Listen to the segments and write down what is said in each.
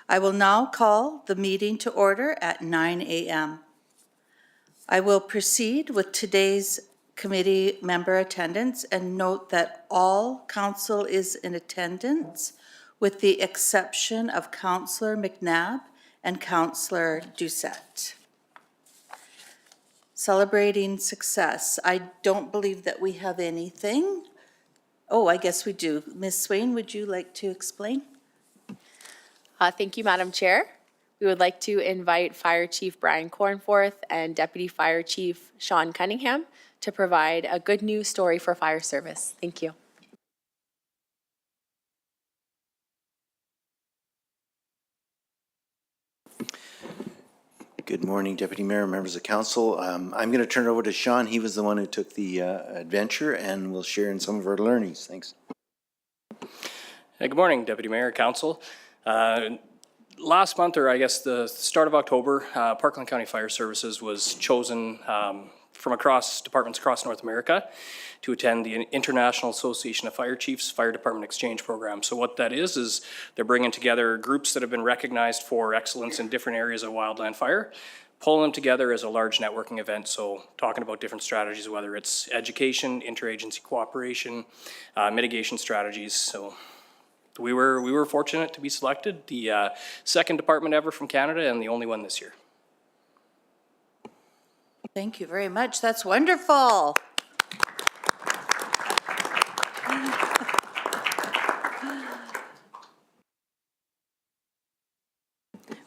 I will now call the meeting to order at 9 a.m. I will proceed with today's committee member attendance and note that all council is in attendance with the exception of Councillor McNabb and Councillor Doucette. Celebrating success. I don't believe that we have anything. Oh, I guess we do. Ms. Swain, would you like to explain? Thank you, Madam Chair. We would like to invite Fire Chief Brian Cornforth and Deputy Fire Chief Sean Cunningham to provide a good news story for fire service. Thank you. Good morning, Deputy Mayor, members of council. I'm going to turn it over to Sean. He was the one who took the adventure and will share in some of our learnings. Thanks. Hey, good morning, Deputy Mayor, council. Last month, or I guess the start of October, Parkland County Fire Services was chosen from departments across North America to attend the International Association of Fire Chiefs Fire Department Exchange Program. So what that is they're bringing together groups that have been recognized for excellence in different areas of wildland fire, pulling them together as a large networking event. So talking about different strategies, whether it's education, interagency cooperation, mitigation strategies. So we were fortunate to be selected, the second department ever from Canada and the only one this year. Thank you very much. That's wonderful.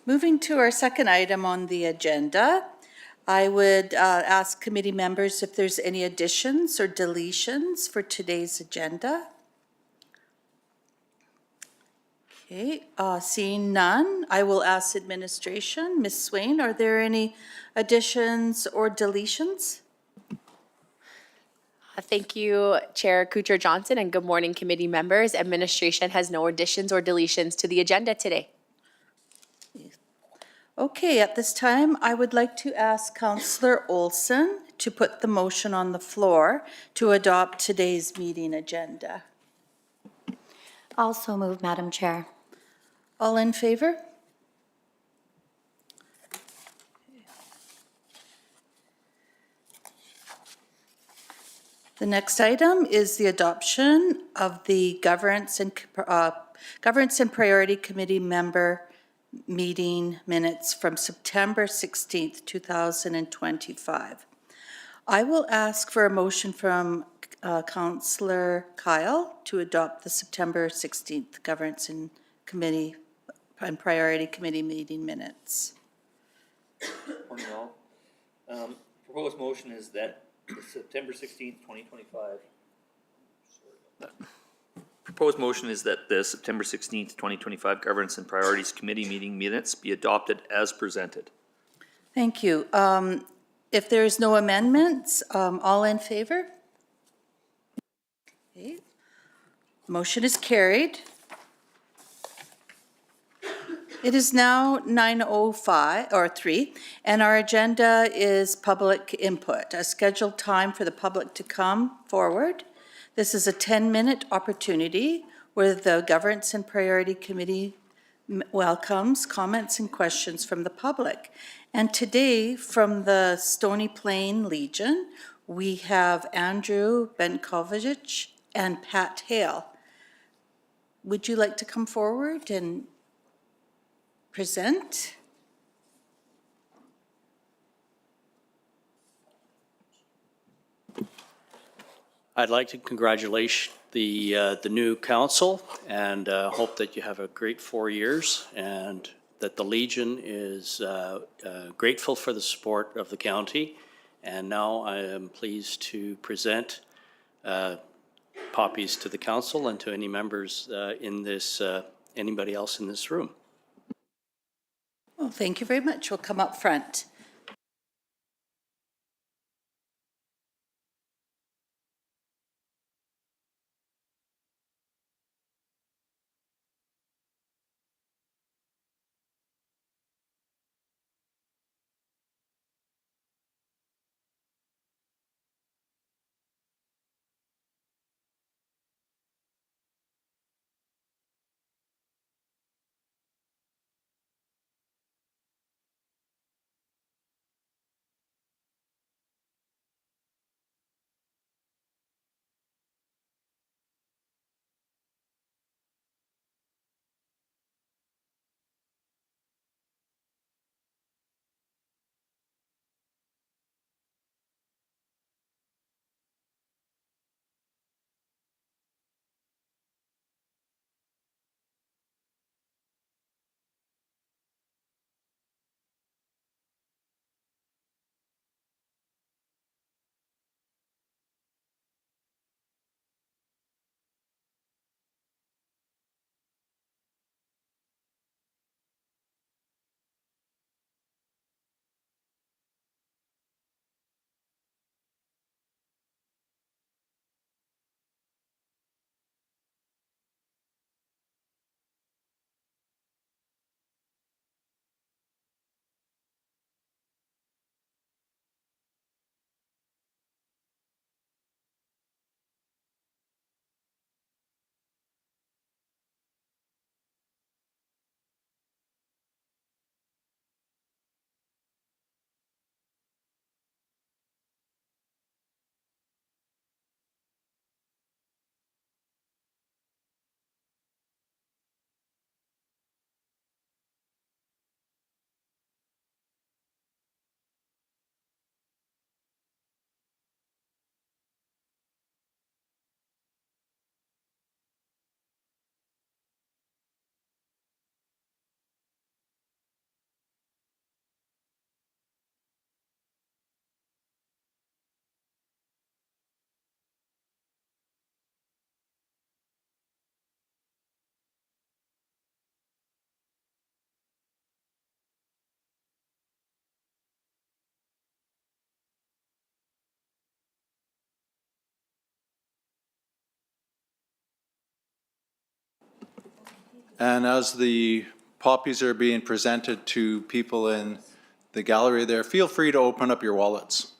Moving to our second item on the agenda, I would ask committee members if there's any additions or deletions for today's agenda. Okay, seeing none, I will ask administration. Ms. Swain, are there any additions or deletions? Thank you, Chair Kuchar-Johnson, and good morning, committee members. Administration has no additions or deletions to the agenda today. Okay, at this time, I would like to ask Councillor Olson to put the motion on the floor to adopt today's meeting agenda. Also move, Madam Chair. All in favor? The next item is the adoption of the Governance and Priority Committee member meeting minutes from September 16th, 2025. I will ask for a motion from Councillor Kyle to adopt the September 16th Governance and Priority Committee meeting minutes. Morning all. Proposed motion is that the September 16th, 2025. Proposed motion is that the September 16th, 2025 Governance and Priorities Committee meeting minutes be adopted as presented. Thank you. If there is no amendments, all in favor? Okay. Motion is carried. It is now 9:03, and our agenda is public input, a scheduled time for the public to come forward. This is a 10-minute opportunity where the Governance and Priority Committee welcomes comments and questions from the public. And today, from the Stony Plain Legion, we have Andrew Benkovich and Pat Hale. Would you like to come forward and present? I'd like to congratulate the new council and hope that you have a great 4 years and that the Legion is grateful for the support of the county. And now I am pleased to present copies to the council and to any members in this, anybody else in this room. Well, thank you very much. We'll come up front. And as the poppies are being presented to people in the gallery there, feel free to open up your wallets.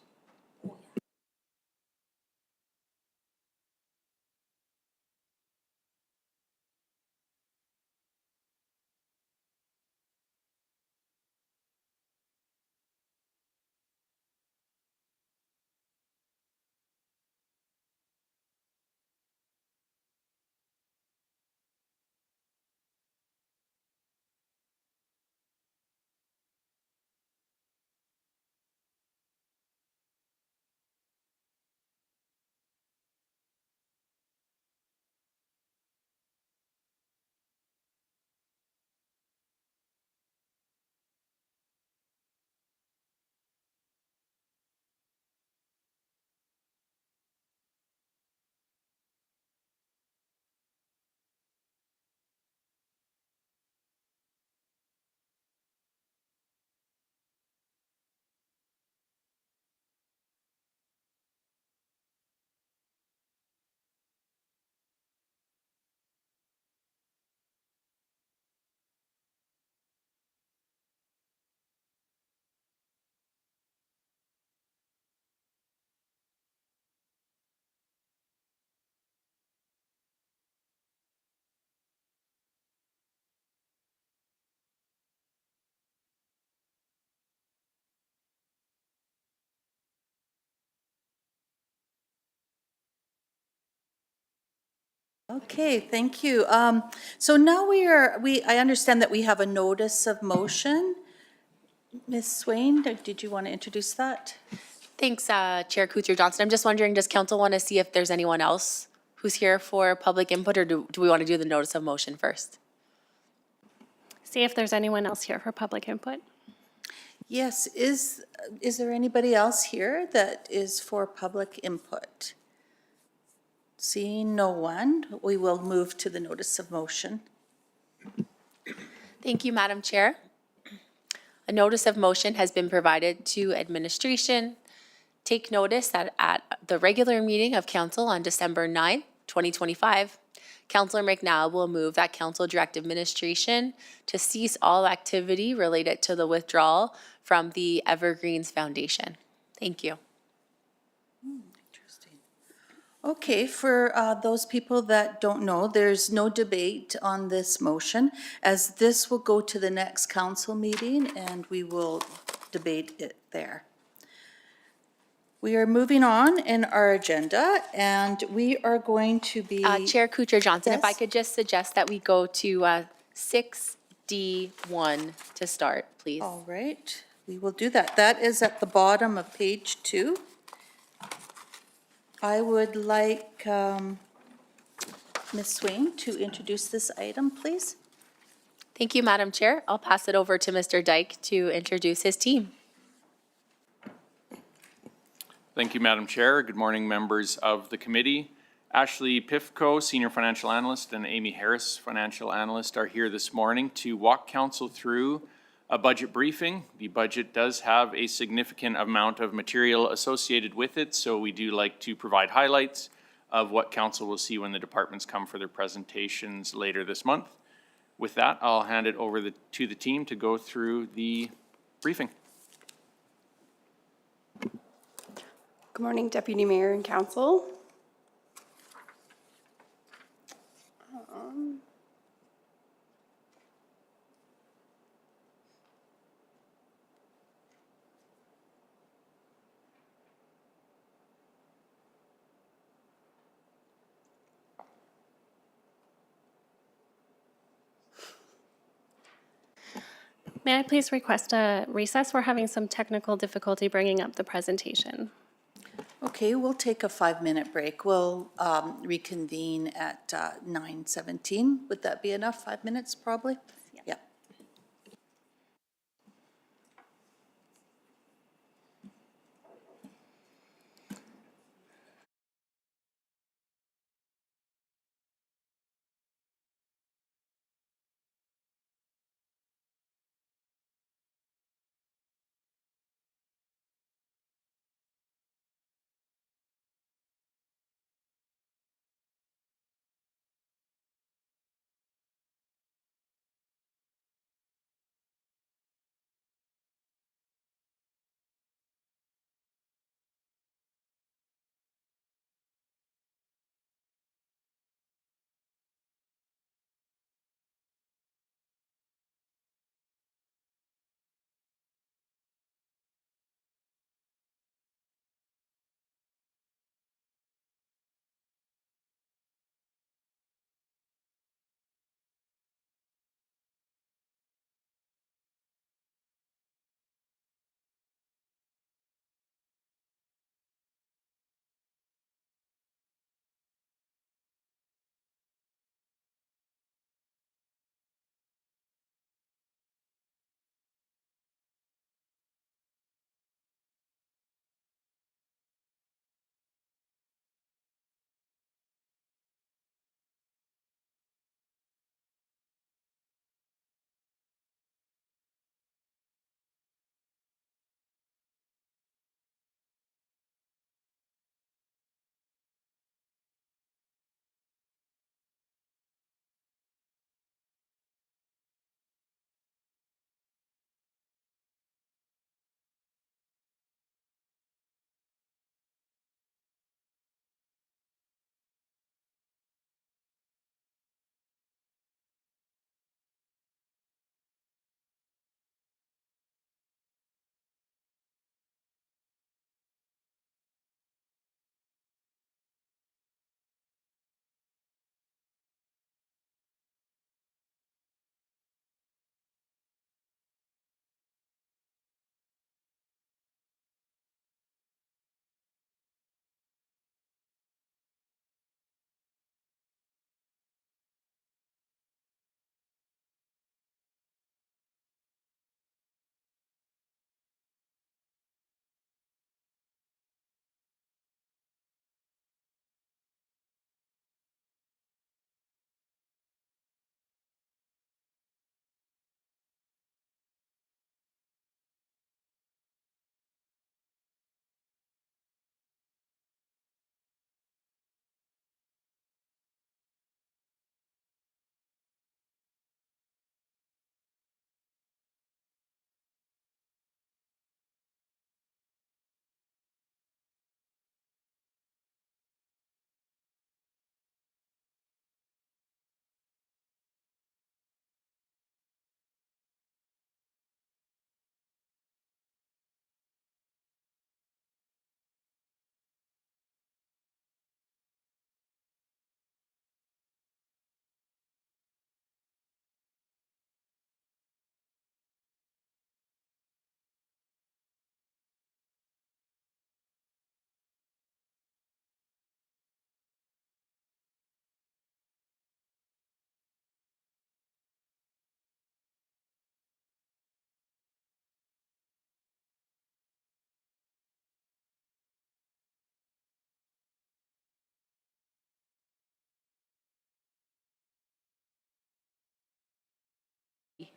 Okay, thank you. So now I understand that we have a notice of motion. Ms. Swain, did you want to introduce that? Thanks, Chair Kuchar Johnson. I'm just wondering, does council want to see if there's anyone else who's here for public input, or do we want to do the notice of motion first? See if there's anyone else here for public input. Yes, is there anybody else here that is for public input? Seeing no one, we will move to the notice of motion. Thank you, Madam Chair. A notice of motion has been provided to administration. Take notice that at the regular meeting of council on December 9th, 2025, Councillor McNally will move that council direct administration to cease all activity related to the withdrawal from the Evergreens Foundation. Thank you. Okay, for those people that don't know, there's no debate on this motion, as this will go to the next council meeting and we will debate it there. We are moving on in our agenda, and we are going to be... Chair Kuchar Johnson, if I Yes? could just suggest that we go to 6D1 to start, please. All right, we will do that. That is at the bottom of page 2. I would like Ms. Swain to introduce this item, please. Thank you, Madam Chair. I'll pass it over to Mr. Dyke to introduce his team. Thank you, Madam Chair. Good morning, members of the committee. Ashley Pifko, Senior Financial Analyst, and Amy Harris, Financial Analyst, are here this morning to walk council through a budget briefing. The budget does have a significant amount of material associated with it, so we do like to provide highlights of what council will see when the departments come for their presentations later this month. With that, I'll hand it over to the team to go through the briefing. Good morning, Deputy Mayor and Council. May I please request a recess? We're having some technical difficulty bringing up the presentation. Okay, we'll take a 5-minute break. We'll reconvene at 9:17. Would that be enough? 5 minutes, probably? Yeah.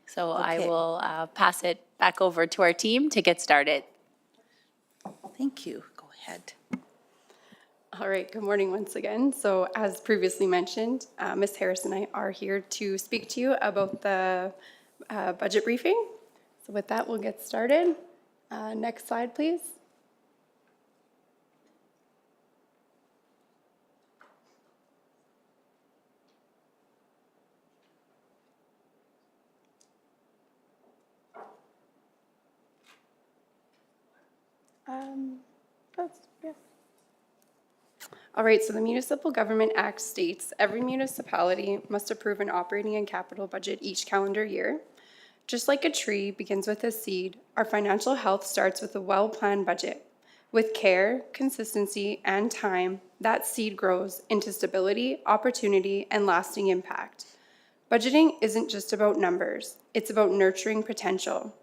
So I Okay. will pass it back over to our team to get started. Thank you. Go ahead. All right, good morning once again. So as previously mentioned, Ms. Harris and I are here to speak to you about the budget briefing. So with that, we'll get started. Next slide, please. Yeah. All right, so the Municipal Government Act states every municipality must approve an operating and capital budget each calendar year. Just like a tree begins with a seed, our financial health starts with a well-planned budget. With care, consistency, and time, that seed grows into stability, opportunity, and lasting impact. Budgeting isn't just about numbers, it's about nurturing potential.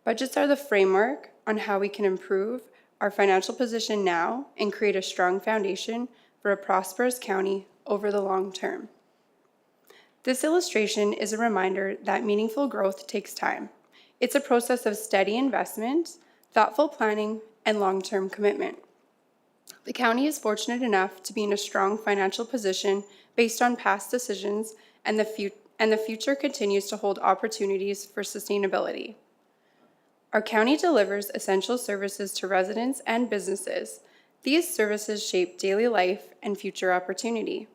Budgets are the framework on how we can improve our financial position now and create a strong foundation for a prosperous county over the long term. This illustration is a reminder that meaningful growth takes time. It's a process of steady investment, thoughtful planning, and long-term commitment. The county is fortunate enough to be in a strong financial position based on past decisions, and the future continues to hold opportunities for sustainability. Our county delivers essential services to residents and businesses. These services shape daily life and future opportunity.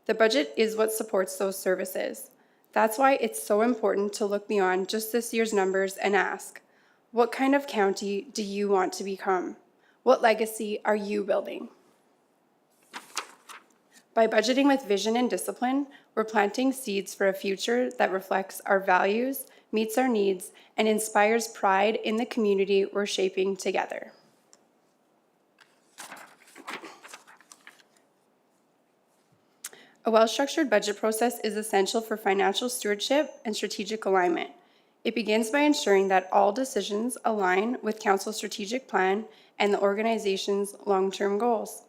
The budget is what supports those services. That's why it's so important to look beyond just this year's numbers and ask, what kind of county do you want to become? What legacy are you building? By budgeting with vision and discipline, we're planting seeds for a future that reflects our values, meets our needs, and inspires pride in the community we're shaping together. A well-structured budget process is essential for financial stewardship and strategic alignment. It begins by ensuring that all decisions align with Council's strategic plan and the organization's long-term goals.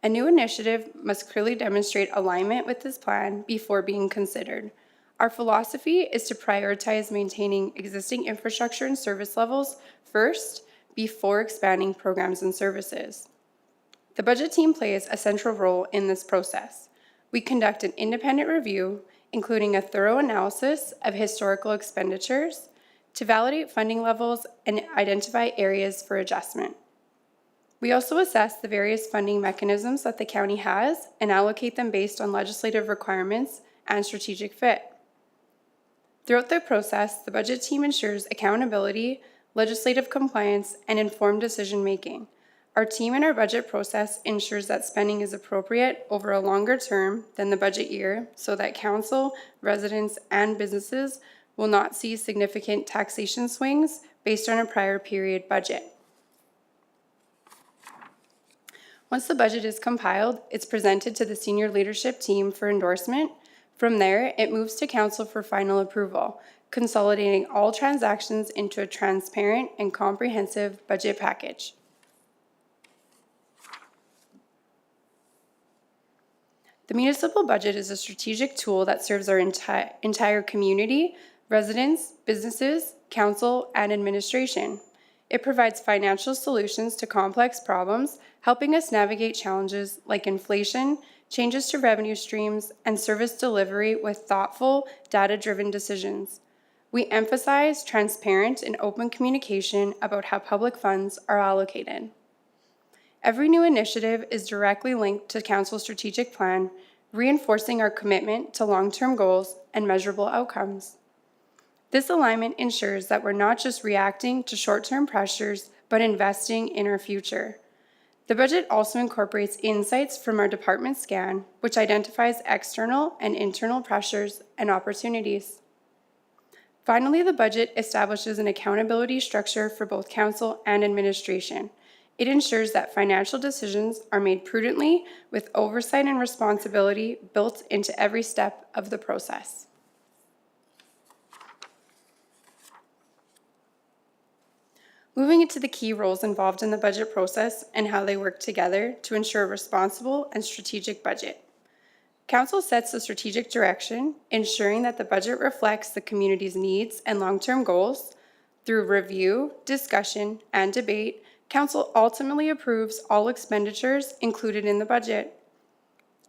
A new initiative must clearly demonstrate alignment with this plan before being considered. Our philosophy is to prioritize maintaining existing infrastructure and service levels first before expanding programs and services. The budget team plays a central role in this process. We conduct an independent review, including a thorough analysis of historical expenditures, to validate funding levels and identify areas for adjustment. We also assess the various funding mechanisms that the county has and allocate them based on legislative requirements and strategic fit. Throughout the process, the budget team ensures accountability, legislative compliance, and informed decision-making. Our team in our budget process ensures that spending is appropriate over a longer term than the budget year so that council, residents, and businesses will not see significant taxation swings based on a prior period budget. Once the budget is compiled, it's presented to the senior leadership team for endorsement. From there, it moves to council for final approval, consolidating all transactions into a transparent and comprehensive budget package. The municipal budget is a strategic tool that serves our entire community, residents, businesses, council, and administration. It provides financial solutions to complex problems, helping us navigate challenges like inflation, changes to revenue streams, and service delivery with thoughtful, data-driven decisions. We emphasize transparent and open communication about how public funds are allocated. Every new initiative is directly linked to Council's strategic plan, reinforcing our commitment to long-term goals and measurable outcomes. This alignment ensures that we're not just reacting to short-term pressures, but investing in our future. The budget also incorporates insights from our department scan, which identifies external and internal pressures and opportunities. Finally, the budget establishes an accountability structure for both council and administration. It ensures that financial decisions are made prudently with oversight and responsibility built into every step of the process. Moving into the key roles involved in the budget process and how they work together to ensure a responsible and strategic budget. Council sets the strategic direction, ensuring that the budget reflects the community's needs and long-term goals. Through review, discussion, and debate, Council ultimately approves all expenditures included in the budget.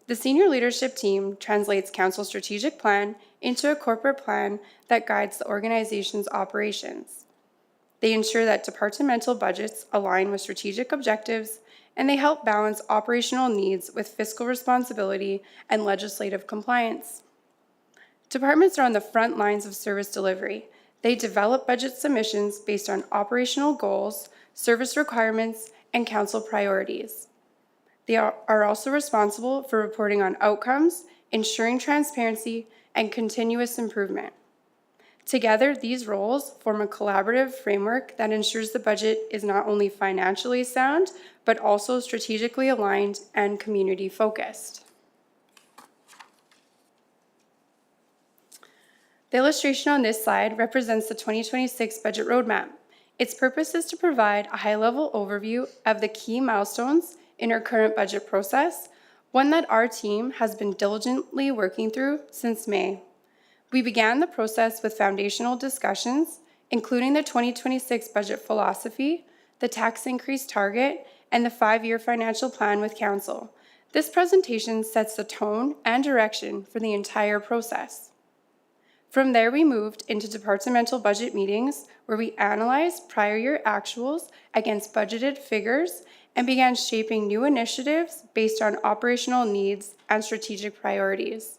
The senior leadership team translates Council's strategic plan into a corporate plan that guides the organization's operations. They ensure that departmental budgets align with strategic objectives, and they help balance operational needs with fiscal responsibility and legislative compliance. Departments are on the front lines of service delivery. They develop budget submissions based on operational goals, service requirements, and council priorities. They are also responsible for reporting on outcomes, ensuring transparency, and continuous improvement. Together, these roles form a collaborative framework that ensures the budget is not only financially sound, but also strategically aligned and community-focused. The illustration on this slide represents the 2026 budget roadmap. Its purpose is to provide a high-level overview of the key milestones in our current budget process, one that our team has been diligently working through since May. We began the process with foundational discussions, including the 2026 budget philosophy, the tax increase target, and the 5-year financial plan with Council. This presentation sets the tone and direction for the entire process. From there, we moved into departmental budget meetings where we analyzed prior year actuals against budgeted figures and began shaping new initiatives based on operational needs and strategic priorities.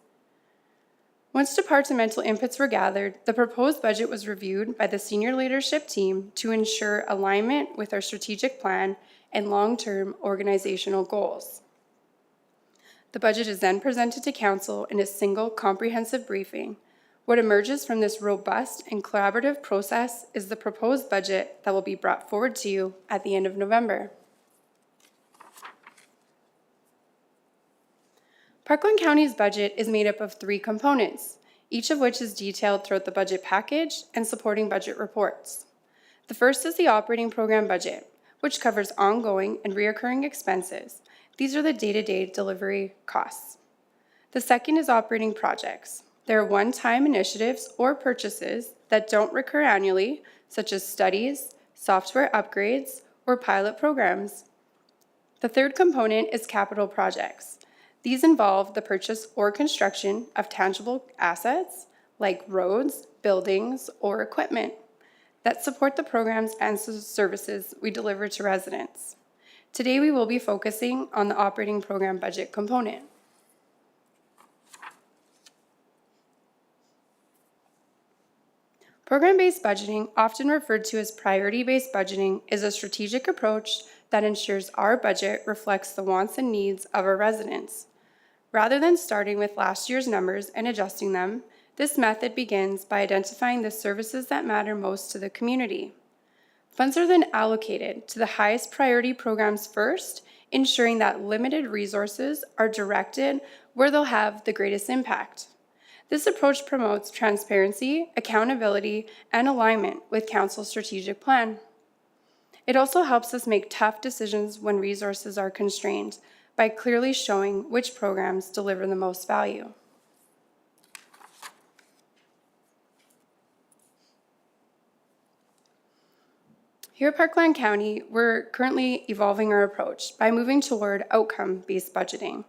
Once departmental inputs were gathered, the proposed budget was reviewed by the senior leadership team to ensure alignment with our strategic plan and long-term organizational goals. The budget is then presented to Council in a single comprehensive briefing. What emerges from this robust and collaborative process is the proposed budget that will be brought forward to you at the end of November. Parkland County's budget is made up of 3 components, each of which is detailed throughout the budget package and supporting budget reports. The first is the operating program budget, which covers ongoing and recurring expenses. These are the day-to-day delivery costs. The second is operating projects. There are one-time initiatives or purchases that don't recur annually, such as studies, software upgrades, or pilot programs. The third component is capital projects. These involve the purchase or construction of tangible assets like roads, buildings, or equipment that support the programs and services we deliver to residents. Today, we will be focusing on the operating program budget component. Program-based budgeting, often referred to as priority-based budgeting, is a strategic approach that ensures our budget reflects the wants and needs of our residents. Rather than starting with last year's numbers and adjusting them, this method begins by identifying the services that matter most to the community. Funds are then allocated to the highest priority programs first, ensuring that limited resources are directed where they'll have the greatest impact. This approach promotes transparency, accountability, and alignment with Council's strategic plan. It also helps us make tough decisions when resources are constrained, by clearly showing which programs deliver the most value. Here at Parkland County, we're currently evolving our approach by moving toward outcome-based budgeting.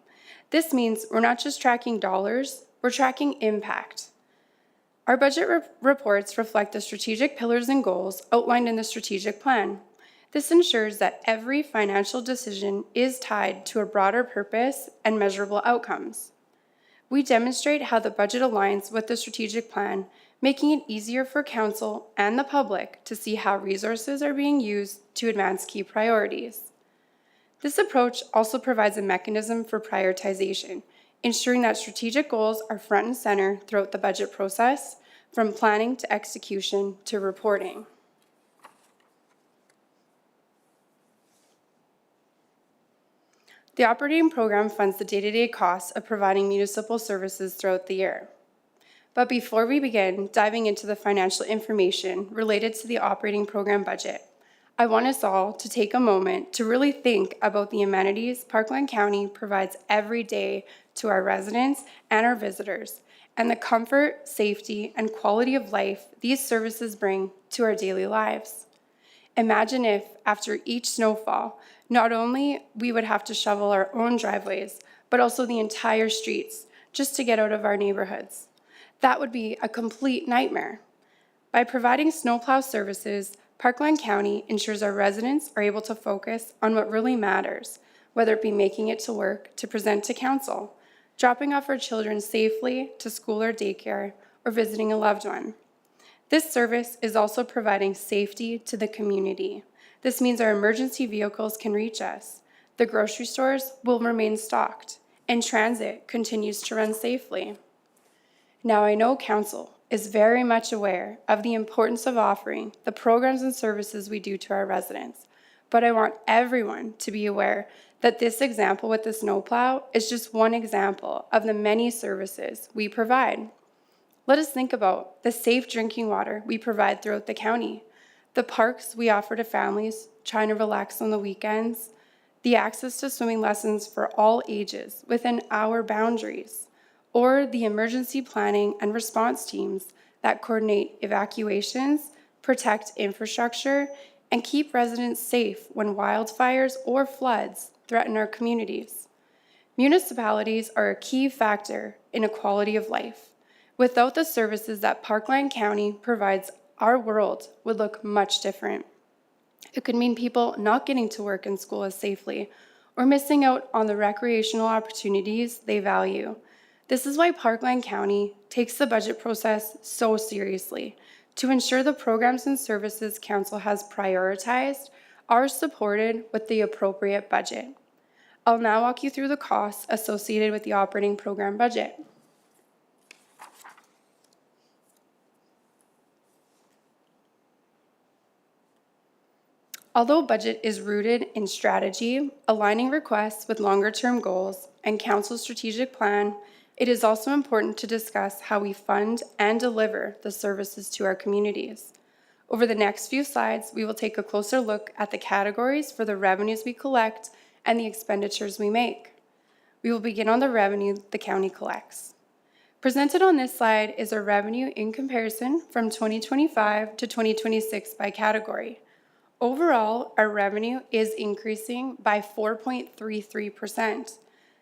This means we're not just tracking dollars, we're tracking impact. Our budget reports reflect the strategic pillars and goals outlined in the strategic plan. This ensures that every financial decision is tied to a broader purpose and measurable outcomes. We demonstrate how the budget aligns with the strategic plan, making it easier for Council and the public to see how resources are being used to advance key priorities. This approach also provides a mechanism for prioritization, ensuring that strategic goals are front and center throughout the budget process, from planning to execution to reporting. The operating program funds the day-to-day costs of providing municipal services throughout the year. But before we begin diving into the financial information related to the operating program budget, I want us all to take a moment to really think about the amenities Parkland County provides every day to our residents and our visitors, and the comfort, safety, and quality of life these services bring to our daily lives. Imagine if, after each snowfall, not only we would have to shovel our own driveways, but also the entire streets just to get out of our neighborhoods. That would be a complete nightmare. By providing snowplow services, Parkland County ensures our residents are able to focus on what really matters, whether it be making it to work to present to council, dropping off our children safely to school or daycare, or visiting a loved one. This service is also providing safety to the community. This means our emergency vehicles can reach us, the grocery stores will remain stocked, and transit continues to run safely. Now, I know council is very much aware of the importance of offering the programs and services we do to our residents, but I want everyone to be aware that this example with the snowplow is just one example of the many services we provide. Let us think about the safe drinking water we provide throughout the county, the parks we offer to families trying to relax on the weekends, the access to swimming lessons for all ages within our boundaries, or the emergency planning and response teams that coordinate evacuations, protect infrastructure, and keep residents safe when wildfires or floods threaten our communities. Municipalities are a key factor in quality of life. Without the services that Parkland County provides, our world would look much different. It could mean people not getting to work and school as safely, or missing out on the recreational opportunities they value. This is why Parkland County takes the budget process so seriously. To ensure the programs and services council has prioritized are supported with the appropriate budget. I'll now walk you through the costs associated with the operating program budget. Although budget is rooted in strategy, aligning requests with longer-term goals, and council's strategic plan, it is also important to discuss how we fund and deliver the services to our communities. Over the next few slides, we will take a closer look at the categories for the revenues we collect and the expenditures we make. We will begin on the revenue the county collects. Presented on this slide is our revenue in comparison from 2025 to 2026 by category. Overall, our revenue is increasing by 4.33%.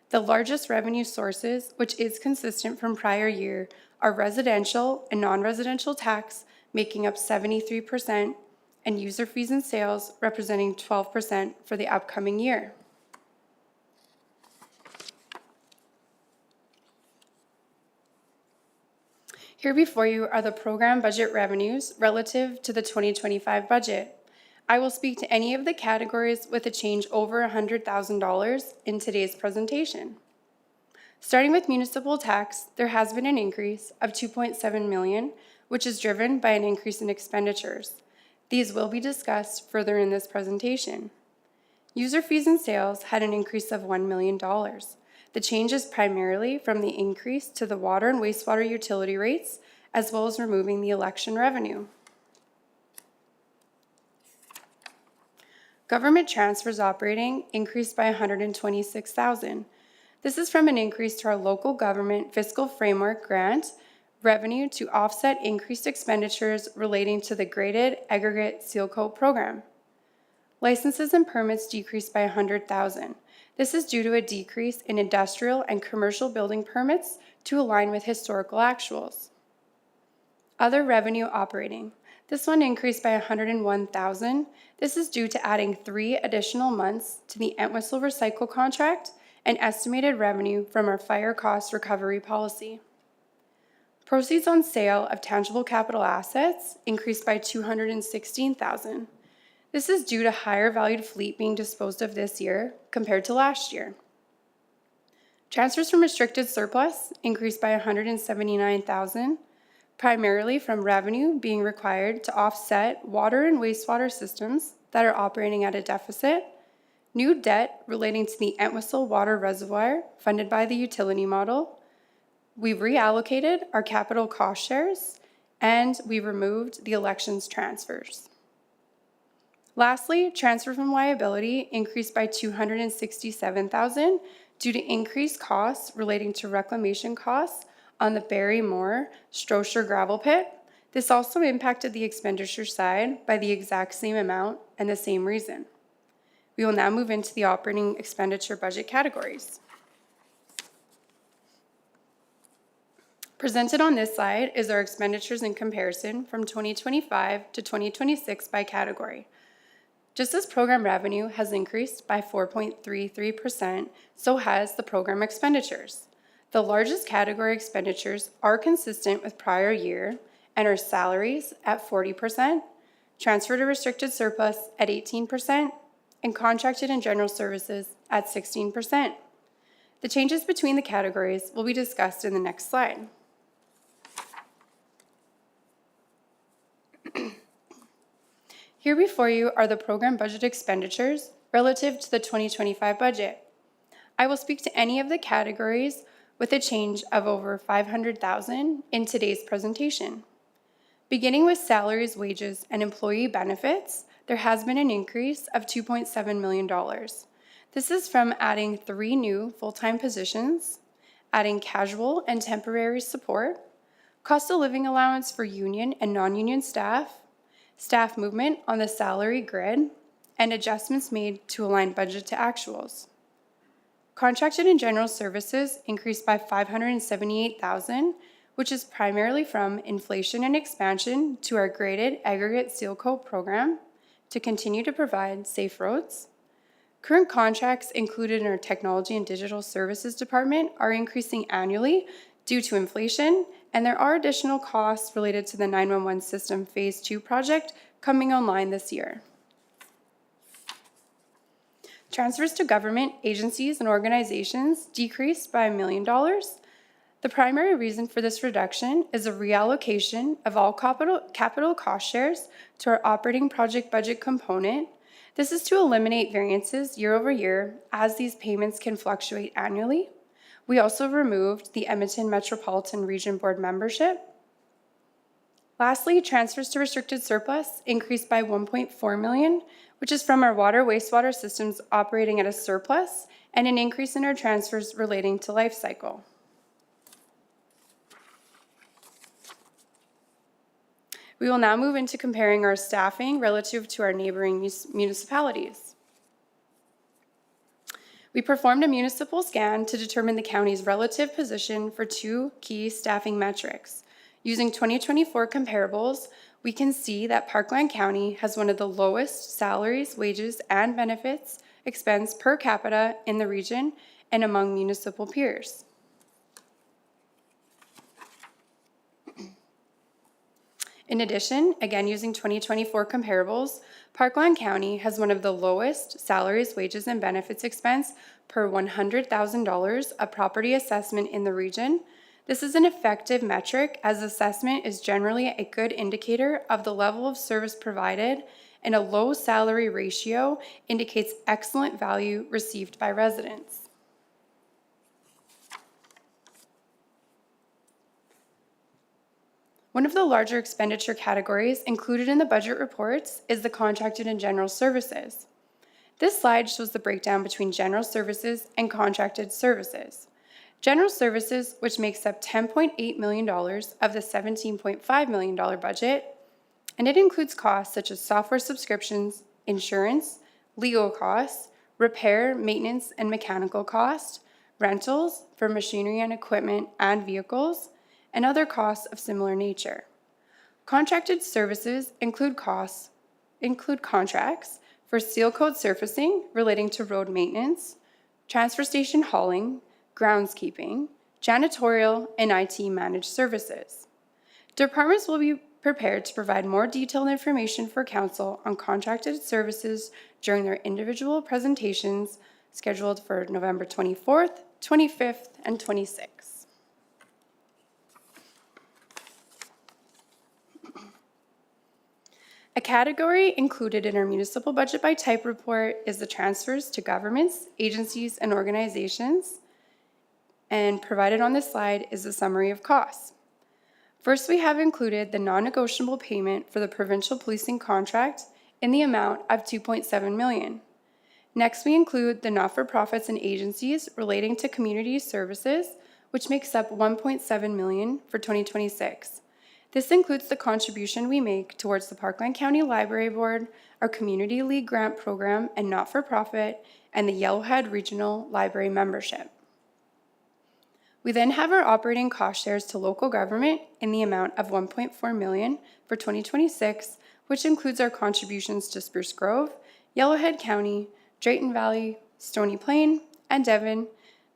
The largest revenue sources, which is consistent from prior year, are residential and non-residential tax, making up 73%, and user fees and sales representing 12% for the upcoming year. Here before you are the program budget revenues relative to the 2025 budget. I will speak to any of the categories with a change over $100,000 in today's presentation. Starting with municipal tax, there has been an increase of $2.7 million, which is driven by an increase in expenditures. These will be discussed further in this presentation. User fees and sales had an increase of $1 million. The change is primarily from the increase to the water and wastewater utility rates, as well as removing the election revenue. Government transfers operating increased by $126,000. This is from an increase to our local government fiscal framework grant revenue to offset increased expenditures relating to the graded aggregate seal coat program. Licenses and permits decreased by $100,000. This is due to a decrease in industrial and commercial building permits to align with historical actuals. Other revenue operating. This one increased by $101,000. This is due to adding 3 additional months to the Entwistle Recycle contract and estimated revenue from our fire cost recovery policy. Proceeds on sale of tangible capital assets increased by $216,000. This is due to higher valued fleet being disposed of this year compared to last year. Transfers from restricted surplus increased by $179,000. Primarily from revenue being required to offset water and wastewater systems that are operating at a deficit, new debt relating to the Entwistle Water Reservoir funded by the utility model, we've reallocated our capital cost shares, and we removed the elections transfers. Lastly, transfer from liability increased by $267,000 due to increased costs relating to reclamation costs on the Barry Moore Strocher gravel pit. This also impacted the expenditure side by the exact same amount and the same reason. We will now move into the operating expenditure budget categories. Presented on this slide is our expenditures in comparison from 2025 to 2026 by category. Just as program revenue has increased by 4.33%, so has the program expenditures. The largest category expenditures are consistent with prior year and are salaries at 40%, transfer to restricted surplus at 18%, and contracted and general services at 16%. The changes between the categories will be discussed in the next slide. Here before you are the program budget expenditures relative to the 2025 budget. I will speak to any of the categories with a change of over $500,000 in today's presentation. Beginning with salaries, wages, and employee benefits, there has been an increase of $2.7 million. This is from adding 3 new full-time positions, adding casual and temporary support, cost of living allowance for union and non-union staff, staff movement on the salary grid, and adjustments made to align budget to actuals. Contracted and general services increased by $578,000, which is primarily from inflation and expansion to our graded aggregate seal coat program to continue to provide safe roads. Current contracts included in our technology and digital services department are increasing annually due to inflation, and there are additional costs related to the 911 system Phase 2 project coming online this year. Transfers to government agencies and organizations decreased by $1 million. The primary reason for this reduction is a reallocation of all capital cost shares to our operating project budget component. This is to eliminate variances year over year, as these payments can fluctuate annually. We also removed the Edmonton Metropolitan Region Board membership. Lastly, transfers to restricted surplus increased by $1.4 million, which is from our water wastewater systems operating at a surplus and an increase in our transfers relating to life cycle. We will now move into comparing our staffing relative to our neighboring municipalities. We performed a municipal scan to determine the county's relative position for 2 key staffing metrics. Using 2024 comparables, we can see that Parkland County has one of the lowest salaries, wages, and benefits expense per capita in the region and among municipal peers. In addition, again using 2024 comparables, Parkland County has one of the lowest salaries, wages, and benefits expense per $100,000 of property assessment in the region. This is an effective metric, as assessment is generally a good indicator of the level of service provided, and a low salary ratio indicates excellent value received by residents. One of the larger expenditure categories included in the budget reports is the contracted and general services. This slide shows the breakdown between general services and contracted services. General services, which makes up $10.8 million of the $17.5 million budget, and it includes costs such as software subscriptions, insurance, legal costs, repair, maintenance, and mechanical costs, rentals for machinery and equipment and vehicles, and other costs of similar nature. Contracted services include contracts for seal coat surfacing relating to road maintenance, transfer station hauling, groundskeeping, janitorial, and IT managed services. Departments will be prepared to provide more detailed information for Council on contracted services during their individual presentations scheduled for November 24th, 25th, and 26th. A category included in our municipal budget by type report is the transfers to governments, agencies, and organizations. And provided on this slide is a summary of costs. First, we have included the non-negotiable payment for the provincial policing contract in the amount of $2.7 million. Next, we include the not-for-profits and agencies relating to community services, which makes up $1.7 million for 2026. This includes the contribution we make towards the Parkland County Library Board, our Community League Grant Program and not-for-profit, and the Yellowhead Regional Library membership. We then have our operating cost shares to local government in the amount of $1.4 million for 2026, which includes our contributions to Spruce Grove, Yellowhead County, Drayton Valley, Stony Plain, and Devon.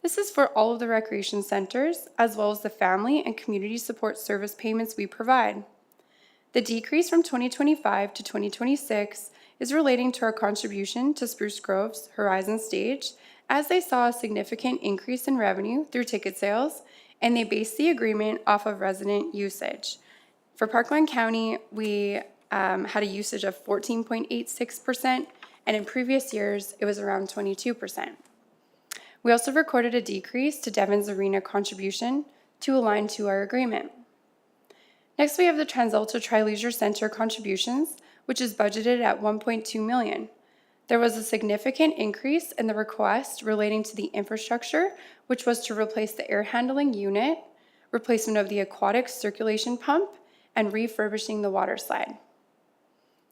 This is for all of the recreation centers, as well as the family and community support service payments we provide. The decrease from 2025 to 2026 is relating to our contribution to Spruce Grove's Horizon Stage, as they saw a significant increase in revenue through ticket sales, and they based the agreement off of resident usage. For Parkland County, we had a usage of 14.86%, and in previous years, it was around 22%. We also recorded a decrease to Devon's Arena contribution to align to our agreement. Next, we have the TransAlta Tri-Leisure Center contributions, which is budgeted at $1.2 million. There was a significant increase in the request relating to the infrastructure, which was to replace the air handling unit, replacement of the aquatic circulation pump, and refurbishing the water slide.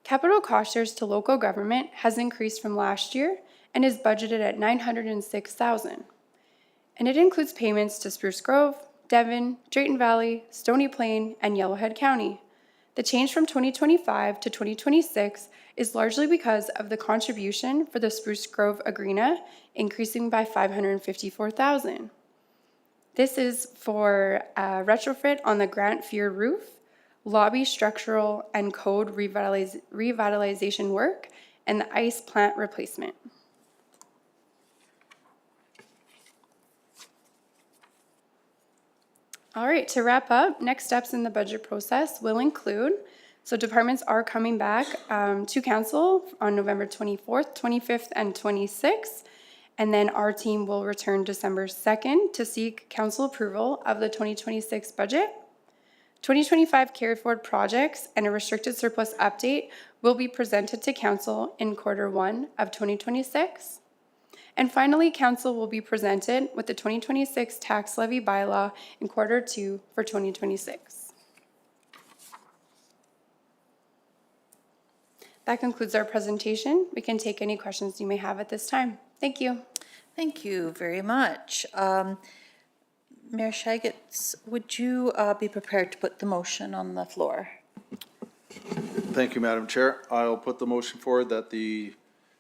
Capital cost shares to local government has increased from last year and is budgeted at $906,000. And it includes payments to Spruce Grove, Devon, Drayton Valley, Stony Plain, and Yellowhead County. The change from 2025 to 2026 is largely because of the contribution for the Spruce Grove Arena increasing by $554,000. This is for retrofit on the Grant Fear roof, lobby structural and code revitalization work, and the ice plant replacement. All right, to wrap up, next steps in the budget process will include, so departments are coming back to council on November 24th, 25th, and 26th, and then our team will return December 2nd to seek council approval of the 2026 budget. 2025 carry forward projects and a restricted surplus update will be presented to council in Q1 of 2026. And finally, council will be presented with the 2026 tax levy bylaw in Q2 for 2026. That concludes our presentation. We can take any questions you may have at this time. Thank you. Thank you very much. Mayor Shagets, would you be prepared to put the motion on the floor? Thank you, Madam Chair. I'll put the motion forward that the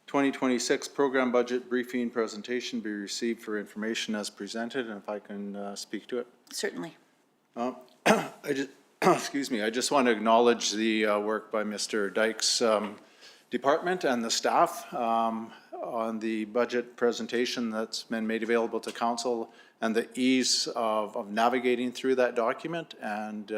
2026 program budget briefing presentation be received for information as presented, and if I can speak to it. Certainly. Excuse me, I just want to acknowledge the work by Mr. Dyke's department and the staff on the budget presentation that's been made available to council, and the ease of navigating through that document, and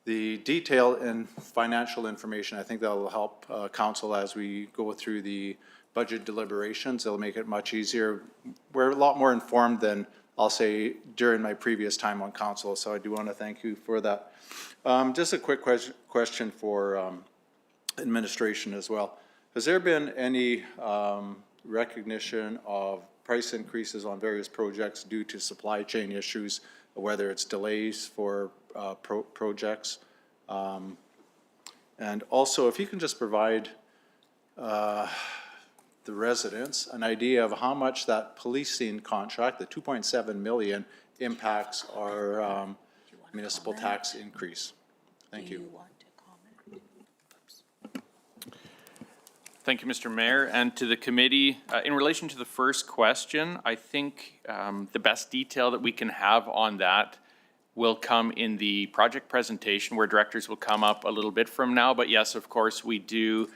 the detail in financial information. I think that will help council as we go through the budget deliberations. It'll make it much easier. We're a lot more informed than, I'll say, during my previous time on council, so I do want to thank you for that. Just a quick question for administration as well. Has there been any recognition of price increases on various projects due to supply chain issues, whether it's delays for projects? And also, if you can just provide the residents an idea of how much that policing contract, the 2.7 million, impacts our municipal tax increase. Thank you. Thank you, Mr. Mayor, and to the committee. In relation to the first question, I think the best detail that we can have on that will come in the project presentation, where directors will come up a little bit from now. But yes, of course, we do,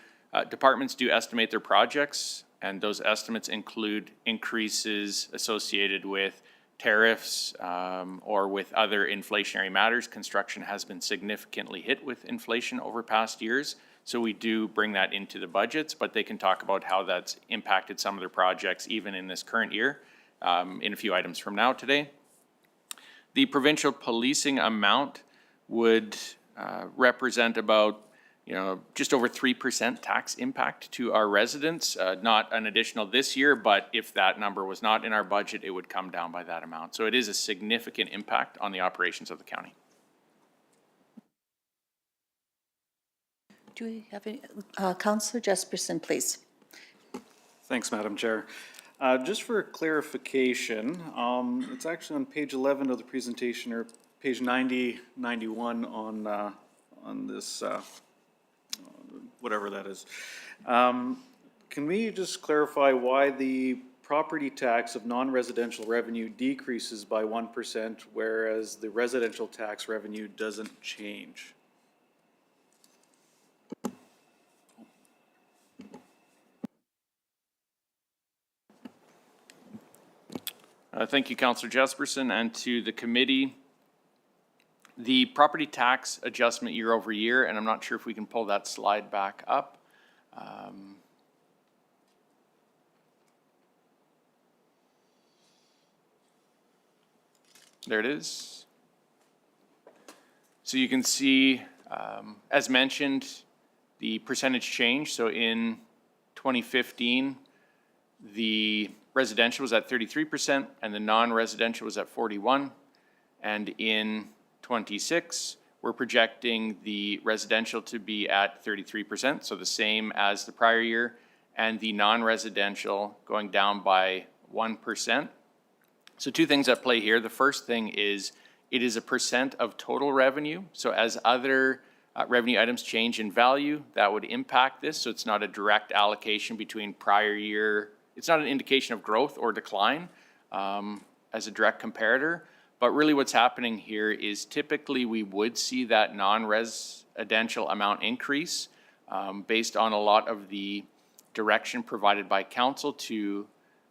departments do estimate their projects, and those estimates include increases associated with tariffs or with other inflationary matters. Construction has been significantly hit with inflation over past years. So we do bring that into the budgets, but they can talk about how that's impacted some of their projects even in this current year in a few items from now today. The provincial policing amount would represent about just over 3% tax impact to our residents. Not an additional this year, but if that number was not in our budget, it would come down by that amount. So it is a significant impact on the operations of the county. Do we have any, Councillor Jesperson, please. Thanks, Madam Chair. Just for clarification, it's actually on page 11 of the presentation, or page 90, 91 on this, whatever that is. Can we just clarify why the property tax of non-residential revenue decreases by 1%, whereas the residential tax revenue doesn't change? Thank you, Councillor Jesperson, and to the committee. The property tax adjustment year over year, and I'm not sure if we can pull that slide back up. There it is. So you can see, as mentioned, the percentage change. So in 2015, the residential was at 33% and the non-residential was at 41%. And in 26, we're projecting the residential to be at 33%, so the same as the prior year, and the non-residential going down by 1%. So two things at play here. The first thing is it is a percent of total revenue. So as other revenue items change in value, that would impact this. So it's not a direct allocation between prior year. It's not an indication of growth or decline as a direct comparator. But really what's happening here is typically we would see that non-residential amount increase based on a lot of the direction provided by council to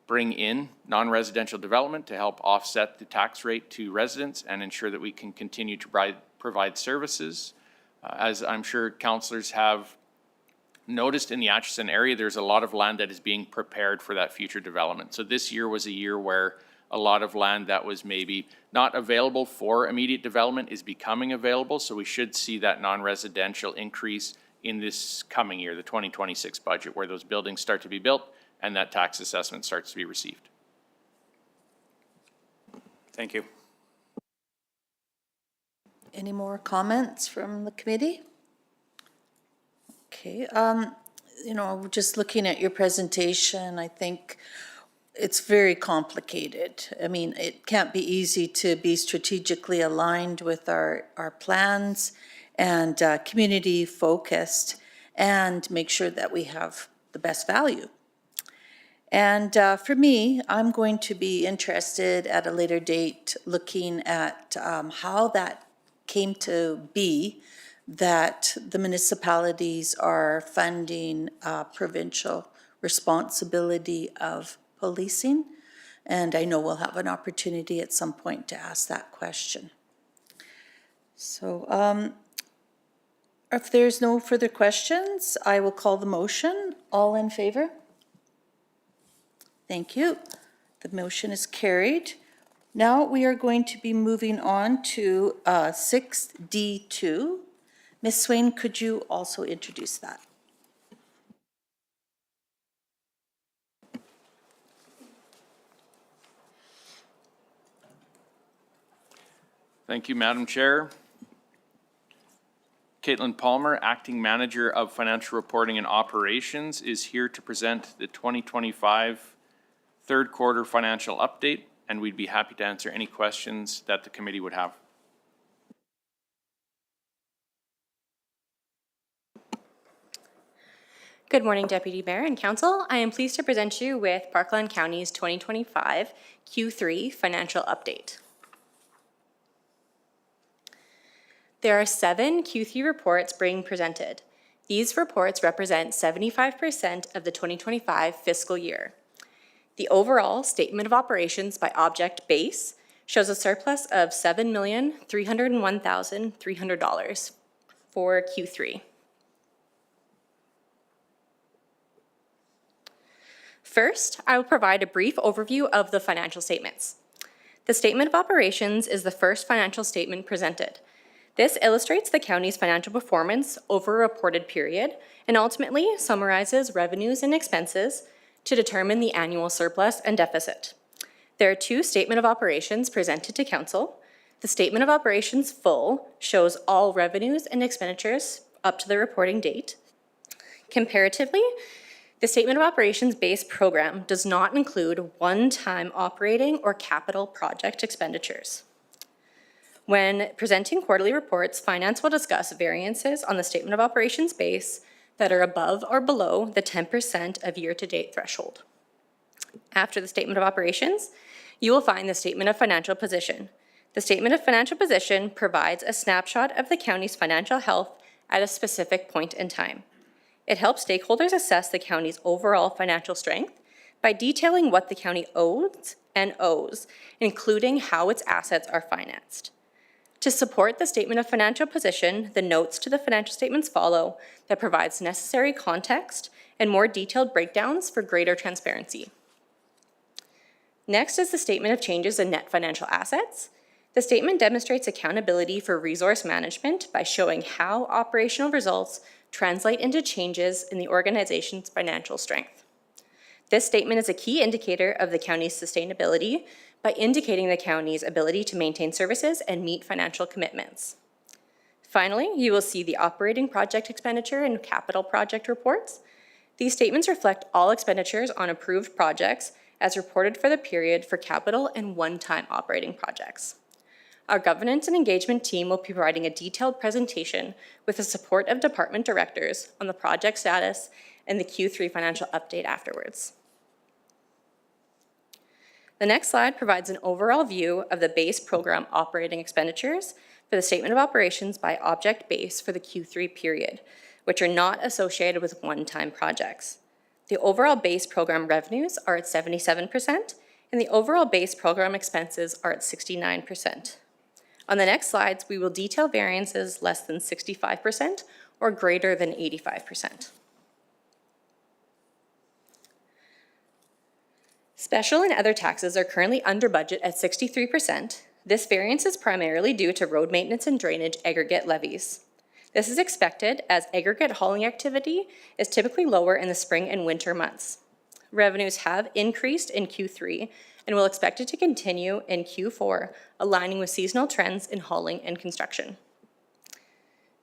bring in non-residential development to help offset the tax rate to residents and ensure that we can continue to provide services. As I'm sure councillors have noticed in the Acheson area, there's a lot of land that is being prepared for that future development. So this year was a year where a lot of land that was maybe not available for immediate development is becoming available. So we should see that non-residential increase in this coming year, the 2026 budget, where those buildings start to be built and that tax assessment starts to be received. Thank you. Any more comments from the committee? Okay, just looking at your presentation, I think it's very complicated. I mean, it can't be easy to be strategically aligned with our plans and community focused and make sure that we have the best value. And for me, I'm going to be interested at a later date looking at how that came to be that the municipalities are funding provincial responsibility of policing. And I know we'll have an opportunity at some point to ask that question. So if there's no further questions, I will call the motion. All in favor? Thank you. The motion is carried. Now we are going to be moving on to 6D2. Ms. Swain, could you also introduce that? Thank you, Madam Chair. Caitlin Palmer, Acting Manager of Financial Reporting and Operations, is here to present the 2025 third quarter financial update, and we'd be happy to answer any questions that the committee would have. Good morning, Deputy Mayor and Council. I am pleased to present you with Parkland County's 2025 Q3 financial update. There are 7 Q3 reports being presented. These reports represent 75% of the 2025 fiscal year. The overall statement of operations by object base shows a surplus of $7,301,300 for Q3. First, I will provide a brief overview of the financial statements. The statement of operations is the first financial statement presented. This illustrates the county's financial performance over a reported period and ultimately summarizes revenues and expenses to determine the annual surplus and deficit. There are two statement of operations presented to council. The statement of operations full shows all revenues and expenditures up to the reporting date. Comparatively, the statement of operations base program does not include one-time operating or capital project expenditures. When presenting quarterly reports, Finance will discuss variances on the statement of operations base that are above or below the 10% of year-to-date threshold. After the statement of operations, you will find the statement of financial position. The statement of financial position provides a snapshot of the county's financial health at a specific point in time. It helps stakeholders assess the county's overall financial strength by detailing what the county owes and owes, including how its assets are financed. To support the statement of financial position, the notes to the financial statements follow that provides necessary context and more detailed breakdowns for greater transparency. Next is the statement of changes in net financial assets. The statement demonstrates accountability for resource management by showing how operational results translate into changes in the organization's financial strength. This statement is a key indicator of the county's sustainability by indicating the county's ability to maintain services and meet financial commitments. Finally, you will see the operating project expenditure and capital project reports. These statements reflect all expenditures on approved projects as reported for the period for capital and one-time operating projects. Our governance and engagement team will be providing a detailed presentation with the support of department directors on the project status and the Q3 financial update afterwards. The next slide provides an overall view of the base program operating expenditures for the statement of operations by object base for the Q3 period, which are not associated with one-time projects. The overall base program revenues are at 77%, and the overall base program expenses are at 69%. On the next slides, we will detail variances less than 65% or greater than 85%. Special and other taxes are currently under budget at 63%. This variance is primarily due to road maintenance and drainage aggregate levies. This is expected as aggregate hauling activity is typically lower in the spring and winter months. Revenues have increased in Q3 and will expect it to continue in Q4, aligning with seasonal trends in hauling and construction.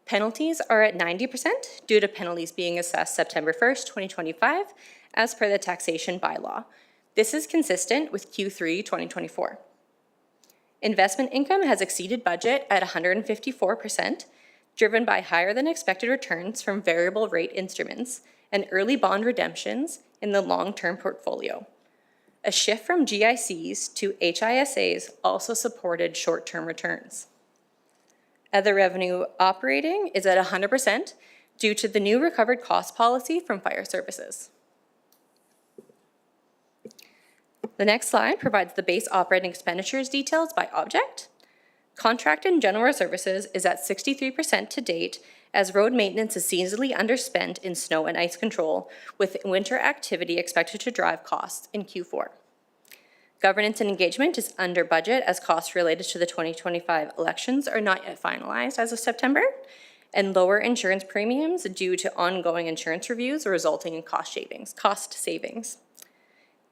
Penalties are at 90% due to penalties being assessed September 1st, 2025, as per the taxation bylaw. This is consistent with Q3 2024. Investment income has exceeded budget at 154%, driven by higher than expected returns from variable rate instruments and early bond redemptions in the long-term portfolio. A shift from GICs to HISAs also supported short-term returns. Other revenue operating is at 100% due to the new recovered cost policy from fire services. The next slide provides the base operating expenditures details by object. Contract and general services is at 63% to date as road maintenance is seasonally underspent in snow and ice control, with winter activity expected to drive costs in Q4. Governance and engagement is under budget as costs related to the 2025 elections are not yet finalized as of September, and lower insurance premiums due to ongoing insurance reviews resulting in cost savings.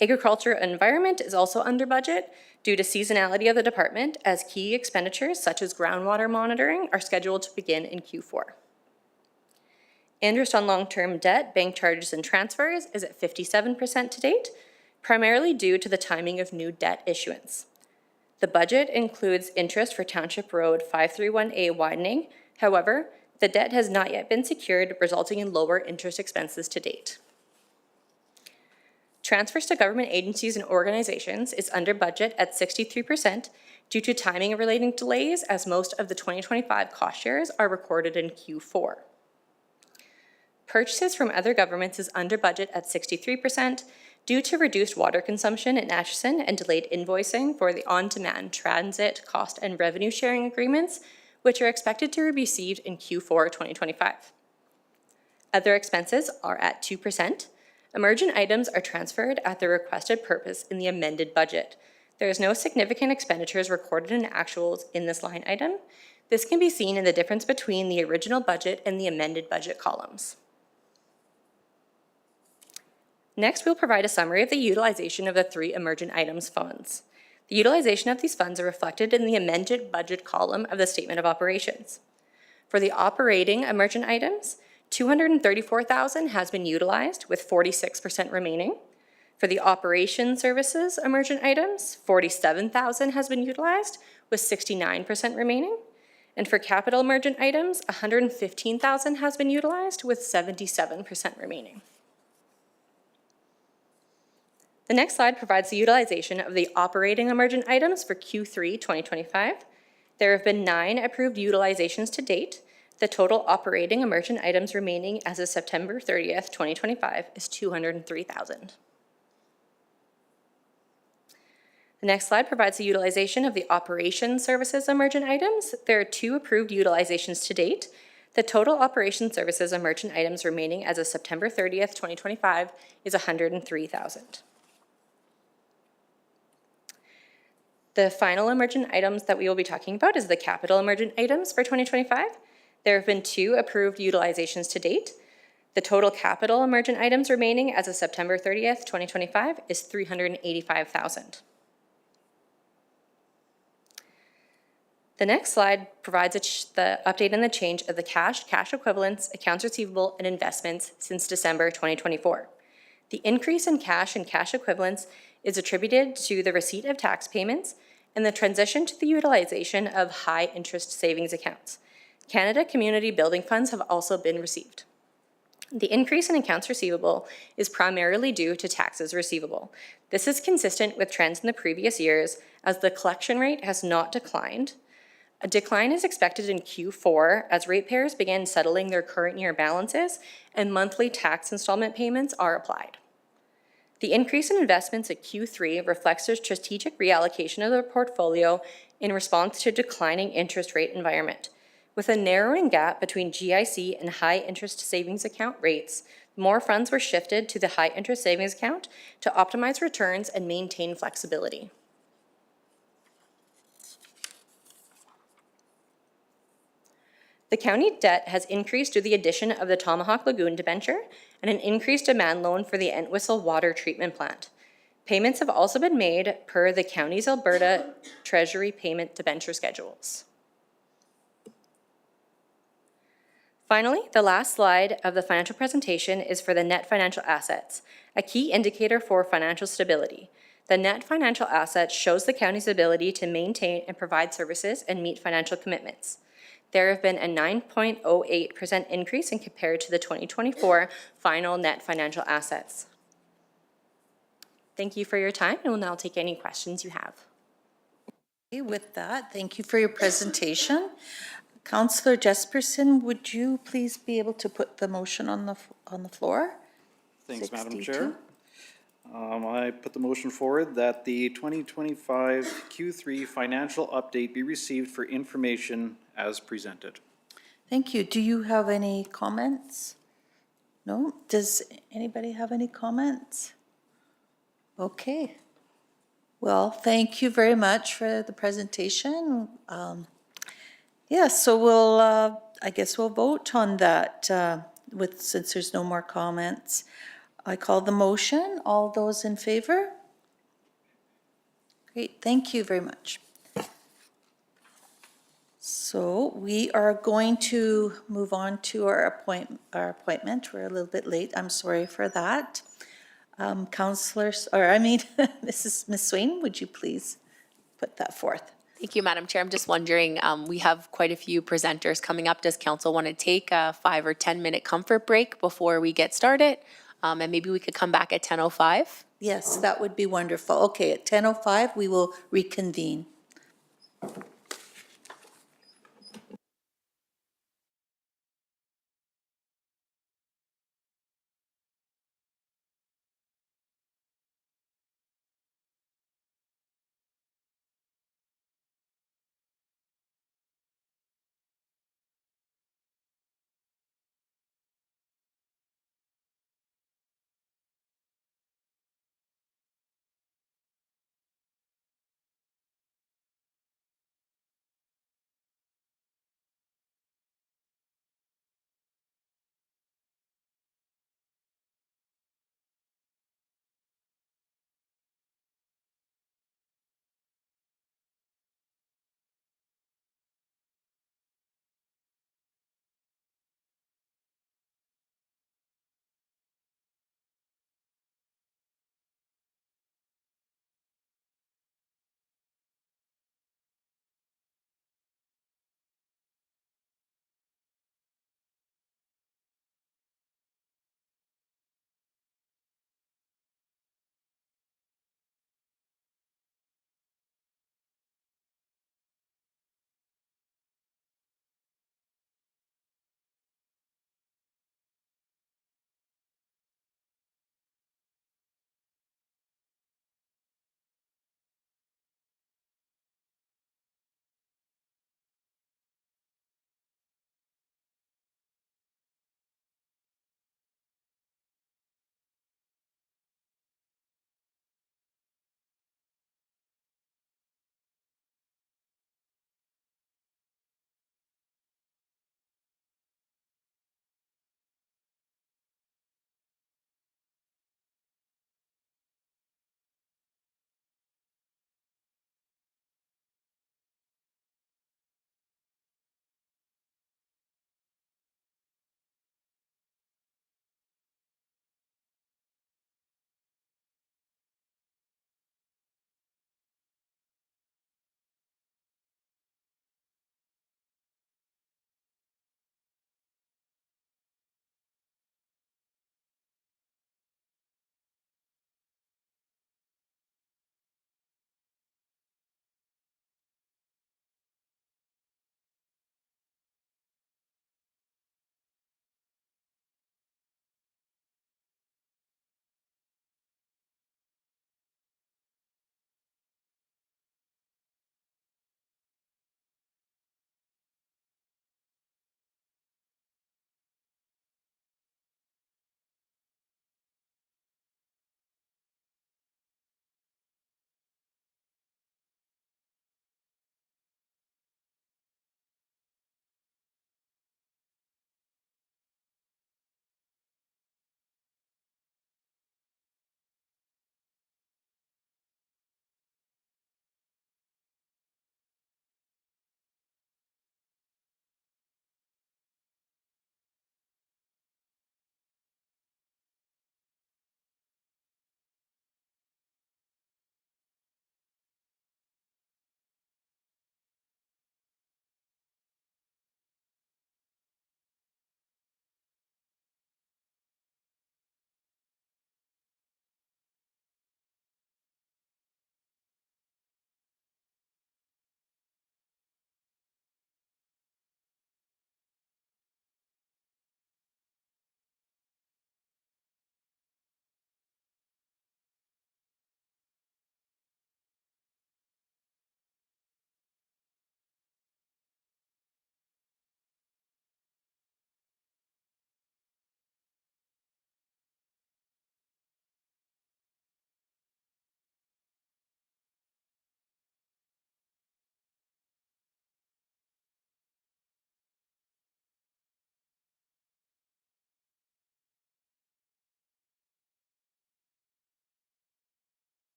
Agriculture and environment is also under budget due to seasonality of the department as key expenditures such as groundwater monitoring are scheduled to begin in Q4. Interest on long-term debt, bank charges, and transfers is at 57% to date, primarily due to the timing of new debt issuance. The budget includes interest for Township Road 531A widening. However, the debt has not yet been secured, resulting in lower interest expenses to date. Transfers to government agencies and organizations is under budget at 63% due to timing relating delays as most of the 2025 cost shares are recorded in Q4. Purchases from other governments is under budget at 63% due to reduced water consumption in Acheson and delayed invoicing for the on-demand transit cost and revenue sharing agreements, which are expected to be received in Q4 2025. Other expenses are at 2%. Emergent items are transferred at the requested purpose in the amended budget. There is no significant expenditures recorded in actuals in this line item. This can be seen in the difference between the original budget and the amended budget columns. Next, we'll provide a summary of the utilization of the 3 emergent items funds. The utilization of these funds are reflected in the amended budget column of the statement of operations. For the operating emergent items, $234,000 has been utilized, with 46% remaining. For the operation services emergent items, $47,000 has been utilized, with 69% remaining. And for capital emergent items, $115,000 has been utilized, with 77% remaining. The next slide provides the utilization of the operating emergent items for Q3 2025. There have been 9 approved utilizations to date. The total operating emergent items remaining as of September 30th, 2025 is $203,000. The next slide provides the utilization of the operation services emergent items. There are 2 approved utilizations to date. The total operation services emergent items remaining as of September 30th, 2025 is $103,000. The final emergent items that we will be talking about is the capital emergent items for 2025. There have been 2 approved utilizations to date. The total capital emergent items remaining as of September 30th, 2025 is $385,000. The next slide provides the update and the change of the cash equivalents, accounts receivable, and investments since December 2024. The increase in cash and cash equivalents is attributed to the receipt of tax payments and the transition to the utilization of high-interest savings accounts. Canada Community Building Funds have also been received. The increase in accounts receivable is primarily due to taxes receivable. This is consistent with trends in the previous years, as the collection rate has not declined. A decline is expected in Q4 as ratepayers begin settling their current year balances and monthly tax installment payments are applied. The increase in investments at Q3 reflects a strategic reallocation of the portfolio in response to a declining interest rate environment. With a narrowing gap between GIC and high-interest savings account rates, more funds were shifted to the high-interest savings account to optimize returns and maintain flexibility. The county debt has increased due to the addition of the Tomahawk Lagoon debenture and an increased demand loan for the Entwistle Water Treatment Plant. Payments have also been made per the county's Alberta Treasury payment debenture schedules. Finally, the last slide of the financial presentation is for the net financial assets, a key indicator for financial stability. The net financial assets shows the county's ability to maintain and provide services and meet financial commitments. There have been a 9.08% increase in compared to the 2024 final net financial assets. Thank you for your time, and we'll now take any questions you have. Okay, with that, thank you for your presentation. Councillor Jesperson, would you please be able to put the motion on the floor? Thanks, Madam 62. Chair. I put the motion forward that the 2025 Q3 financial update be received for information as presented. Thank you. Do you have any comments? No? Does anybody have any comments? Okay. Well, thank you very much for the presentation. So we'll, I guess we'll vote on that since there's no more comments. I call the motion. All those in favor? Great, thank you very much. So we are going to move on to our appointment. We're a little bit late. I'm sorry for that. Ms. Swain, would you please put that forth? Thank you, Madam Chair. I'm just wondering, we have quite a few presenters coming up. Does council want to take a 5 or 10 minute comfort break before we get started? And maybe we could come back at 10:05? Yes, that would be wonderful. Okay, at 10:05, we will reconvene.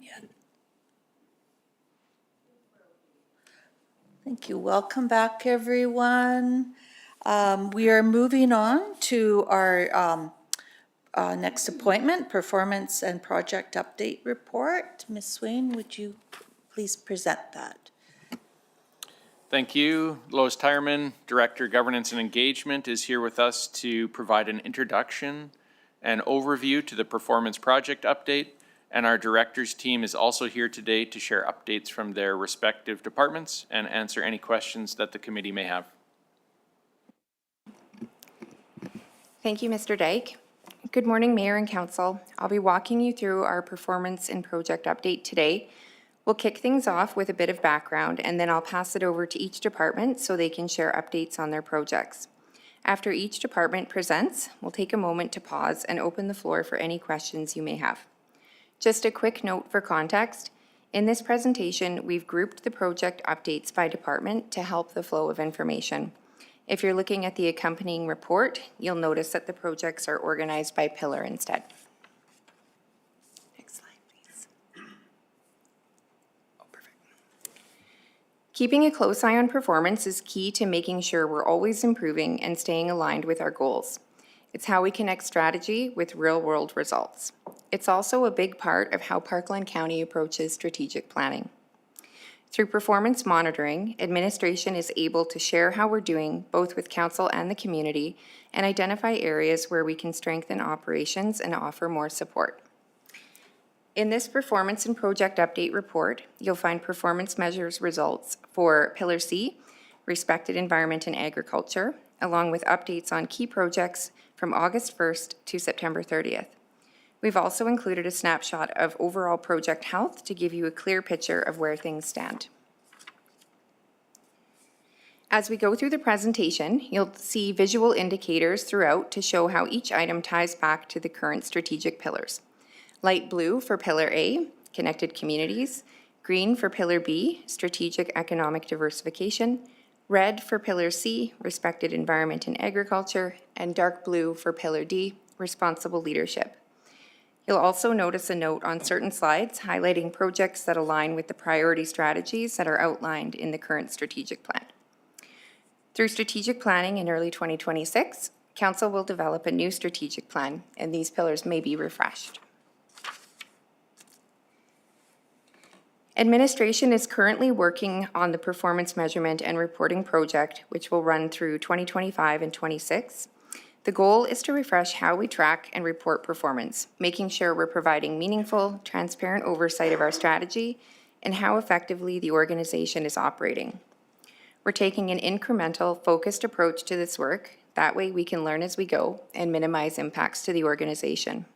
yet. Thank you. Welcome back, everyone. We are moving on to our next appointment, Performance and Project Update Report. Ms. Swain, would you please present that? Thank you. Lois Tyerman, Director, Governance and Engagement, is here with us to provide an introduction and overview to the Performance Project Update. And our directors team is also here today to share updates from their respective departments and answer any questions that the committee may have. Thank you, Mr. Dyke. Good morning, Mayor and Council. I'll be walking you through our performance and project update today. We'll kick things off with a bit of background, and then I'll pass it over to each department so they can share updates on their projects. After each department presents, we'll take a moment to pause and open the floor for any questions you may have. Just a quick note for context. In this presentation, we've grouped the project updates by department to help the flow of information. If you're looking at the accompanying report, you'll notice that the projects are organized by pillar instead. Next slide, please. Oh, perfect. Keeping a close eye on performance is key to making sure we're always improving and staying aligned with our goals. It's how we connect strategy with real-world results. It's also a big part of how Parkland County approaches strategic planning. Through performance monitoring, administration is able to share how we're doing both with council and the community and identify areas where we can strengthen operations and offer more support. In this performance and project update report, you'll find performance measures results for Pillar C, Respected Environment and Agriculture, along with updates on key projects from August 1st to September 30th. We've also included a snapshot of overall project health to give you a clear picture of where things stand. As we go through the presentation, you'll see visual indicators throughout to show how each item ties back to the current strategic pillars. Light blue for Pillar A, Connected Communities, green for Pillar B, Strategic Economic Diversification, red for Pillar C, Respected Environment and Agriculture, and dark blue for Pillar D, Responsible Leadership. You'll also notice a note on certain slides highlighting projects that align with the priority strategies that are outlined in the current strategic plan. Through strategic planning in early 2026, Council will develop a new strategic plan, and these pillars may be refreshed. Administration is currently working on the performance measurement and reporting project, which will run through 2025 and 26. The goal is to refresh how we track and report performance, making sure we're providing meaningful, transparent oversight of our strategy and how effectively the organization is operating. We're taking an incremental, focused approach to this work. That way we can learn as we go and minimize impacts to the organization.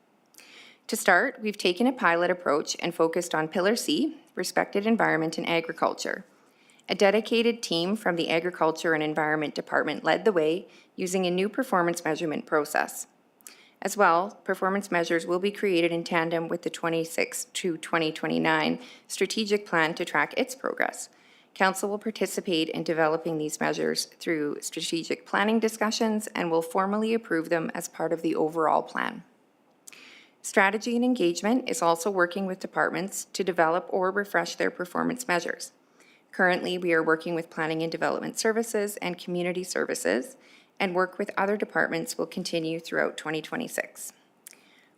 To start, we've taken a pilot approach and focused on Pillar C, Respected Environment and Agriculture. A dedicated team from the Agriculture and Environment Department led the way using a new performance measurement process. As well, performance measures will be created in tandem with the 26 to 2029 strategic plan to track its progress. Council will participate in developing these measures through strategic planning discussions and will formally approve them as part of the overall plan. Strategy and Engagement is also working with departments to develop or refresh their performance measures. Currently, we are working with Planning and Development Services and Community Services, and work with other departments will continue throughout 2026.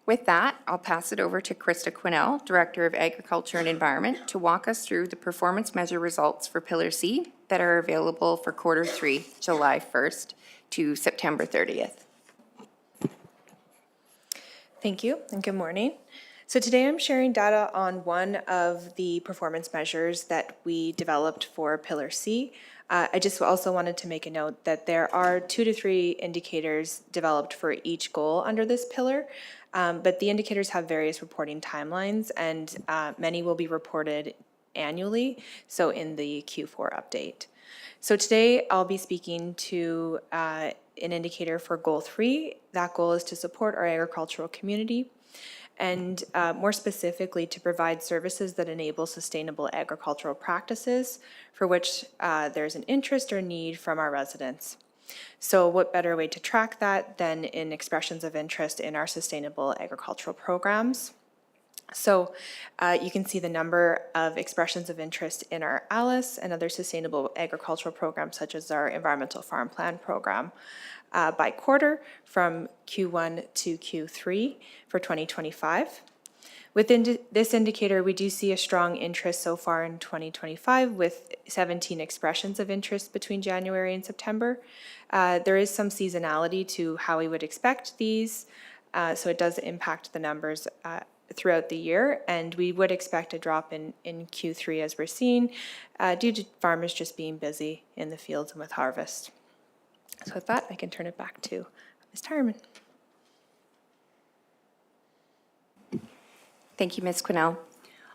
With that, I'll pass it over to Krista Quinnell, Director of Agriculture and Environment, to walk us through the performance measure results for Pillar C that are available for Q3, July 1st to September 30th. Thank you and good morning. So today I'm sharing data on one of the performance measures that we developed for Pillar C. I just also wanted to make a note that there are 2 to 3 indicators developed for each goal under this pillar, but the indicators have various reporting timelines and many will be reported annually, so in the Q4 update. So today I'll be speaking to an indicator for Goal 3. That goal is to support our agricultural community and more specifically to provide services that enable sustainable agricultural practices for which there's an interest or need from our residents. So what better way to track that than in expressions of interest in our sustainable agricultural programs? So you can see the number of expressions of interest in our ALICE and other sustainable agricultural programs, such as our environmental farm plan program, by quarter from Q1 to Q3 for 2025. Within this indicator, we do see a strong interest so far in 2025 with 17 expressions of interest between January and September. There is some seasonality to how we would expect these, so it does impact the numbers throughout the year, and we would expect a drop in Q3 as we're seeing due to farmers just being busy in the fields and with harvest. So with that, I can turn it back to Ms. Tyerman. Thank you, Ms. Quinnell.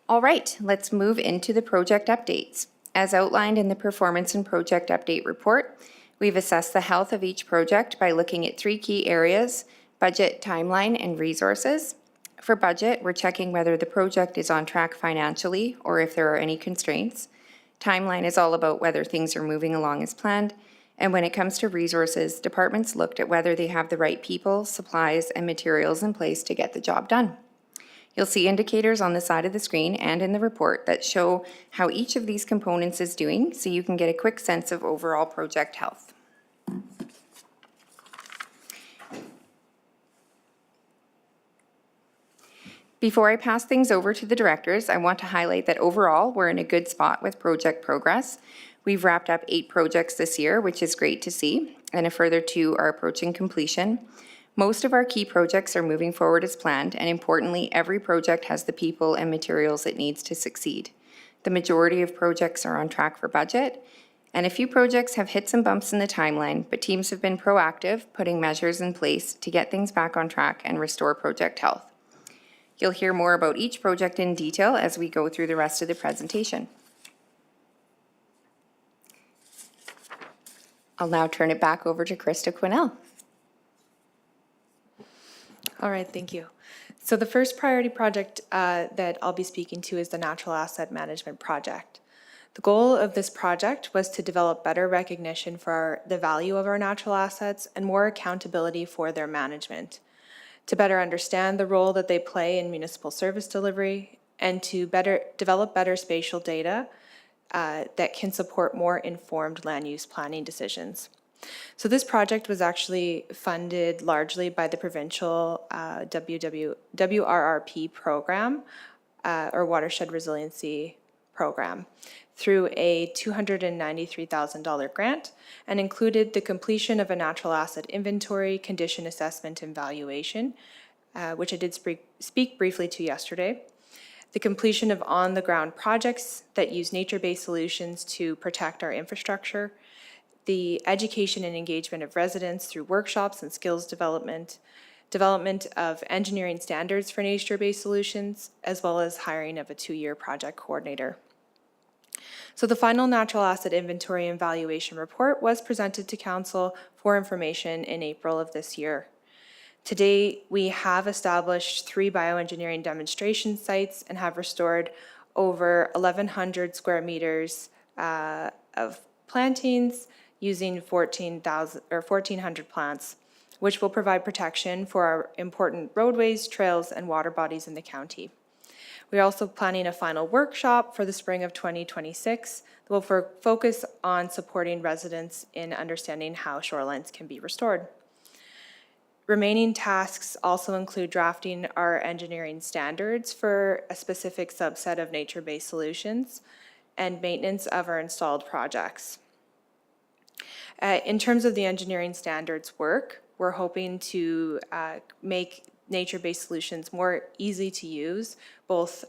All right, let's move into the project updates. As outlined in the Performance and Project Update Report, we've assessed the health of each project by looking at 3 key areas: budget, timeline, and resources. For budget, we're checking whether the project is on track financially or if there are any constraints. Timeline is all about whether things are moving along as planned. And when it comes to resources, departments looked at whether they have the right people, supplies, and materials in place to get the job done. You'll see indicators on the side of the screen and in the report that show how each of these components is doing, so you can get a quick sense of overall project health. Before I pass things over to the directors, I want to highlight that overall, we're in a good spot with project progress. We've wrapped up 8 projects this year, which is great to see, and a further 2 are approaching completion. Most of our key projects are moving forward as planned, and importantly, every project has the people and materials it needs to succeed. The majority of projects are on track for budget, and a few projects have hit some bumps in the timeline, but teams have been proactive, putting measures in place to get things back on track and restore project health. You'll hear more about each project in detail as we go through the rest of the presentation. I'll now turn it back over to Krista Quinnell. All right, thank you. So the first priority project that I'll be speaking to is the Natural Asset Management Project. The goal of this project was to develop better recognition for the value of our natural assets and more accountability for their management, to better understand the role that they play in municipal service delivery, and to develop better spatial data that can support more informed land use planning decisions. So this project was actually funded largely by the provincial WRRP program, or Watershed Resiliency Program, through a $293,000 grant, and included the completion of a natural asset inventory, condition assessment, and valuation, which I did speak briefly to yesterday. The completion of on-the-ground projects that use nature-based solutions to protect our infrastructure, the education and engagement of residents through workshops and skills development, development of engineering standards for nature-based solutions, as well as hiring of a 2-year project coordinator. So the final natural asset inventory and valuation report was presented to Council for information in April of this year. Today, we have established 3 bioengineering demonstration sites and have restored over 1,100 square meters of plantings using 1,400 plants, which will provide protection for our important roadways, trails, and water bodies in the county. We're also planning a final workshop for the spring of 2026 that will focus on supporting residents in understanding how shorelines can be restored. Remaining tasks also include drafting our engineering standards for a specific subset of nature-based solutions and maintenance of our installed projects. In terms of the engineering standards work, we're hoping to make nature-based solutions more easy to use, both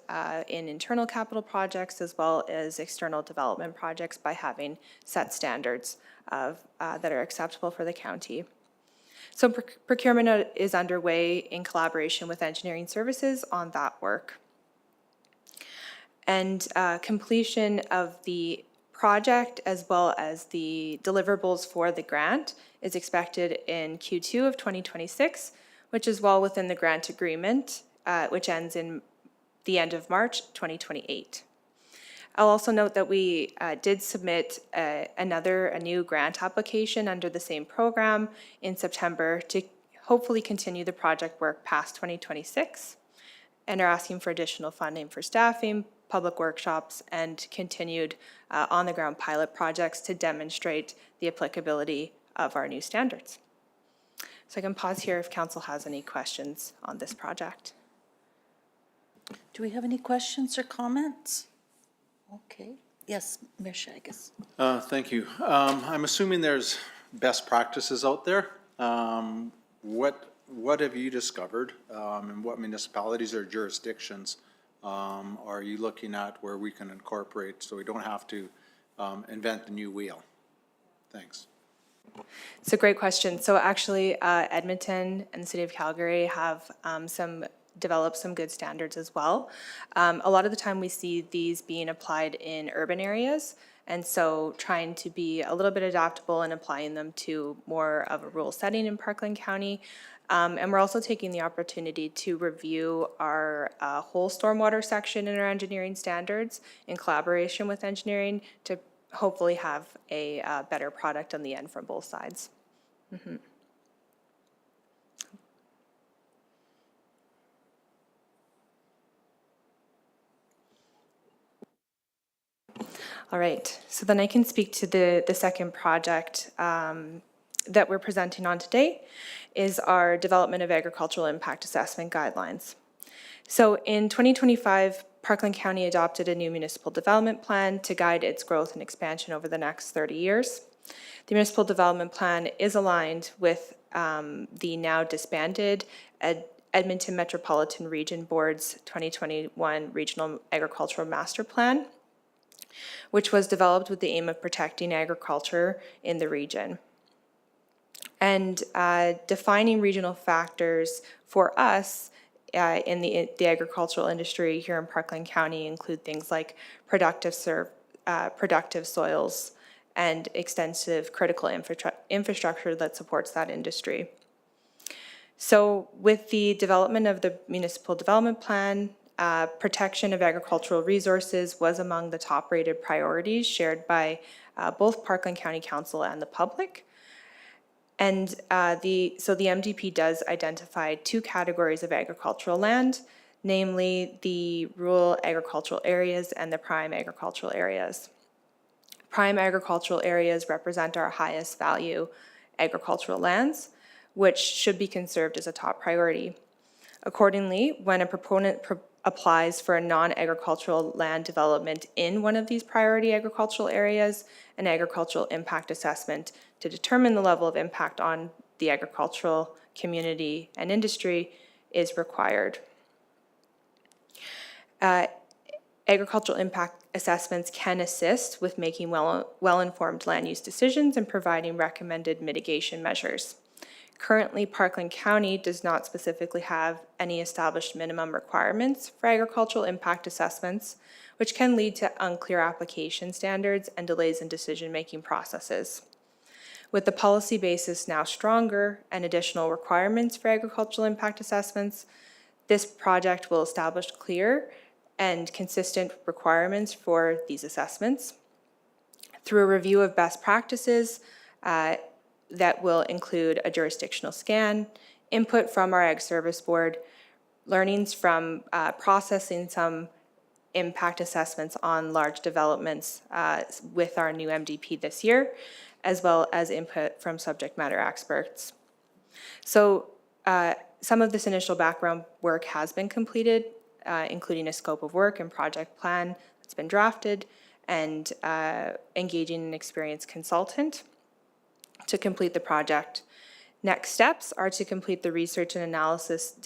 in internal capital projects as well as external development projects, by having set standards that are acceptable for the county. So procurement is underway in collaboration with engineering services on that work. And completion of the project as well as the deliverables for the grant is expected in Q2 of 2026, which is well within the grant agreement, which ends in the end of March 2028. I'll also note that we did submit a new grant application under the same program in September to hopefully continue the project work past 2026. and are asking for additional funding for staffing, public workshops, and continued on-the-ground pilot projects to demonstrate the applicability of our new standards. So I can pause here if council has any questions on this project. Do we have any questions or comments? Okay. Yes, Mirsha, I guess. Thank you. I'm assuming there's best practices out there. What have you discovered, and what municipalities or jurisdictions are you looking at where we can incorporate so we don't have to invent the new wheel? Thanks. It's a great question. So actually, Edmonton and the City of Calgary have developed some good standards as well. A lot of the time we see these being applied in urban areas, and so trying to be a little bit adaptable and applying them to more of a rural setting in Parkland County. And we're also taking the opportunity to review our whole stormwater section in our engineering standards in collaboration with engineering to hopefully have a better product on the end from both sides. Mm-hmm. All right, so then I can speak to the second project that we're presenting on today is our development of agricultural impact assessment guidelines. So in 2025, Parkland County adopted a new municipal development plan to guide its growth and expansion over the next 30 years. The municipal development plan is aligned with the now disbanded Edmonton Metropolitan Region Board's 2021 Regional Agricultural Master Plan, which was developed with the aim of protecting agriculture in the region. And defining regional factors for us in the agricultural industry here in Parkland County include things like productive soils and extensive critical infrastructure that supports that industry. So with the development of the municipal development plan, protection of agricultural resources was among the top-rated priorities shared by both Parkland County Council and the public. And the MDP does identify two categories of agricultural land, namely the rural agricultural areas and the prime agricultural areas. Prime agricultural areas represent our highest value agricultural lands, which should be conserved as a top priority. Accordingly, when a proponent applies for a non-agricultural land development in one of these priority agricultural areas, an agricultural impact assessment to determine the level of impact on the agricultural community and industry is required. Agricultural impact assessments can assist with making well-informed land use decisions and providing recommended mitigation measures. Currently, Parkland County does not specifically have any established minimum requirements for agricultural impact assessments, which can lead to unclear application standards and delays in decision-making processes. With the policy basis now stronger and additional requirements for agricultural impact assessments, this project will establish clear and consistent requirements for these assessments. Through a review of best practices, that will include a jurisdictional scan, input from our Ag Service Board, learnings from processing some impact assessments on large developments with our new MDP this year, as well as input from subject matter experts. So some of this initial background work has been completed, including a scope of work and project plan that's been drafted, and engaging an experienced consultant to complete the project. Next steps are to complete the research and analysis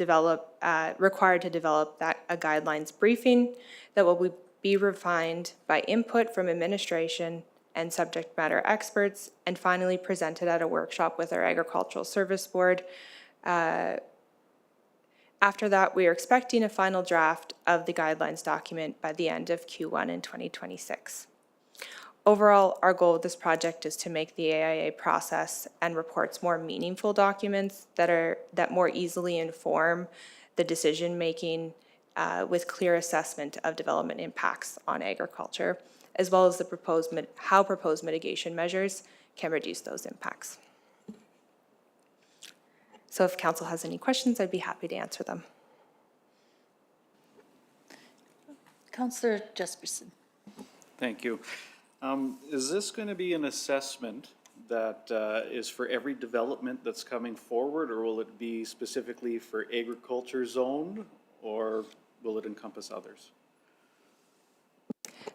required to develop a guidelines briefing that will be refined by input from administration and subject matter experts, and finally presented at a workshop with our Agricultural Service Board. After that, we are expecting a final draft of the guidelines document by the end of Q1 in 2026. Overall, our goal with this project is to make the AIA process and reports more meaningful documents that more easily inform the decision-making with clear assessment of development impacts on agriculture, as well as how proposed mitigation measures can reduce those impacts. So if council has any questions, I'd be happy to answer them. Councillor Jesperson. Thank you. Is this going to be an assessment that is for every development that's coming forward, or will it be specifically for agriculture zone, or will it encompass others?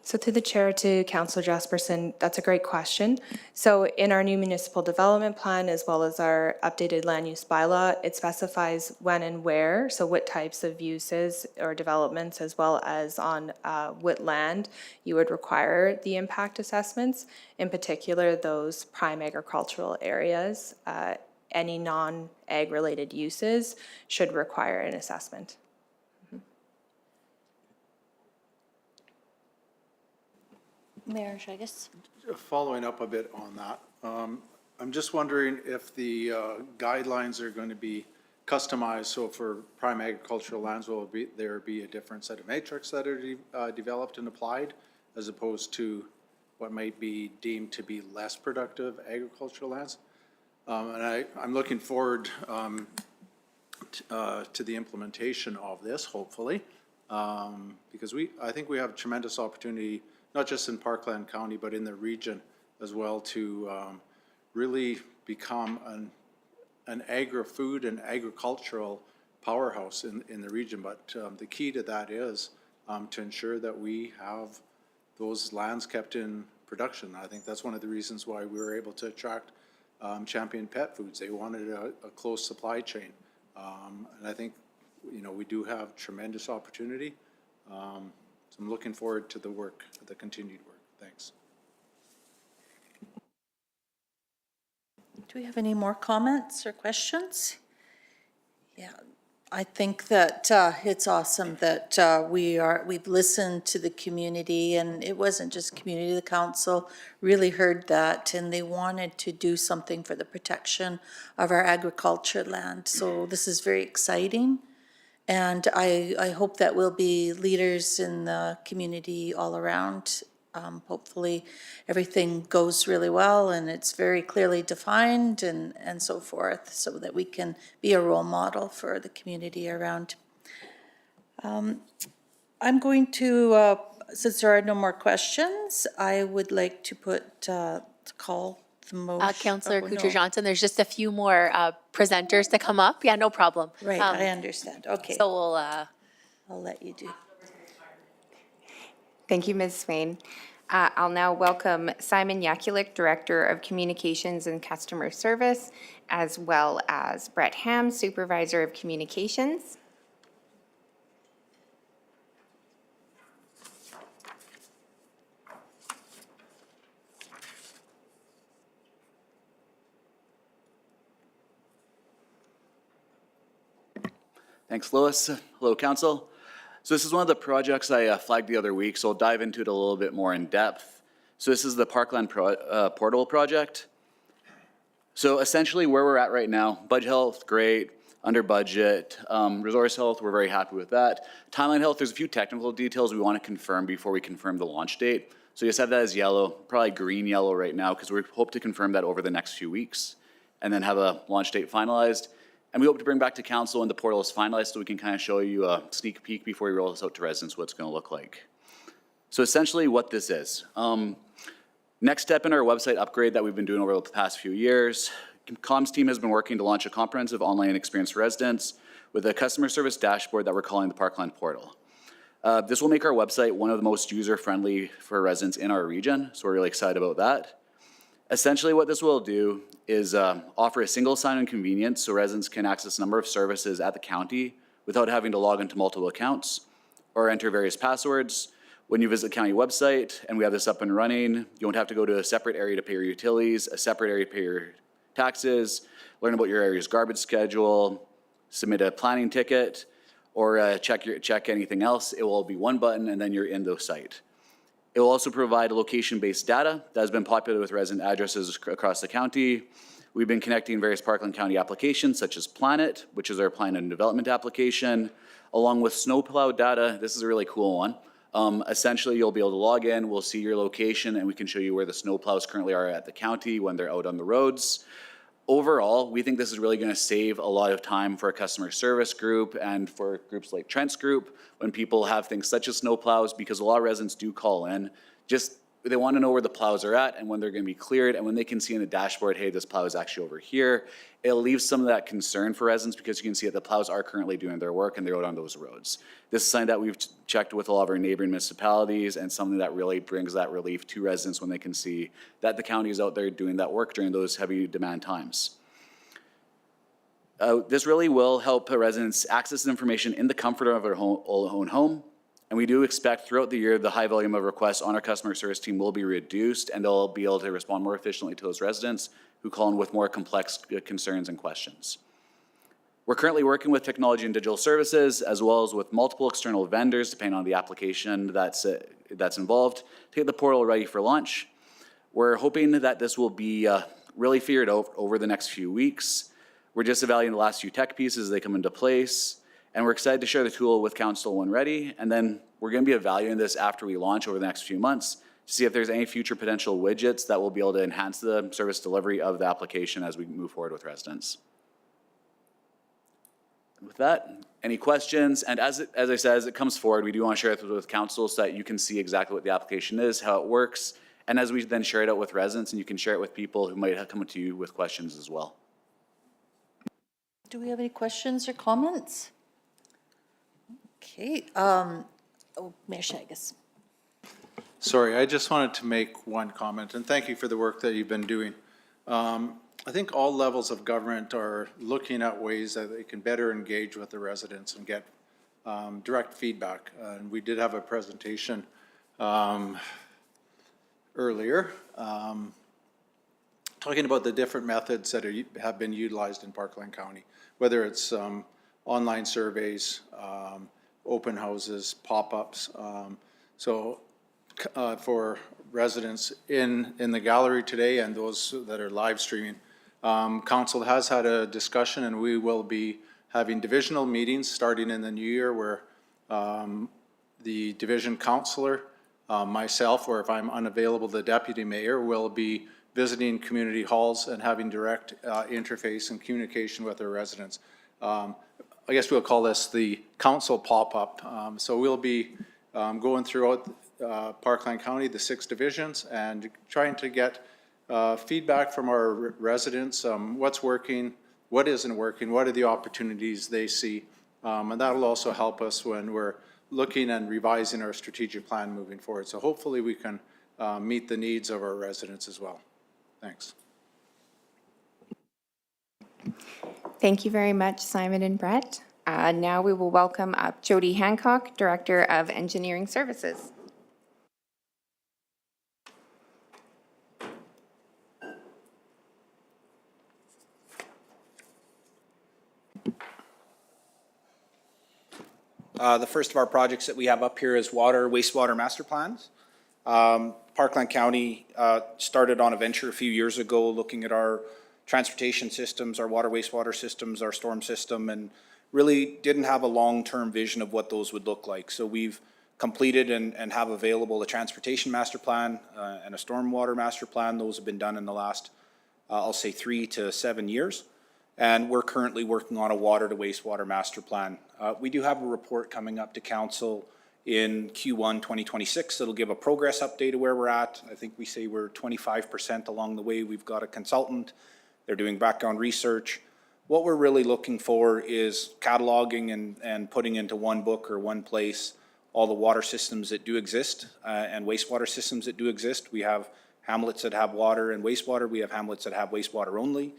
So through the chair to Councillor Jesperson, that's a great question. So in our new municipal development plan, as well as our updated land use bylaw, it specifies when and where, so what types of uses or developments, as well as on what land you would require the impact assessments. In particular, those prime agricultural areas, any non-ag related uses should require an assessment. Mayor Jagus. Following up a bit on that, I'm just wondering if the guidelines are going to be customized, so for prime agricultural lands, will there be a different set of matrix that are developed and applied, as opposed to what might be deemed to be less productive agricultural lands? And I'm looking forward to the implementation of this, hopefully, because I think we have tremendous opportunity, not just in Parkland County, but in the region as well, to really become an agri-food and agricultural powerhouse in the region. But the key to that is to ensure that we have those lands kept in production. I think that's one of the reasons why we were able to attract Champion Pet Foods. They wanted a close supply chain. And I think, you know, we do have tremendous opportunity. So I'm looking forward to the work, the continued work. Thanks. Do we have any more comments or questions? Yeah, I think that it's awesome that we've listened to the community, and it wasn't just community, the council really heard that, and they wanted to do something for the protection of our agriculture land. So this is very exciting. And I hope that we'll be leaders in the community all around. Hopefully everything goes really well and it's very clearly defined and so forth, so that we can be a role model for the community around. I'm going to, since there are no more questions, I would like to call the motion. Councillor Oh, no. Kucher-Johnson, there's just a few more presenters to come up. Yeah, no problem. Right, I understand. Okay, So we'll, I'll let you do. Thank you, Ms. Swain. I'll now welcome Simon Yakulik, Director of Communications and Customer Service, as well as Brett Ham, Supervisor of Communications. Thanks, Lois. Hello, Council. So this is one of the projects I flagged the other week, so I'll dive into it a little bit more in depth. So this is the Parkland Portal project. So essentially where we're at right now, budget health, great, under budget. Resource health, we're very happy with that. Timeline health, there's a few technical details we want to confirm before we confirm the launch date. So you just have that as yellow, probably green yellow right now, because we hope to confirm that over the next few weeks and then have a launch date finalized. And we hope to bring back to council when the portal is finalized so we can kind of show you a sneak peek before we roll this out to residents what it's going to look like. So essentially what this is. Next step in our website upgrade that we've been doing over the past few years, comms team has been working to launch a comprehensive online experience for residents with a customer service dashboard that we're calling the Parkland Portal. This will make our website one of the most user-friendly for residents in our region, so we're really excited about that. Essentially what this will do is offer a single sign-in convenience so residents can access a number of services at the county without having to log into multiple accounts or enter various passwords. When you visit the county website and we have this up and running, you won't have to go to a separate area to pay your utilities, a separate area to pay your taxes, learn about your area's garbage schedule, submit a planning ticket, or check anything else. It will all be one button and then you're in the site. It will also provide location-based data that has been popular with resident addresses across the county. We've been connecting various Parkland County applications such as Planet, which is our plan and development application, along with snowplow data. This is a really cool one. Essentially, you'll be able to log in, we'll see your location, and we can show you where the snowplows currently are at the county when they're out on the roads. Overall, we think this is really going to save a lot of time for a customer service group and for groups like Trent's group when people have things such as snow plows, because a lot of residents do call in. Just they want to know where the plows are at and when they're going to be cleared, and when they can see in the dashboard, hey, this plow is actually over here. It leaves some of that concern for residents because you can see that the plows are currently doing their work and they're out on those roads. This is something that we've checked with a lot of our neighboring municipalities, and something that really brings that relief to residents when they can see that the county is out there doing that work during those heavy demand times. This really will help residents access this information in the comfort of their own home. And we do expect throughout the year, the high volume of requests on our customer service team will be reduced, and they'll be able to respond more efficiently to those residents who call in with more complex concerns and questions. We're currently working with technology and digital services, as well as with multiple external vendors, depending on the application that's involved, to get the portal ready for launch. We're hoping that this will be really figured out over the next few weeks. We're just evaluating the last few tech pieces as they come into place, and we're excited to share the tool with council when ready. And then we're going to be evaluating this after we launch over the next few months to see if there's any future potential widgets that will be able to enhance the service delivery of the application as we move forward with residents. With that, any questions? And as I said, as it comes forward, we do want to share it with council so that you can see exactly what the application is, how it works, and as we then share it out with residents, and you can share it with people who might come to you with questions as well. Do we have any questions or comments? Okay, Mayor Chagas. Sorry, I just wanted to make one comment, and thank you for the work that you've been doing. I think all levels of government are looking at ways that they can better engage with the residents and get direct feedback. And we did have a presentation earlier talking about the different methods that have been utilized in Parkland County, whether it's online surveys, open houses, pop-ups. For residents in the gallery today and those that are live streaming, council has had a discussion, and we will be having divisional meetings starting in the new year where the division councillor, myself, or if I'm unavailable, the deputy mayor, will be visiting community halls and having direct interface and communication with our residents. I guess we'll call this the council pop-up. So we'll be going throughout Parkland County, the 6 divisions, and trying to get feedback from our residents, what's working, what isn't working, what are the opportunities they see. And that'll also help us when we're looking and revising our strategic plan moving forward. So hopefully we can meet the needs of our residents as well. Thanks. Thank you very much, Simon and Brett. Now we will welcome up Jody Hancock, Director of Engineering Services. The first of our projects that we have up here is wastewater master plans. Parkland County started on a venture a few years ago looking at our transportation systems, our water wastewater systems, our storm system, and really didn't have a long-term vision of what those would look like. So we've completed and have available a transportation master plan and a stormwater master plan. Those have been done in the last, I'll say 3 to 7 years. And we're currently working on a water to wastewater master plan. We do have a report coming up to council in Q1 2026. It'll give a progress update of where we're at. I think we say we're 25% along the way. We've got a consultant. They're doing background research. What we're really looking for is cataloging and putting into one book or one place all the water systems that do exist and wastewater systems that do exist. We have hamlets that have water and wastewater. We have hamlets that have wastewater only.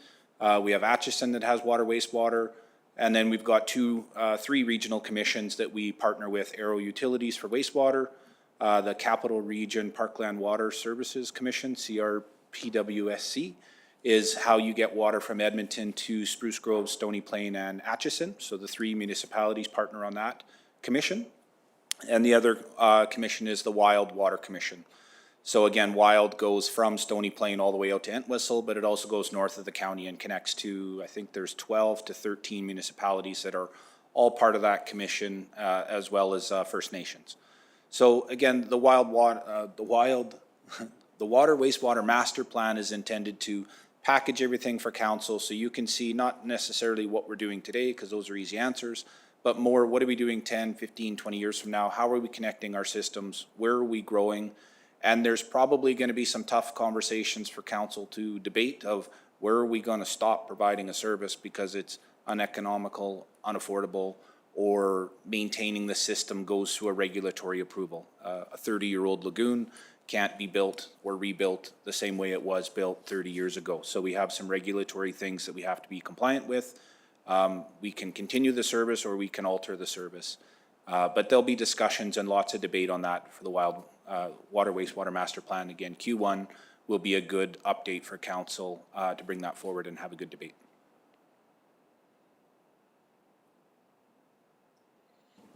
We have Atchison that has water, wastewater, and then we've got 3 regional commissions that we partner with: Arrow Utilities for wastewater, the Capital Region Parkland Water Services Commission, CRPWSC, is how you get water from Edmonton to Spruce Grove, Stony Plain, and Atchison. So the 3 municipalities partner on that commission. And the other commission is the Wild Water Commission. So again, Wild goes from Stony Plain all the way out to Entwistle, but it also goes north of the county and connects to, I think there's 12 to 13 municipalities that are all part of that commission, as well as First Nations. So again, the water wastewater master plan is intended to package everything for council so you can see not necessarily what we're doing today, because those are easy answers, but more what are we doing 10, 15, 20 years from now? How are we connecting our systems? Where are we growing? And there's probably going to be some tough conversations for council to debate of where are we going to stop providing a service because it's uneconomical, unaffordable, or maintaining the system goes through a regulatory approval. A 30-year-old lagoon can't be built or rebuilt the same way it was built 30 years ago. So we have some regulatory things that we have to be compliant with. We can continue the service or we can alter the service. But there'll be discussions and lots of debate on that for the Water Wastewater Master Plan. Again, Q1 will be a good update for council to bring that forward and have a good debate.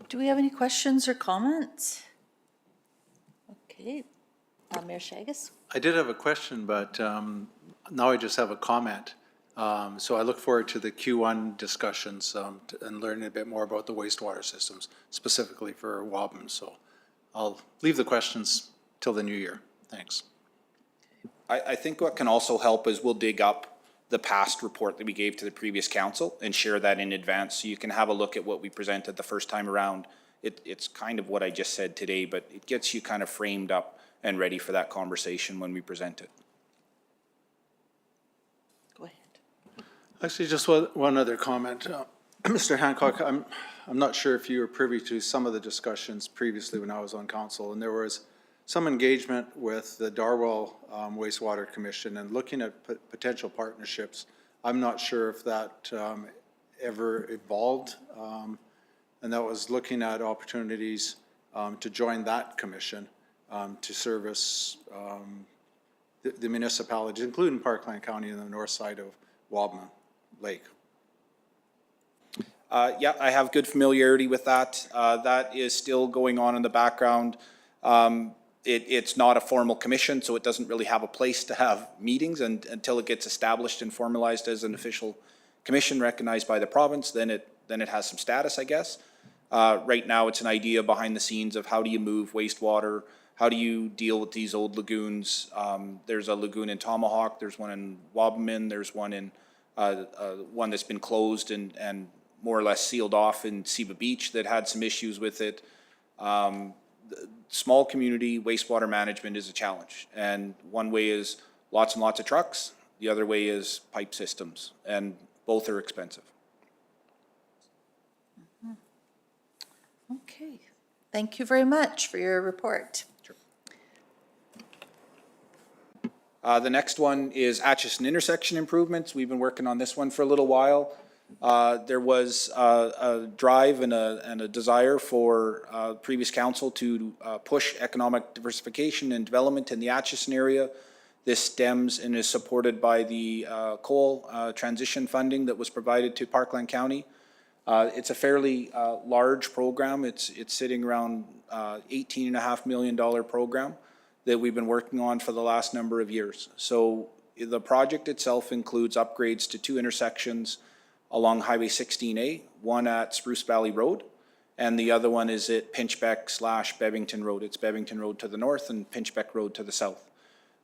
Do we have any questions or comments? Okay, Mayor Chagas? I did have a question, but now I just have a comment. So I look forward to the Q1 discussions and learning a bit more about the wastewater systems, specifically for Waubun. So I'll leave the questions till the new year. Thanks. I think what can also help is we'll dig up the past report that we gave to the previous council and share that in advance so you can have a look at what we presented the first time around. It's kind of what I just said today, but it gets you kind of framed up and ready for that conversation when we present it. Go ahead. Actually, just one other comment. Mr. Hancock, I'm not sure if you were privy to some of the discussions previously when I was on council, and there was some engagement with the Darwell Wastewater Commission and looking at potential partnerships. I'm not sure if that ever evolved, and that was looking at opportunities to join that commission to service the municipalities, including Parkland County and the north side of Waubun Lake. Yeah, I have good familiarity with that. That is still going on in the background. It's not a formal commission, so it doesn't really have a place to have meetings, and until it gets established and formalized as an official commission recognized by the province, then it has some status, I guess. Right now, it's an idea behind the scenes of how do you move wastewater, how do you deal with these old lagoons. There's a lagoon in Tomahawk, there's one in Wabamun, there's one in one that's been closed and more or less sealed off in Seba Beach that had some issues with it. Small community wastewater management is a challenge, and one way is lots and lots of trucks, the other way is pipe systems, and both are expensive. Okay, thank you very much for your report. Sure. The next one is Atchison intersection improvements. We've been working on this one for a little while. There was a drive and a desire for previous council to push economic diversification and development in the Atchison area. This stems and is supported by the coal transition funding that was provided to Parkland County. It's a fairly large program. It's sitting around $18.5 million program that we've been working on for the last number of years. So the project itself includes upgrades to 2 intersections along Highway 16A, one at Spruce Valley Road, and the other one is at Pinchbeck/Bevington Road. It's Bevington Road to the north and Pinchbeck Road to the south.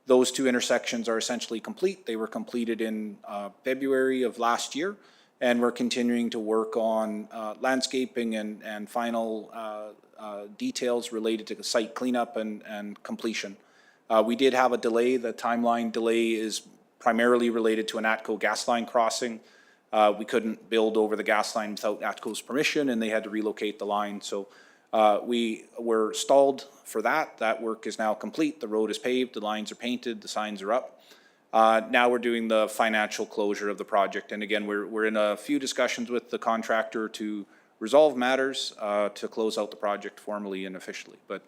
Those 2 intersections are essentially complete. They were completed in February of last year, and we're continuing to work on landscaping and final details related to the site cleanup and completion. We did have a delay. The timeline delay is primarily related to an ATCO gas line crossing. We couldn't build over the gas line without ATCO's permission, and they had to relocate the line. So we were stalled for that. That work is now complete. The road is paved, the lines are painted, the signs are up. Now we're doing the financial closure of the project. And again, we're in a few discussions with the contractor to resolve matters to close out the project formally and officially. But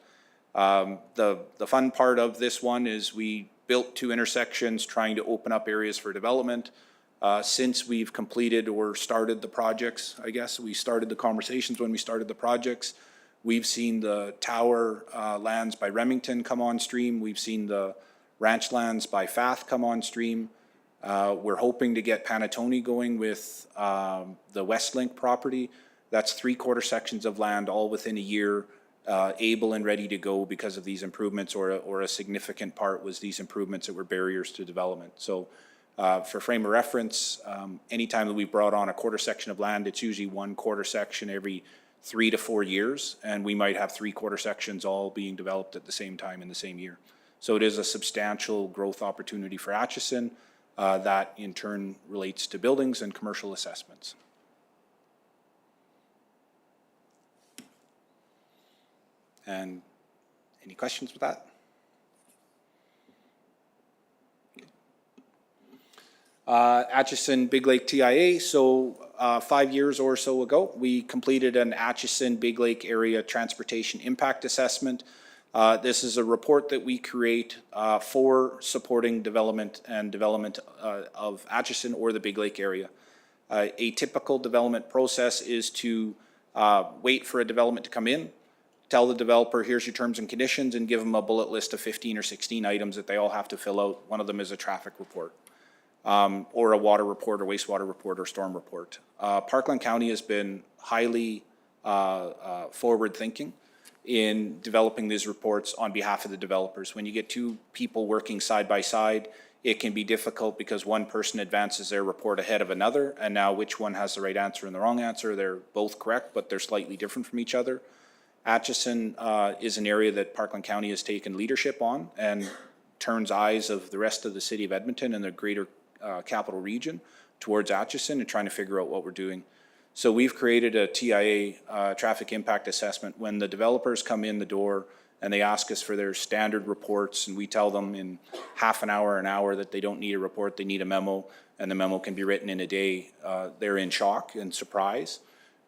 the fun part of this one is we built 2 intersections trying to open up areas for development. Since we've completed or started the projects, I guess, we started the conversations when we started the projects. We've seen the tower lands by Remington come on stream. We've seen the ranch lands by Fath come on stream. We're hoping to get Panatone going with the Westlink property. That's 3/4 sections of land all within a year, able and ready to go because of these improvements, or a significant part was these improvements that were barriers to development. So For frame of reference, anytime that we've brought on a quarter section of land, it's usually one quarter section every 3 to 4 years, and we might have 3 quarter sections all being developed at the same time in the same year. So it is a substantial growth opportunity for Acheson that in turn relates to buildings and commercial assessments. And any questions with that? Acheson Big Lake TIA, so 5 years or so ago, we completed an Acheson Big Lake Area Transportation Impact Assessment. This is a report that we create for supporting development of Acheson or the Big Lake area. A typical development process is to wait for a development to come in, tell the developer, here's your terms and conditions, and give them a bullet list of 15 or 16 items that they all have to fill out. One of them is a traffic report. Or a water report or wastewater report or storm report. Parkland County has been highly forward-thinking in developing these reports on behalf of the developers. When you get two people working side by side, it can be difficult because one person advances their report ahead of another, and now which one has the right answer and the wrong answer? They're both correct, but they're slightly different from each other. Acheson is an area that Parkland County has taken leadership on and turns eyes of the rest of the city of Edmonton and the greater capital region towards Acheson and trying to figure out what we're doing. So we've created a TIA traffic impact assessment. When the developers come in the door and they ask us for their standard reports, and we tell them in half an hour that they don't need a report, they need a memo, and the memo can be written in a day, they're in shock and surprise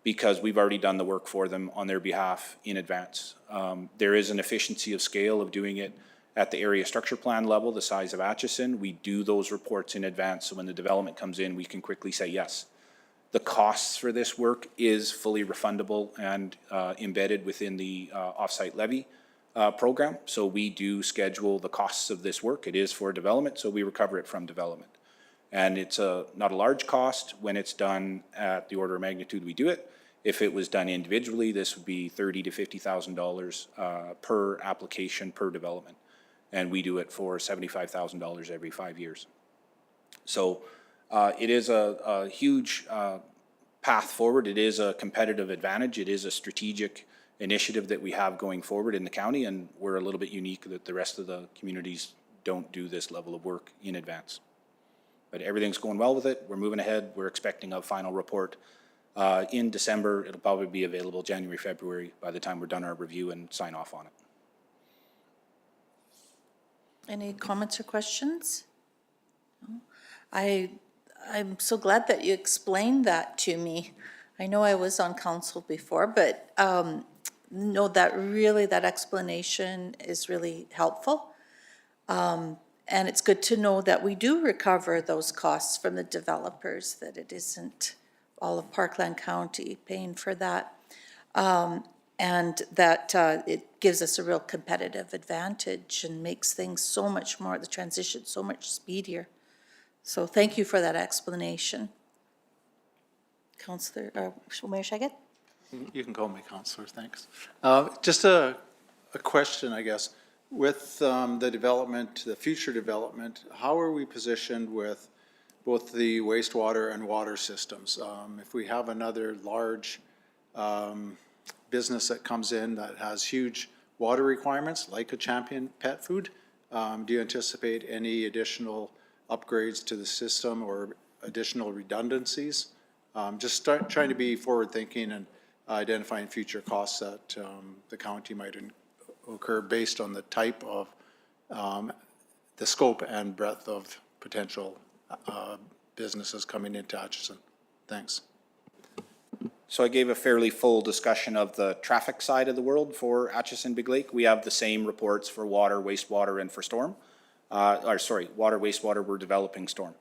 because we've already done the work for them on their behalf in advance. There is an efficiency of scale of doing it at the area structure plan level, the size of Acheson. We do those reports in advance, so when the development comes in, we can quickly say yes. The costs for this work is fully refundable and embedded within the offsite levy program. So we do schedule the costs of this work. It is for development, so we recover it from development. And it's not a large cost when it's done at the order of magnitude we do it. If it was done individually, this would be $30,000 to $50,000 per application per development. And we do it for $75,000 every 5 years. So it is a huge path forward. It is a competitive advantage. It is a strategic initiative that we have going forward in the county, and we're a little bit unique that the rest of the communities don't do this level of work in advance. But everything's going well with it. We're moving ahead. We're expecting a final report in December. It'll probably be available January, February by the time we're done our review and sign off on it. Any comments or questions? No? I'm so glad that you explained that to me. I know I was on council before, but no, that explanation is really helpful. And it's good to know that we do recover those costs from the developers, that it isn't all of Parkland County paying for that. And that it gives us a real competitive advantage and makes things so much more, the transition so much speedier. So thank you for that explanation. Councillor, Mayor Shaggett? You can call me Councillor, thanks. Just a question, I guess. With the development, the future development, how are we positioned with both the wastewater and water systems? If we have another large business that comes in that has huge water requirements, like a Champion Pet Food, do you anticipate any additional upgrades to the system or additional redundancies? Just trying to be forward-thinking and identifying future costs that the county might occur based on the type of, the scope and breadth of potential businesses coming into Acheson. Thanks. So I gave a fairly full discussion of the traffic side of the world for Acheson Big Lake. We have the same reports for water, wastewater, and for storm. Water, wastewater, we're developing storm.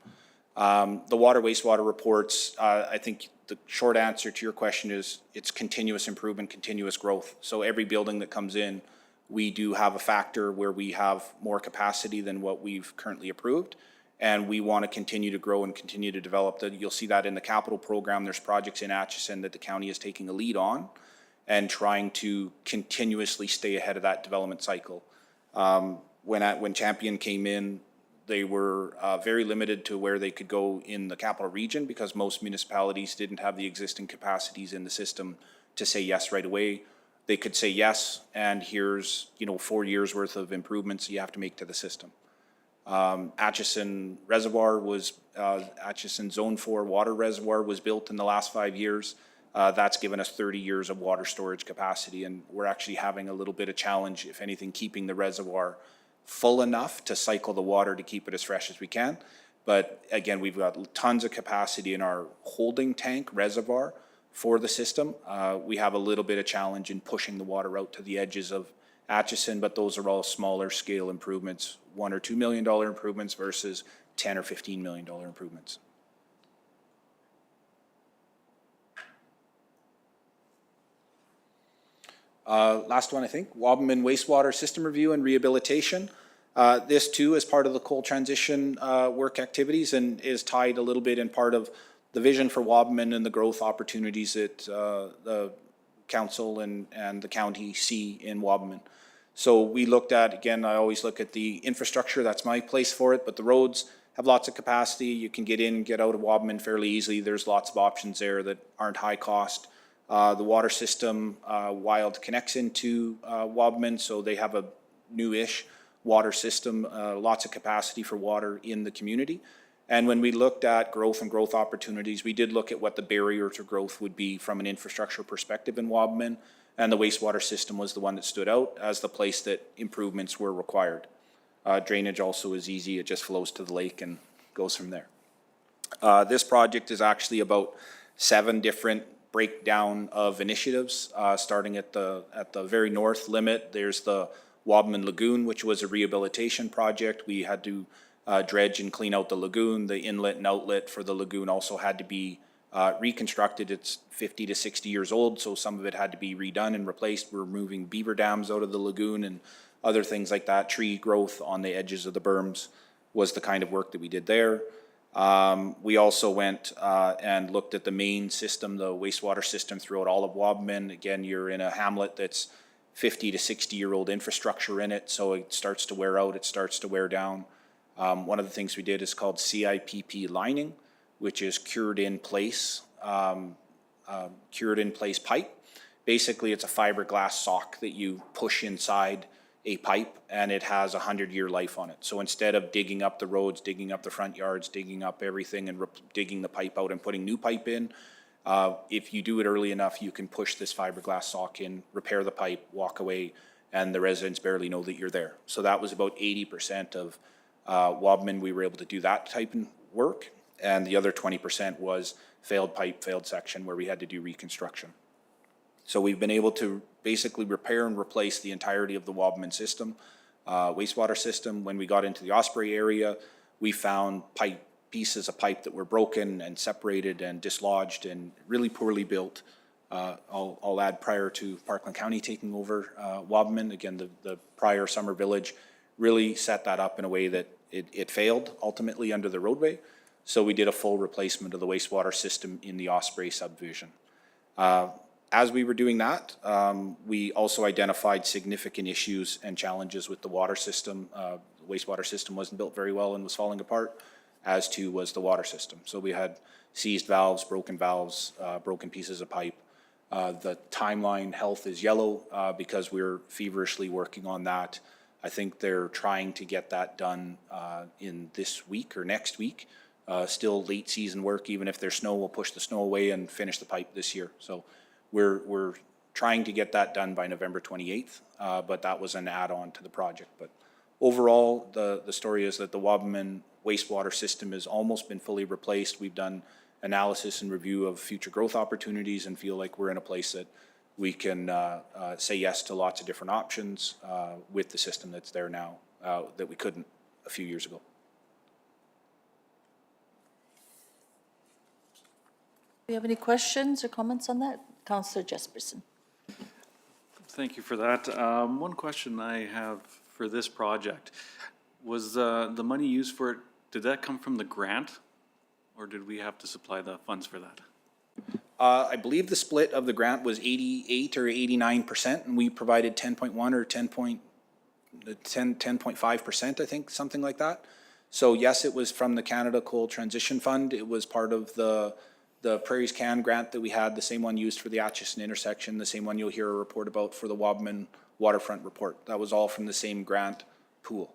The water, wastewater reports, I think the short answer to your question is it's continuous improvement, continuous growth. So every building that comes in, we do have a factor where we have more capacity than what we've currently approved. And we want to continue to grow and continue to develop. You'll see that in the capital program. There's projects in Acheson that the county is taking a lead on and trying to continuously stay ahead of that development cycle. When Champion came in, they were very limited to where they could go in the capital region because most municipalities didn't have the existing capacities in the system to say yes right away. They could say yes, and here's, 4 years worth of improvements you have to make to the system. Atchison Reservoir was, Atchison Zone 4 water reservoir was built in the last 5 years. That's given us 30 years of water storage capacity, and we're actually having a little bit of challenge, if anything, keeping the reservoir full enough to cycle the water to keep it as fresh as we can. But again, we've got tons of capacity in our holding tank reservoir for the system. We have a little bit of challenge in pushing the water out to the edges of Atchison, but those are all smaller scale improvements, $1 or $2 million improvements versus $10 or $15 million improvements. Last one, I think, Wabamun wastewater system review and rehabilitation. This too is part of the coal transition work activities and is tied a little bit in part of the vision for Wabamun and the growth opportunities that the council and the county see in Wabamun. So we looked at, again, I always look at the infrastructure, that's my place for it, but the roads have lots of capacity. You can get in, get out of Wabamun fairly easily. There's lots of options there that aren't high cost. The water system, Wild connects into Wabamun, so they have a new-ish water system, lots of capacity for water in the community. And when we looked at growth and growth opportunities, we did look at what the barrier to growth would be from an infrastructure perspective in Wabamun, and the wastewater system was the one that stood out as the place that improvements were required. Drainage also is easy, it just flows to the lake and goes from there. This project is actually about 7 different breakdown of initiatives, starting at the very north limit. There's the Wabamun Lagoon, which was a rehabilitation project. We had to dredge and clean out the lagoon. The inlet and outlet for the lagoon also had to be reconstructed. It's 50 to 60 years old, so some of it had to be redone and replaced. We're moving beaver dams out of the lagoon and other things like that. Tree growth on the edges of the berms was the kind of work that we did there. We also went and looked at the main system, the wastewater system throughout all of Wabamun. Again, you're in a hamlet that's 50 to 60-year-old infrastructure in it, so it starts to wear out, it starts to wear down. One of the things we did is called CIPP lining, which is cured in place pipe. Basically, it's a fiberglass sock that you push inside a pipe, and it has a 100-year life on it. So instead of digging up the roads, digging up the front yards, digging up everything and digging the pipe out and putting new pipe in, if you do it early enough, you can push this fiberglass sock in, repair the pipe, walk away, and the residents barely know that you're there. So that was about 80% of Wabamun. We were able to do that type of work, and the other 20% was failed pipe, failed section, where we had to do reconstruction. So we've been able to basically repair and replace the entirety of the Wabamun system, wastewater system. When we got into the Osprey area, we found pieces of pipe that were broken and separated and dislodged and really poorly built. I'll add, prior to Parkland County taking over Wabamun, again, the prior Summer Village really set that up in a way that it failed ultimately under the roadway. So we did a full replacement of the wastewater system in the Osprey subdivision. As we were doing that, we also identified significant issues and challenges with the water system. The wastewater system wasn't built very well and was falling apart, as too was the water system. So we had seized valves, broken pieces of pipe. The timeline health is yellow because we're feverishly working on that. I think they're trying to get that done in this week or next week. Still late season work. Even if there's snow, we'll push the snow away and finish the pipe this year. So we're trying to get that done by November 28th, but that was an add-on to the project. But overall, the story is that the Wabamun wastewater system has almost been fully replaced. We've done analysis and review of future growth opportunities and feel like we're in a place that we can say yes to lots of different options with the system that's there now that we couldn't a few years ago. Do you have any questions or comments on that? Councillor Jesperson. Thank you for that. One question I have for this project was the money used for it, did that come from the grant, or did we have to supply the funds for that? I believe the split of the grant was 88 or 89%, and we provided 10.1 or 10.5%, I think, something like that. So yes, it was from the Canada Coal Transition Fund. It was part of the Prairies Can grant that we had, the same one used for the Atchison intersection, the same one you'll hear a report about for the Wabamun waterfront report. That was all from the same grant pool.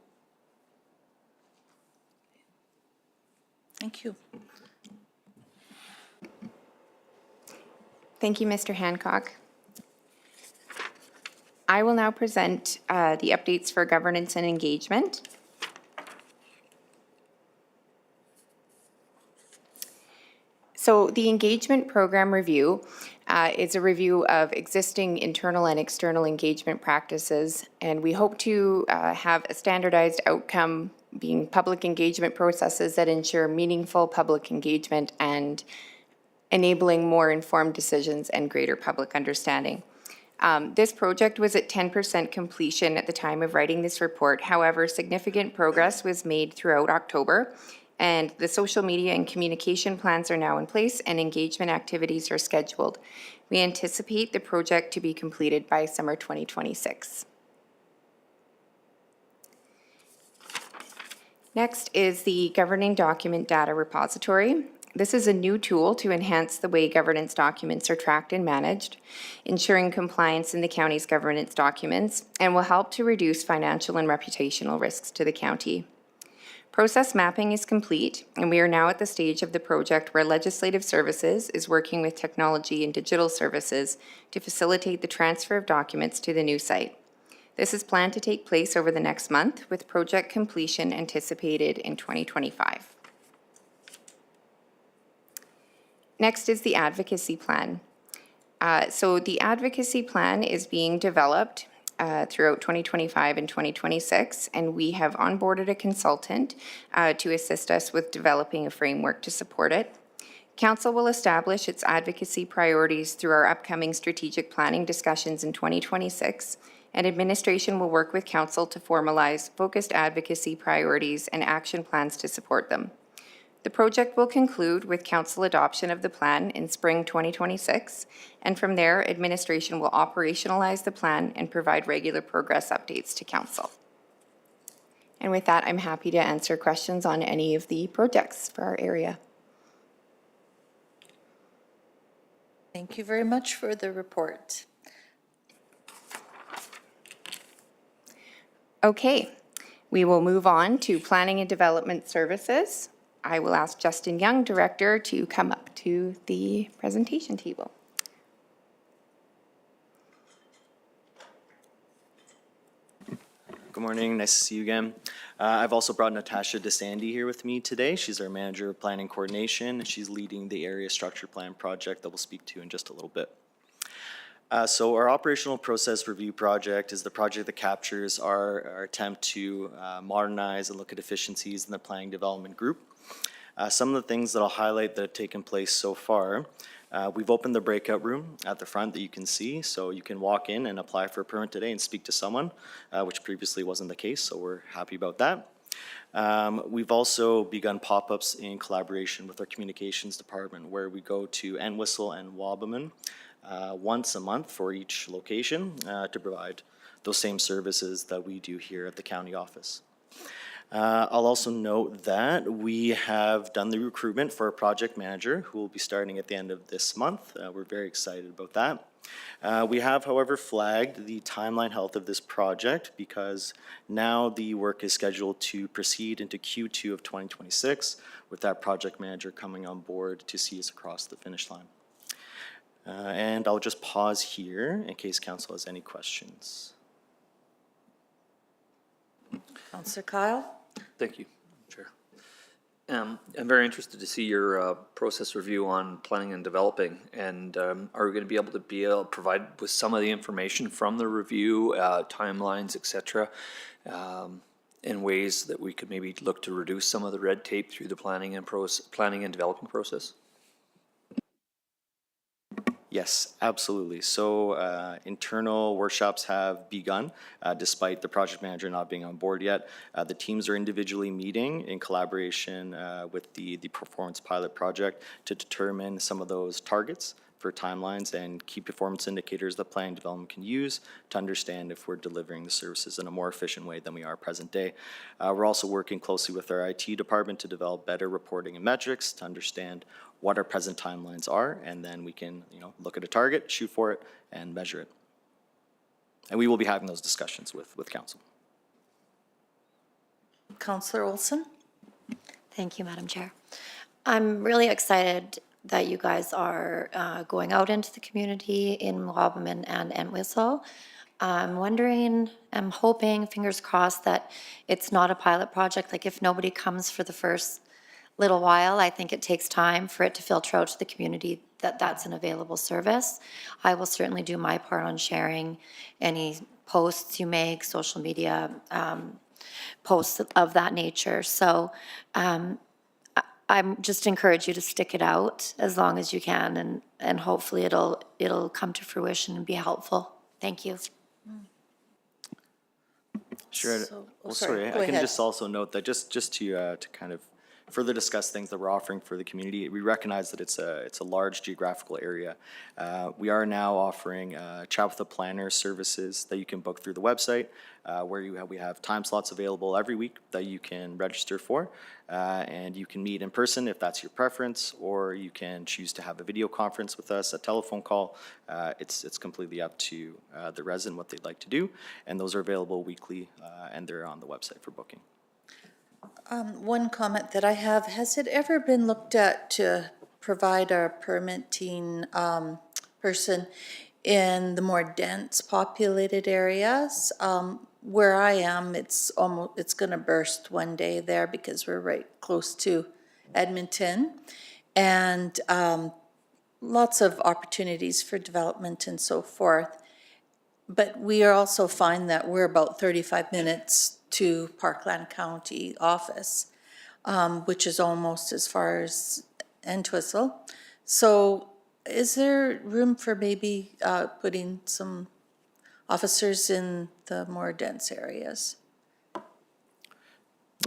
Thank you. Thank you, Mr. Hancock. I will now present the updates for governance and engagement. So the engagement program review is a review of existing internal and external engagement practices, and we hope to have a standardized outcome being public engagement processes that ensure meaningful public engagement and enabling more informed decisions and greater public understanding. This project was at 10% completion at the time of writing this report. However, significant progress was made throughout October, and the social media and communication plans are now in place and engagement activities are scheduled. We anticipate the project to be completed by summer 2026. Next is the Governing Document Data Repository. This is a new tool to enhance the way governance documents are tracked and managed, ensuring compliance in the county's governance documents, and will help to reduce financial and reputational risks to the county. Process mapping is complete, and we are now at the stage of the project where Legislative Services is working with technology and digital services to facilitate the transfer of documents to the new site. This is planned to take place over the next month, with project completion anticipated in 2025. Next is the advocacy plan. So the advocacy plan is being developed throughout 2025 and 2026, and we have onboarded a consultant to assist us with developing a framework to support it. Council will establish its advocacy priorities through our upcoming strategic planning discussions in 2026, and administration will work with Council to formalize focused advocacy priorities and action plans to support them. The project will conclude with Council adoption of the plan in spring 2026, and from there, administration will operationalize the plan and provide regular progress updates to Council. And with that, I'm happy to answer questions on any of the projects for our area. Thank you very much for the report. Okay, we will move on to Planning and Development Services. I will ask Justin Young, Director, to come up to the presentation table. Good morning, nice to see you again. I've also brought Natasha DeSandy here with me today. She's our Manager of Planning Coordination. She's leading the Area Structure Plan project that we'll speak to in just a little bit. So our operational process review project is the project that captures our attempt to modernize and look at efficiencies in the planning development group. Some of the things that I'll highlight that have taken place so far, we've opened the breakout room at the front that you can see, so you can walk in and apply for a permit today and speak to someone, which previously wasn't the case, so we're happy about that. We've also begun pop-ups in collaboration with our communications department, where we go to Entwistle and Wabamun once a month for each location to provide those same services that we do here at the county office. I'll also note that we have done the recruitment for a project manager who will be starting at the end of this month. We're very excited about that. We have, however, flagged the timeline health of this project because now the work is scheduled to proceed into Q2 of 2026 with that project manager coming on board to see us across the finish line. And I'll just pause here in case council has any questions. Councillor Kyle? Thank you, Chair. I'm very interested to see your process review on planning and developing, and are we going to be able to provide with some of the information from the review, timelines, et cetera, in ways that we could maybe look to reduce some of the red tape through the planning and developing process? Yes, absolutely. So internal workshops have begun, despite the project manager not being on board yet. The teams are individually meeting in collaboration with the performance pilot project to determine some of those targets for timelines and key performance indicators that planning development can use to understand if we're delivering the services in a more efficient way than we are present day. We're also working closely with our IT department to develop better reporting and metrics to understand what our present timelines are, and then we can, look at a target, shoot for it, and measure it. And we will be having those discussions with council. Councillor Olson? Thank you, Madam Chair. I'm really excited that you guys are going out into the community in Wabamun and Entwistle. I'm hoping, fingers crossed, that it's not a pilot project. Like, if nobody comes for the first little while, I think it takes time for it to filter out to the community that that's an available service. I will certainly do my part on sharing any posts you make, social media posts of that nature. So I'm just encourage you to stick it out as long as you can, and hopefully it'll come to fruition and be helpful. Thank you. Sure. Sorry, I can just also note that just to kind of further discuss things that we're offering for the community, we recognize that it's a large geographical area. We are now offering chat with a planner services that you can book through the website, where we have time slots available every week that you can register for, and you can meet in person if that's your preference, or you can choose to have a video conference with us, a telephone call. It's completely up to the resident what they'd like to do, and those are available weekly, and they're on the website for booking. One comment that I have, has it ever been looked at to provide a permitting person in the more dense populated areas? Where I am, it's going to burst one day there because we're right close to Edmonton, and lots of opportunities for development and so forth. But we also find that we're about 35 minutes to Parkland County office, which is almost as far as Entwistle. So is there room for maybe putting some officers in the more dense areas?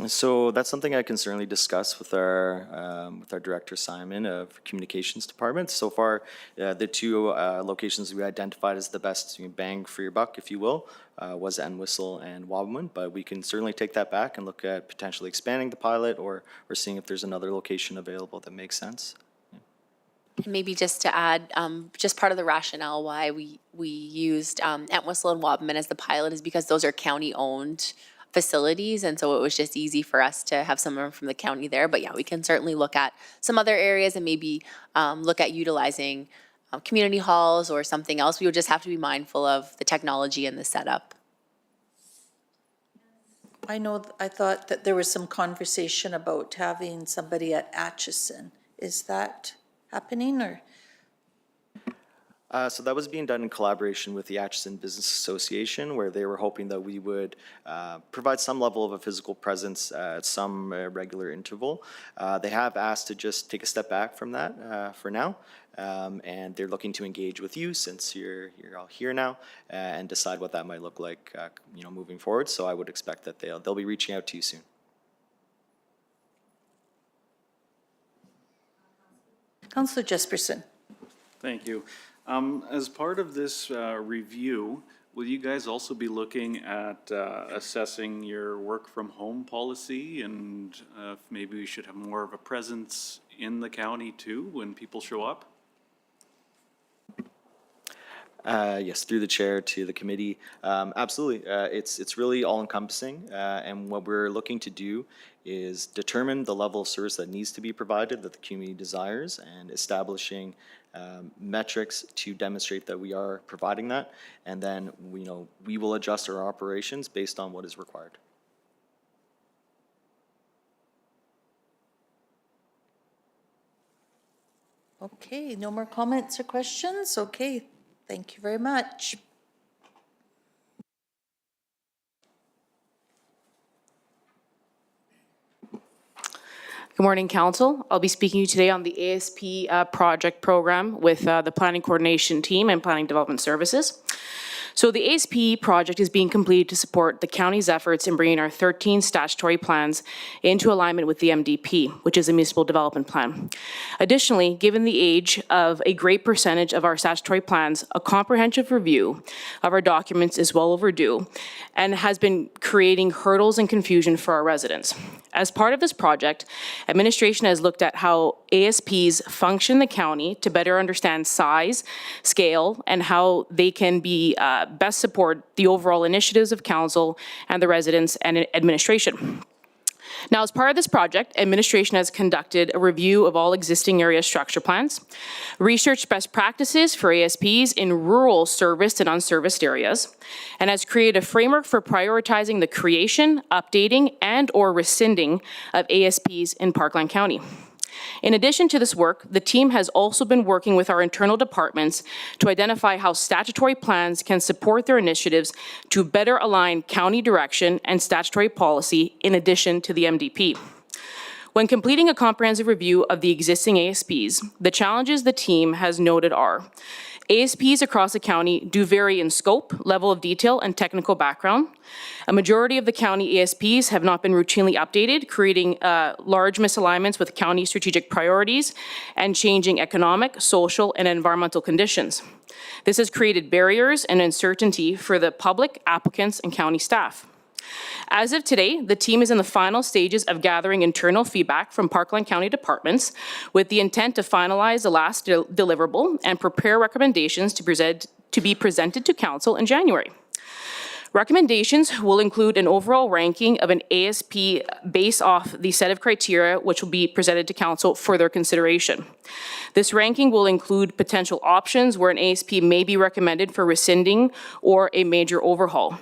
So that's something I can certainly discuss with our Director Simon of Communications Department. So far, the two locations we identified as the best bang for your buck, if you will, was Entwistle and Wabamun, but we can certainly take that back and look at potentially expanding the pilot or seeing if there's another location available that makes sense. Maybe just to add, just part of the rationale why we used Entwistle and Wabamun as the pilot is because those are county-owned facilities, and so it was just easy for us to have someone from the county there. But yeah, we can certainly look at some other areas and maybe look at utilizing community halls or something else. We would just have to be mindful of the technology and the setup. I thought that there was some conversation about having somebody at Atchison. Is that happening, or? So that was being done in collaboration with the Atchison Business Association, where they were hoping that we would provide some level of a physical presence at some regular interval. They have asked to just take a step back from that for now, and they're looking to engage with you since you're all here now, and decide what that might look like, moving forward. So I would expect that they'll be reaching out to you soon. Councillor Jesperson. Thank you. As part of this review, will you guys also be looking at assessing your work from home policy, and if maybe we should have more of a presence in the county too when people show up? Yes, through the chair to the committee. Absolutely. It's really all encompassing, and what we're looking to do is determine the level of service that needs to be provided that the community desires, and establishing metrics to demonstrate that we are providing that, and then we will adjust our operations based on what is required. Okay, no more comments or questions? Okay, thank you very much. Good morning, Council. I'll be speaking to you today on the ASP project program with the Planning Coordination Team and Planning Development Services. So the ASP project is being completed to support the county's efforts in bringing our 13 statutory plans into alignment with the MDP, which is a municipal development plan. Additionally, given the age of a great percentage of our statutory plans, a comprehensive review of our documents is well overdue and has been creating hurdles and confusion for our residents. As part of this project, administration has looked at how ASPs function in the county to better understand size, scale, and how they can be best support the overall initiatives of council and the residents and administration. Now, as part of this project, administration has conducted a review of all existing area structure plans, researched best practices for ASPs in rural serviced and unserviced areas, and has created a framework for prioritizing the creation, updating, and/or rescinding of ASPs in Parkland County. In addition to this work, the team has also been working with our internal departments to identify how statutory plans can support their initiatives to better align county direction and statutory policy in addition to the MDP. When completing a comprehensive review of the existing ASPs, the challenges the team has noted are: ASPs across the county do vary in scope, level of detail, and technical background. A majority of the county ASPs have not been routinely updated, creating large misalignments with county strategic priorities and changing economic, social, and environmental conditions. This has created barriers and uncertainty for the public, applicants, and county staff. As of today, the team is in the final stages of gathering internal feedback from Parkland County departments with the intent to finalize the last deliverable and prepare recommendations to be presented to council in January. Recommendations will include an overall ranking of an ASP based off the set of criteria which will be presented to council for their consideration. This ranking will include potential options where an ASP may be recommended for rescinding or a major overhaul.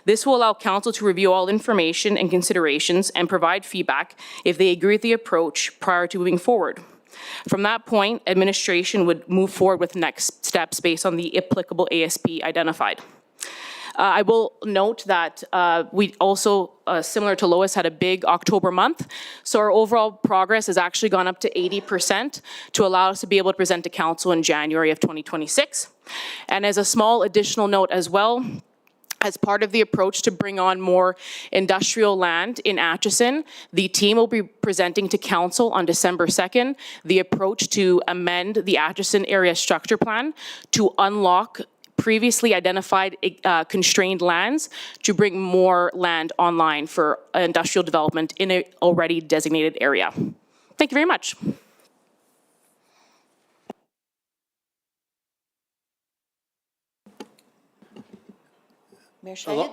This will allow council to review all information and considerations and provide feedback if they agree with the approach prior to moving forward. From that point, administration would move forward with next steps based on the applicable ASP identified. I will note that we also, similar to Lois, had a big October month. So our overall progress has actually gone up to 80% to allow us to be able to present to council in January of 2026. And as a small additional note as well, as part of the approach to bring on more industrial land in Acheson, the team will be presenting to council on December 2nd the approach to amend the Acheson area structure plan to unlock previously identified constrained lands to bring more land online for industrial development in an already designated area. Thank you very much. Mayor Shaggy?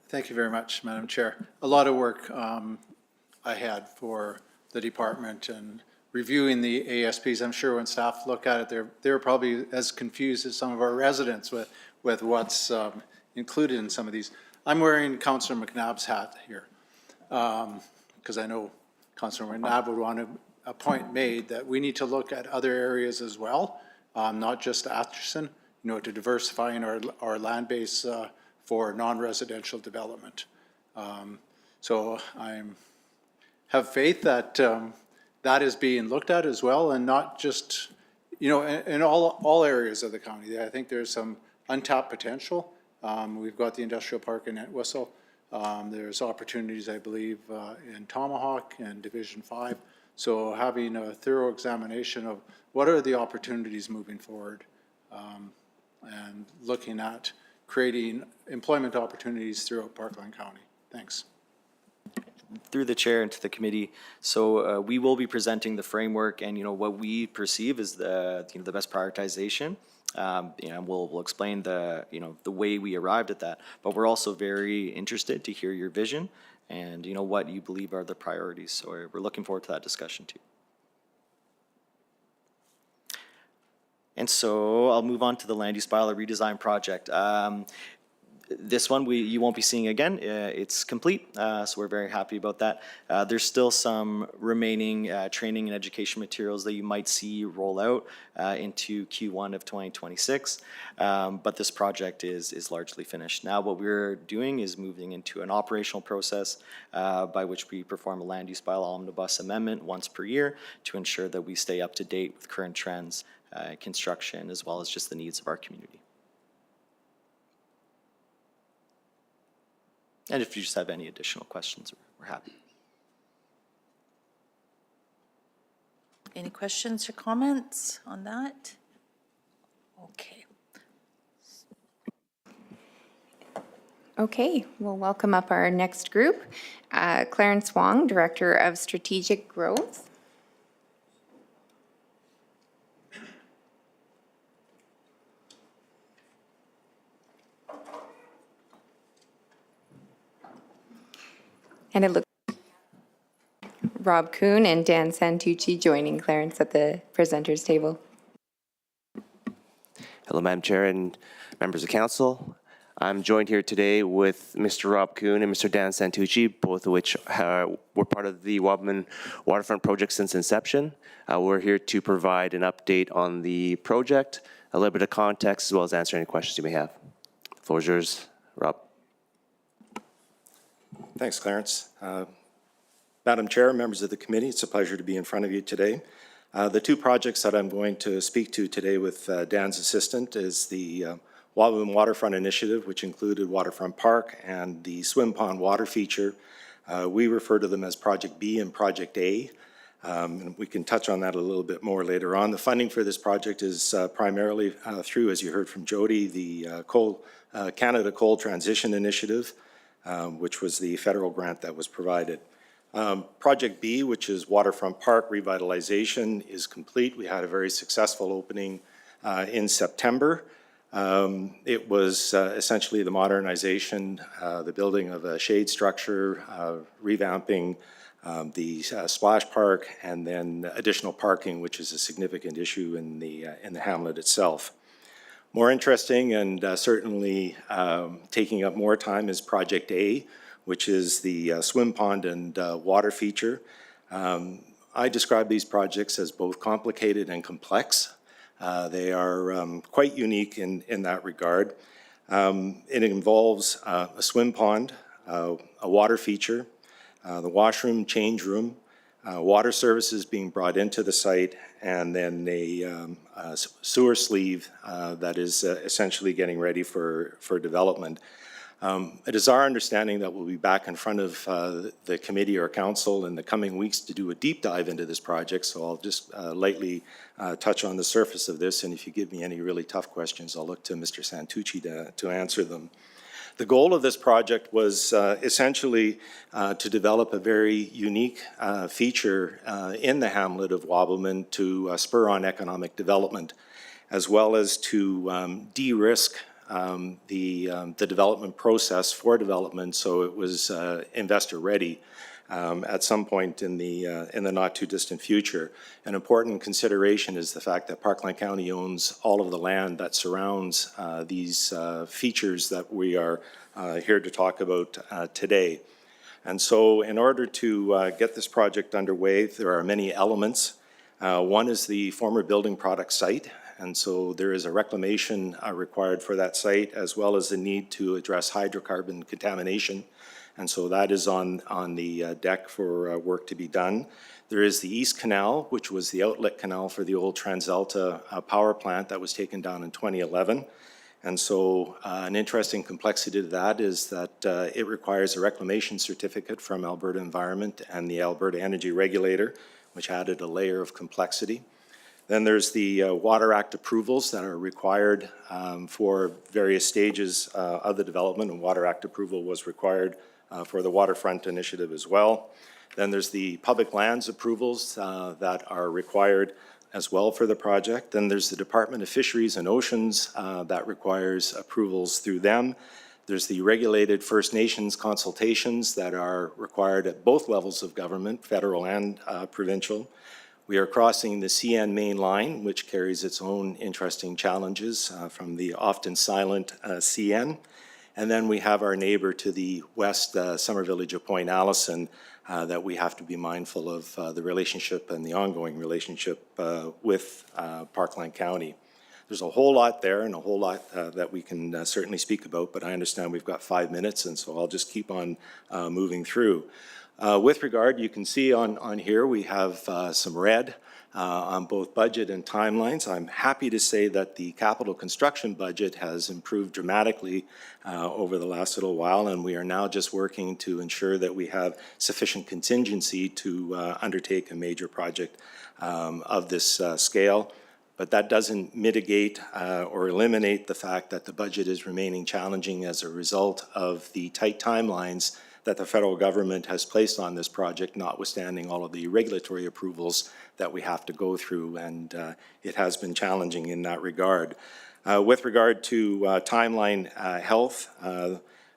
Thank you very much, Madam Chair. A lot of work I had for the department and reviewing the ASPs. I'm sure when staff look at it, they're probably as confused as some of our residents with what's included in some of these. I'm wearing Councillor McNabb's hat here because I know Councillor McNabb would want a point made that we need to look at other areas as well, not just Acheson, to diversifying our land base for non-residential development. So I have faith that that is being looked at as well, and not just, in all areas of the county. I think there's some untapped potential. We've got the industrial park in Entwistle. There's opportunities, I believe, in Tomahawk and Division 5. So having a thorough examination of what are the opportunities moving forward, and looking at creating employment opportunities throughout Parkland County. Thanks. Through the chair and to the committee, so we will be presenting the framework and what we perceive as the the best prioritization. We'll explain the the way we arrived at that, but we're also very interested to hear your vision and what you believe are the priorities. So we're looking forward to that discussion too. And so I'll move on to the land use bylaw redesign project. This one you won't be seeing again. It's complete, so we're very happy about that. There's still some remaining training and education materials that you might see roll out into Q1 of 2026, but this project is largely finished. Now what we're doing is moving into an operational process by which we perform a land use bylaw omnibus amendment once per year to ensure that we stay up to date with current trends, construction, as well as just the needs of our community. And if you just have any additional questions, we're happy. Any questions or comments on that? Okay. Okay, we'll welcome up our next group. Clarence Wong, Director of Strategic Growth. And it looks Rob Kuhn and Dan Santucci joining Clarence at the presenters table. Hello, Madam Chair and members of council. I'm joined here today with Mr. Rob Kuhn and Mr. Dan Santucci, both of which were part of the Wabamun Waterfront project since inception. We're here to provide an update on the project, a little bit of context, as well as answer any questions you may have. The floor is yours, Rob. Thanks, Clarence. Madam Chair, members of the committee, it's a pleasure to be in front of you today. The two projects that I'm going to speak to today with Dan's assistant is the Wabamun Waterfront Initiative, which included Waterfront Park and the Swim Pond Water Feature. We refer to them as Project B and Project A, and we can touch on that a little bit more later on. The funding for this project is primarily through, as you heard from Jody, the Canada Coal Transition Initiative, which was the federal grant that was provided. Project B, which is Waterfront Park Revitalization, is complete. We had a very successful opening in September. It was essentially the modernization, the building of a shade structure, revamping the splash park, and then additional parking, which is a significant issue in the hamlet itself. More interesting and certainly taking up more time is Project A, which is the swim pond and water feature. I describe these projects as both complicated and complex. They are quite unique in that regard. It involves a swim pond, a water feature, the washroom, change room, water services being brought into the site, and then a sewer sleeve that is essentially getting ready for development. It is our understanding that we'll be back in front of the committee or council in the coming weeks to do a deep dive into this project, so I'll just lightly touch on the surface of this, and if you give me any really tough questions, I'll look to Mr. Santucci to answer them. The goal of this project was essentially to develop a very unique feature in the hamlet of Wabamun to spur on economic development, as well as to de-risk the development process for development, so it was investor ready at some point in the not too distant future. An important consideration is the fact that Parkland County owns all of the land that surrounds these features that we are here to talk about today. And so in order to get this project underway, there are many elements. One is the former building product site. And so there is a reclamation required for that site, as well as the need to address hydrocarbon contamination. And so that is on the deck for work to be done. There is the East Canal, which was the outlet canal for the old TransAlta power plant that was taken down in 2011. And so an interesting complexity to that is that it requires a reclamation certificate from Alberta Environment and the Alberta Energy Regulator, which added a layer of complexity. Then there's the Water Act approvals that are required for various stages of the development, and Water Act approval was required for the Waterfront Initiative as well. Then there's the public lands approvals that are required as well for the project. Then there's the Department of Fisheries and Oceans that requires approvals through them. There's the regulated First Nations consultations that are required at both levels of government, federal and provincial. We are crossing the CN main line, which carries its own interesting challenges from the often silent CN. And then we have our neighbor to the west, Summer Village of Point Allison, that we have to be mindful of the relationship and the ongoing relationship with Parkland County. There's a whole lot there and a whole lot that we can certainly speak about, but I understand we've got 5 minutes, and so I'll just keep on moving through. With regard, you can see on here, we have some red on both budget and timelines. I'm happy to say that the capital construction budget has improved dramatically over the last little while, and we are now just working to ensure that we have sufficient contingency to undertake a major project of this scale. But that doesn't mitigate or eliminate the fact that the budget is remaining challenging as a result of the tight timelines that the federal government has placed on this project, notwithstanding all of the regulatory approvals that we have to go through, and it has been challenging in that regard. With regard to timeline health,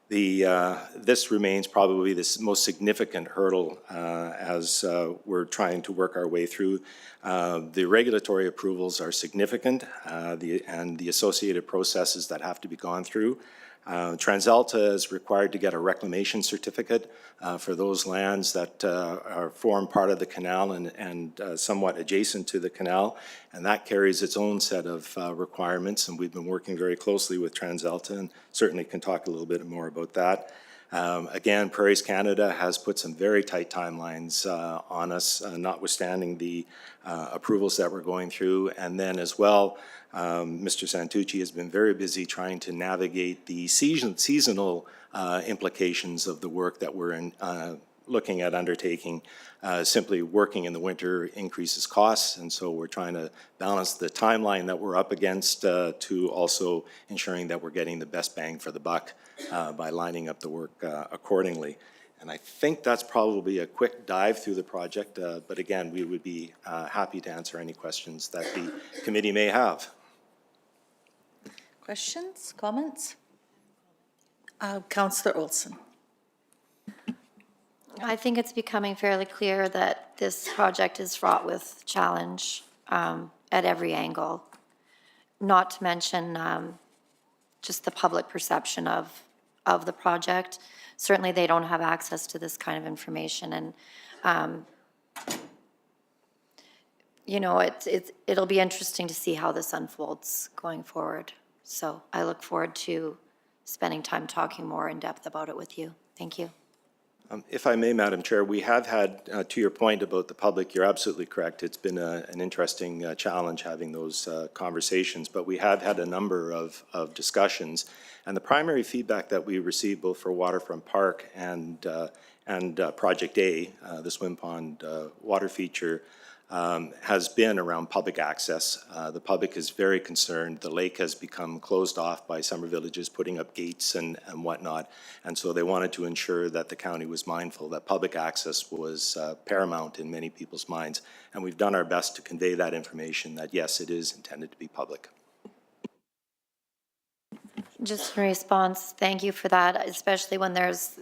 this remains probably the most significant hurdle as we're trying to work our way through. The regulatory approvals are significant and the associated processes that have to be gone through. TransAlta is required to get a reclamation certificate for those lands that form part of the canal and somewhat adjacent to the canal, and that carries its own set of requirements, and we've been working very closely with TransAlta and certainly can talk a little bit more about that. Again, Prairies Canada has put some very tight timelines on us, notwithstanding the approvals that we're going through. And then as well, Mr. Santucci has been very busy trying to navigate the seasonal implications of the work that we're looking at undertaking. Simply working in the winter increases costs, and so we're trying to balance the timeline that we're up against to also ensuring that we're getting the best bang for the buck by lining up the work accordingly. And I think that's probably a quick dive through the project, but again, we would be happy to answer any questions that the committee may have. Questions, comments? Councillor Olson. I think it's becoming fairly clear that this project is fraught with challenge at every angle, not to mention just the public perception of the project. Certainly they don't have access to this kind of information, and you know, it'll be interesting to see how this unfolds going forward. So I look forward to spending time talking more in depth about it with you. Thank you. If I may, Madam Chair, we have had, to your point about the public, you're absolutely correct. It's been an interesting challenge having those conversations, but we have had a number of discussions. And the primary feedback that we received both for Waterfront Park and Project A, the swim pond water feature, has been around public access. The public is very concerned. The lake has become closed off by summer villages putting up gates and whatnot. And so they wanted to ensure that the county was mindful that public access was paramount in many people's minds. And we've done our best to convey that information that yes, it is intended to be public. Just in response, thank you for that, especially when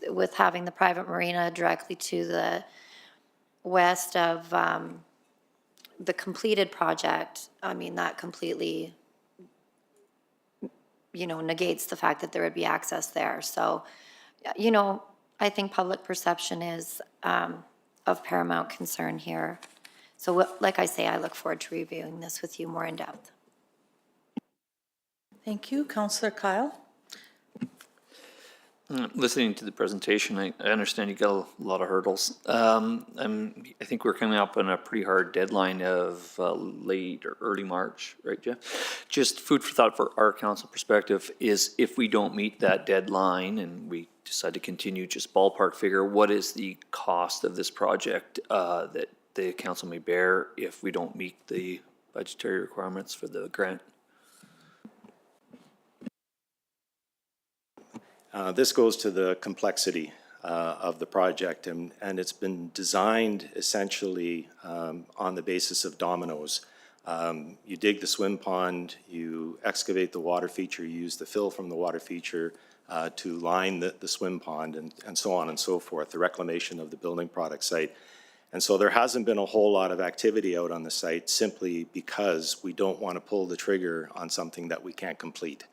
with having the private marina directly to the west of the completed project. I mean, that completely, you know, negates the fact that there would be access there. So, you know, I think public perception is of paramount concern here. So like I say, I look forward to reviewing this with you more in depth. Thank you. Councillor Kyle? Listening to the presentation, I understand you got a lot of hurdles. I think we're coming up on a pretty hard deadline of late or early March, right, Jeff? Just food for thought for our council perspective is if we don't meet that deadline and we decide to continue, just ballpark figure, what is the cost of this project that the council may bear if we don't meet the budgetary requirements for the grant? This goes to the complexity of the project, and it's been designed essentially on the basis of dominoes. You dig the swim pond, you excavate the water feature, you use the fill from the water feature to line the swim pond, and so on and so forth, the reclamation of the building product site. And so there hasn't been a whole lot of activity out on the site simply because we don't want to pull the trigger on something that we can't complete.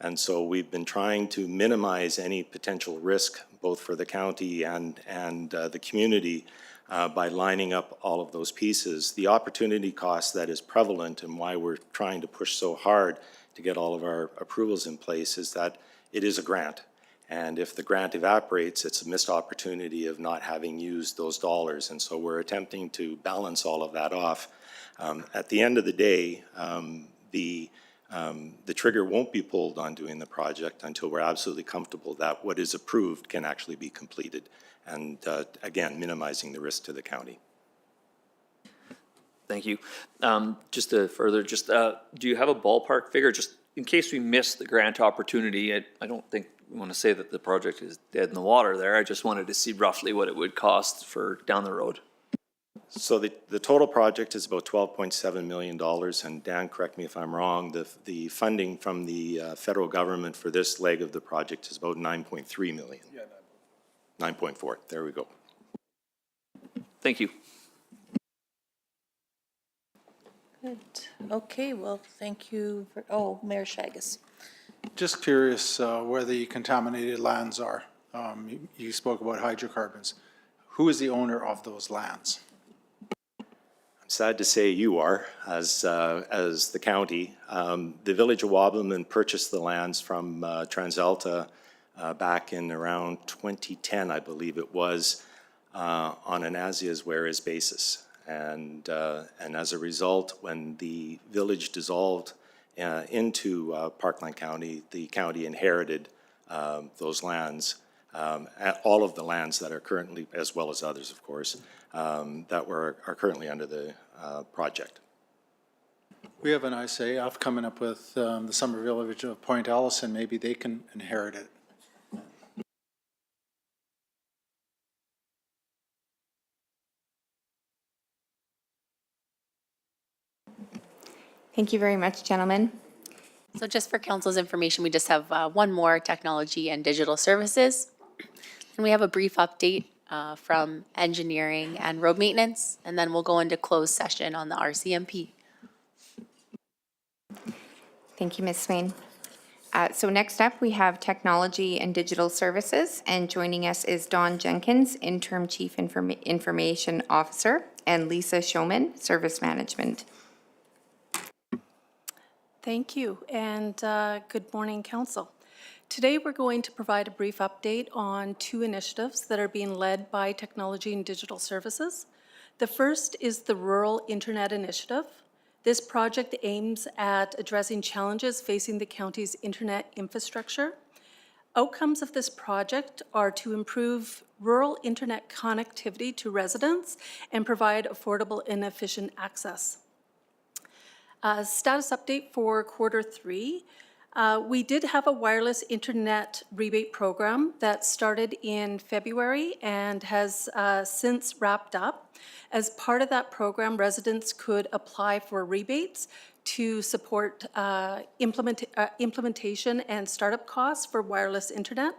And so we've been trying to minimize any potential risk, both for the county and the community, by lining up all of those pieces. The opportunity cost that is prevalent and why we're trying to push so hard to get all of our approvals in place is that it is a grant. And if the grant evaporates, it's a missed opportunity of not having used those dollars. And so we're attempting to balance all of that off. At the end of the day, the trigger won't be pulled on doing the project until we're absolutely comfortable that what is approved can actually be completed. And again, minimizing the risk to the county. Thank you. Just to further, do you have a ballpark figure, just in case we miss the grant opportunity? I don't think we want to say that the project is dead in the water there. I just wanted to see roughly what it would cost for down the road. So the total project is about $12.7 million, and Dan, correct me if I'm wrong, the funding from the federal government for this leg of the project is about $9.3 million. Yeah, 9.4, there we go. Thank you. Good. Okay, well, thank you. Mayor Chagas. Just curious where the contaminated lands are. You spoke about hydrocarbons. Who is the owner of those lands? Sad to say you are, as the county. The Village of Wabamun purchased the lands from TransAlta back in around 2010, I believe it was, on an as-is-where-is basis. And as a result, when the village dissolved into Parkland County, the county inherited those lands, all of the lands that are currently, as well as others, of course, that are currently under the project. We have an ISAF coming up with the summer village of Point Allison. Maybe they can inherit it. Thank you very much, gentlemen. So just for council's information, we just have one more, technology and digital services. And we have a brief update from engineering and road maintenance, and then we'll go into closed session on the RCMP. Thank you, Ms. Swain. So next up, we have Technology and Digital Services, and joining us is Dawn Jenkins, Interim Chief Information Officer, and Lisa Showman, Service Management. Thank you, and good morning, Council. Today, we're going to provide a brief update on two initiatives that are being led by Technology and Digital Services. The first is the Rural Internet Initiative. This project aims at addressing challenges facing the county's internet infrastructure. Outcomes of this project are to improve rural internet connectivity to residents and provide affordable and efficient access. Status update for Q3. We did have a wireless internet rebate program that started in February and has since wrapped up. As part of that program, residents could apply for rebates to support implementation and startup costs for wireless internet.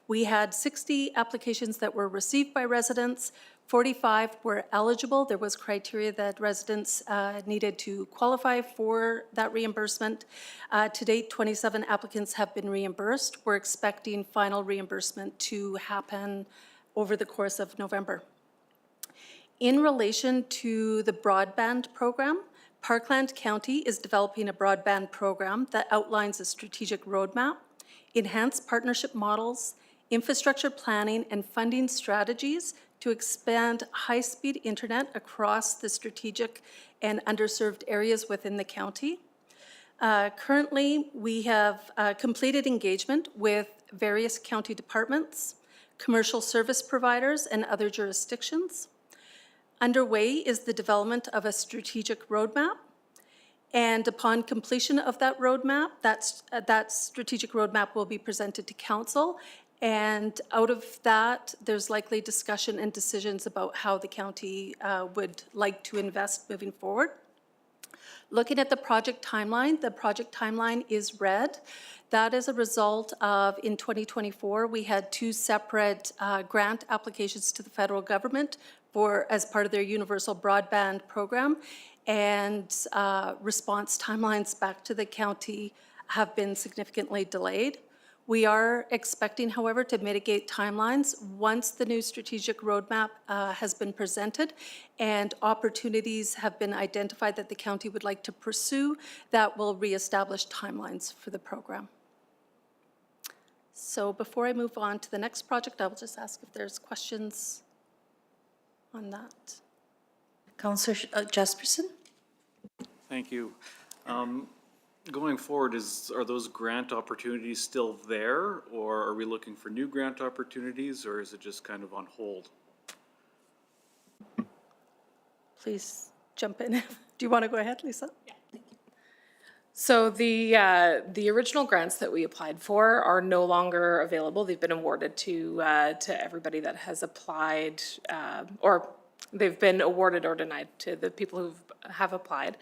We had 60 applications that were received by residents. 45 were eligible. There was criteria that residents needed to qualify for that reimbursement. To date, 27 applicants have been reimbursed. We're expecting final reimbursement to happen over the course of November. In relation to the broadband program, Parkland County is developing a broadband program that outlines a strategic roadmap, enhanced partnership models, infrastructure planning, and funding strategies to expand high-speed internet across the strategic and underserved areas within the county. Currently, we have completed engagement with various county departments, commercial service providers, and other jurisdictions. Underway is the development of a strategic roadmap, and upon completion of that roadmap, that strategic roadmap will be presented to council. And out of that, there's likely discussion and decisions about how the county would like to invest moving forward. Looking at the project timeline is red. That is a result of, in 2024, we had two separate grant applications to the federal government as part of their universal broadband program, and response timelines back to the county have been significantly delayed. We are expecting, however, to mitigate timelines once the new strategic roadmap has been presented and opportunities have been identified that the county would like to pursue that will reestablish timelines for the program. So before I move on to the next project, I will just ask if there's questions on that. Councillor Jesperson? Thank you. Going forward, are those grant opportunities still there, or are we looking for new grant opportunities, or is it just kind of on hold? Please jump in. Do you want to go ahead, Lisa? Yeah. So the original grants that we applied for are no longer available. They've been awarded to everybody that has applied, or they've been awarded or denied to the people who have applied.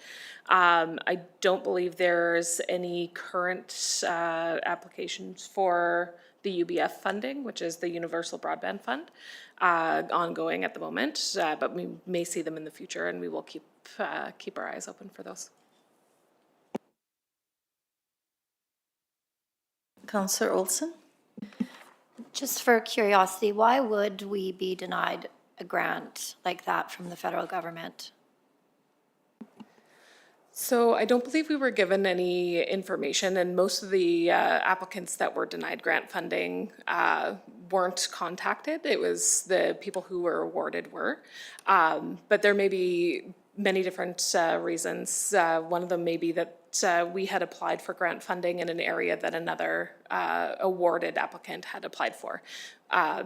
I don't believe there's any current applications for the UBF funding, which is the Universal Broadband Fund, ongoing at the moment, but we may see them in the future, and we will keep our eyes open for those. Councillor Olson? Just for curiosity, why would we be denied a grant like that from the federal government? So I don't believe we were given any information, and most of the applicants that were denied grant funding weren't contacted. It was the people who were awarded were. But there may be many different reasons. One of them may be that we had applied for grant funding in an area that another awarded applicant had applied for.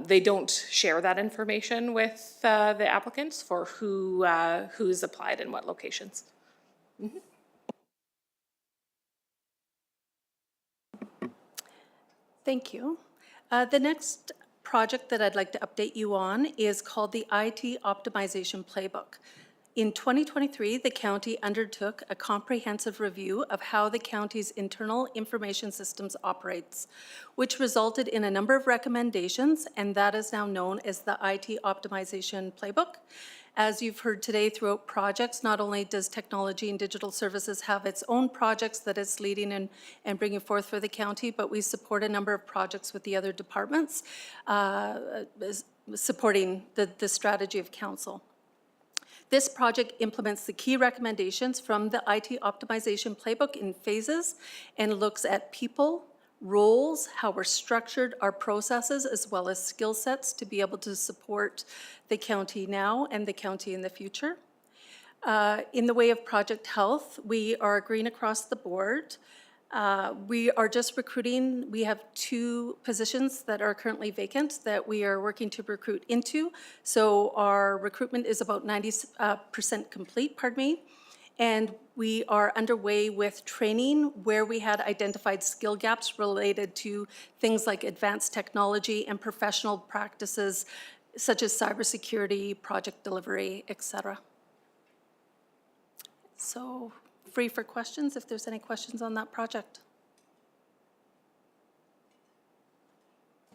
They don't share that information with the applicants for who's applied in what locations. Mm-hmm. Thank you. The next project that I'd like to update you on is called the IT Optimization Playbook. In 2023, the county undertook a comprehensive review of how the county's internal information systems operates, which resulted in a number of recommendations, and that is now known as the IT Optimization Playbook. As you've heard today throughout projects, not only does technology and digital services have its own projects that it's leading and bringing forth for the county, but we support a number of projects with the other departments supporting the strategy of council. This project implements the key recommendations from the IT Optimization Playbook in phases and looks at people, roles, how we're structured, our processes, as well as skill sets to be able to support the county now and the county in the future. In the way of project health, we are agreeing across the board. We are just recruiting. We have 2 positions that are currently vacant that we are working to recruit into. So our recruitment is about 90% complete, and we are underway with training where we had identified skill gaps related to things like advanced technology and professional practices such as cybersecurity, project delivery, etc. So free for questions if there's any questions on that project.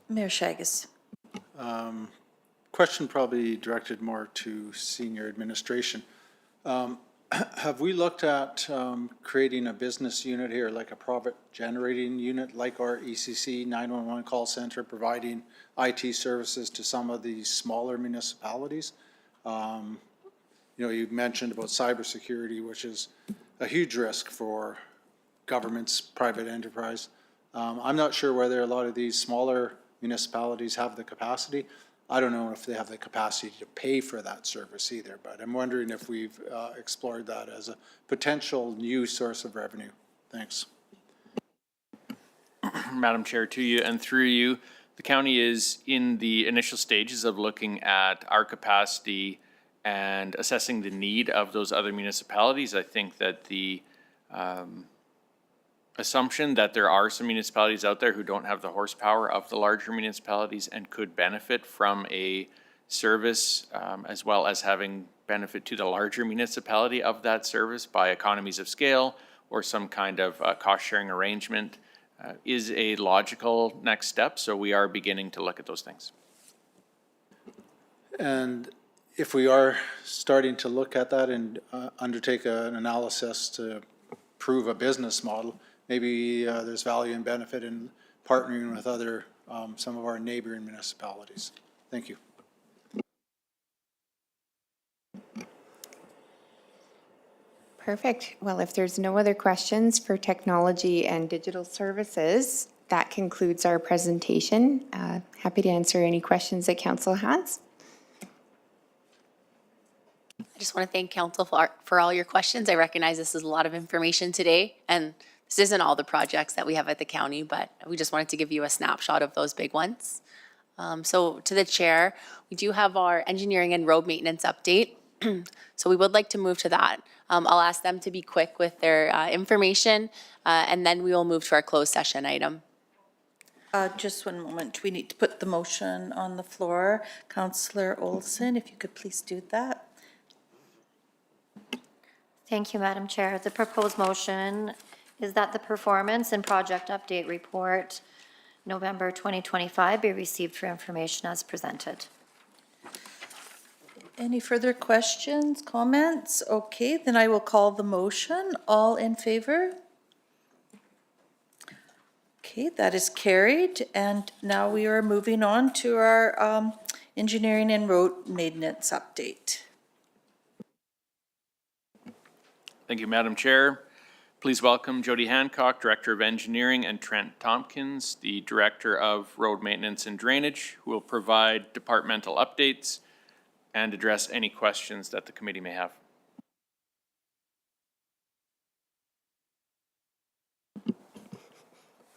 Mayor Chagas. Question probably directed more to senior administration. Have we looked at creating a business unit here, like a profit generating unit, like our ECC 911 call center, providing IT services to some of these smaller municipalities? You know, you mentioned about cybersecurity, which is a huge risk for government's private enterprise. I'm not sure whether a lot of these smaller municipalities have the capacity. I don't know if they have the capacity to pay for that service either, but I'm wondering if we've explored that as a potential new source of revenue. Thanks. Madam Chair, to you and through you, the county is in the initial stages of looking at our capacity and assessing the need of those other municipalities. I think that the assumption that there are some municipalities out there who don't have the horsepower of the larger municipalities and could benefit from a service as well as having benefit to the larger municipality of that service by economies of scale or some kind of cost-sharing arrangement is a logical next step. So we are beginning to look at those things. And if we are starting to look at that and undertake an analysis to prove a business model, maybe there's value and benefit in partnering with other, some of our neighboring municipalities. Thank you. Perfect. Well, if there's no other questions for technology and digital services, That concludes our presentation. Happy to answer any questions that council has. I just want to thank council for all your questions. I recognize this is a lot of information today, and this isn't all the projects that we have at the county, but we just wanted to give you a snapshot of those big ones. So to the chair, we do have our engineering and road maintenance update. So we would like to move to that. I'll ask them to be quick with their information, and then we will move to our closed session item. Just one moment. We need to put the motion on the floor. Councillor Olson, if you could please do that. Thank you, Madam Chair. The proposed motion is that the performance and project update report November 2025 be received for information as presented. Any further questions, comments? Okay, then I will call the motion. All in favor? Okay, that is carried. And now we are moving on to our engineering and road maintenance update. Thank you, Madam Chair. Please welcome Jody Hancock, Director of Engineering, and Trent Tompkins, the Director of Road Maintenance and Drainage, who will provide departmental updates and address any questions that the committee may have.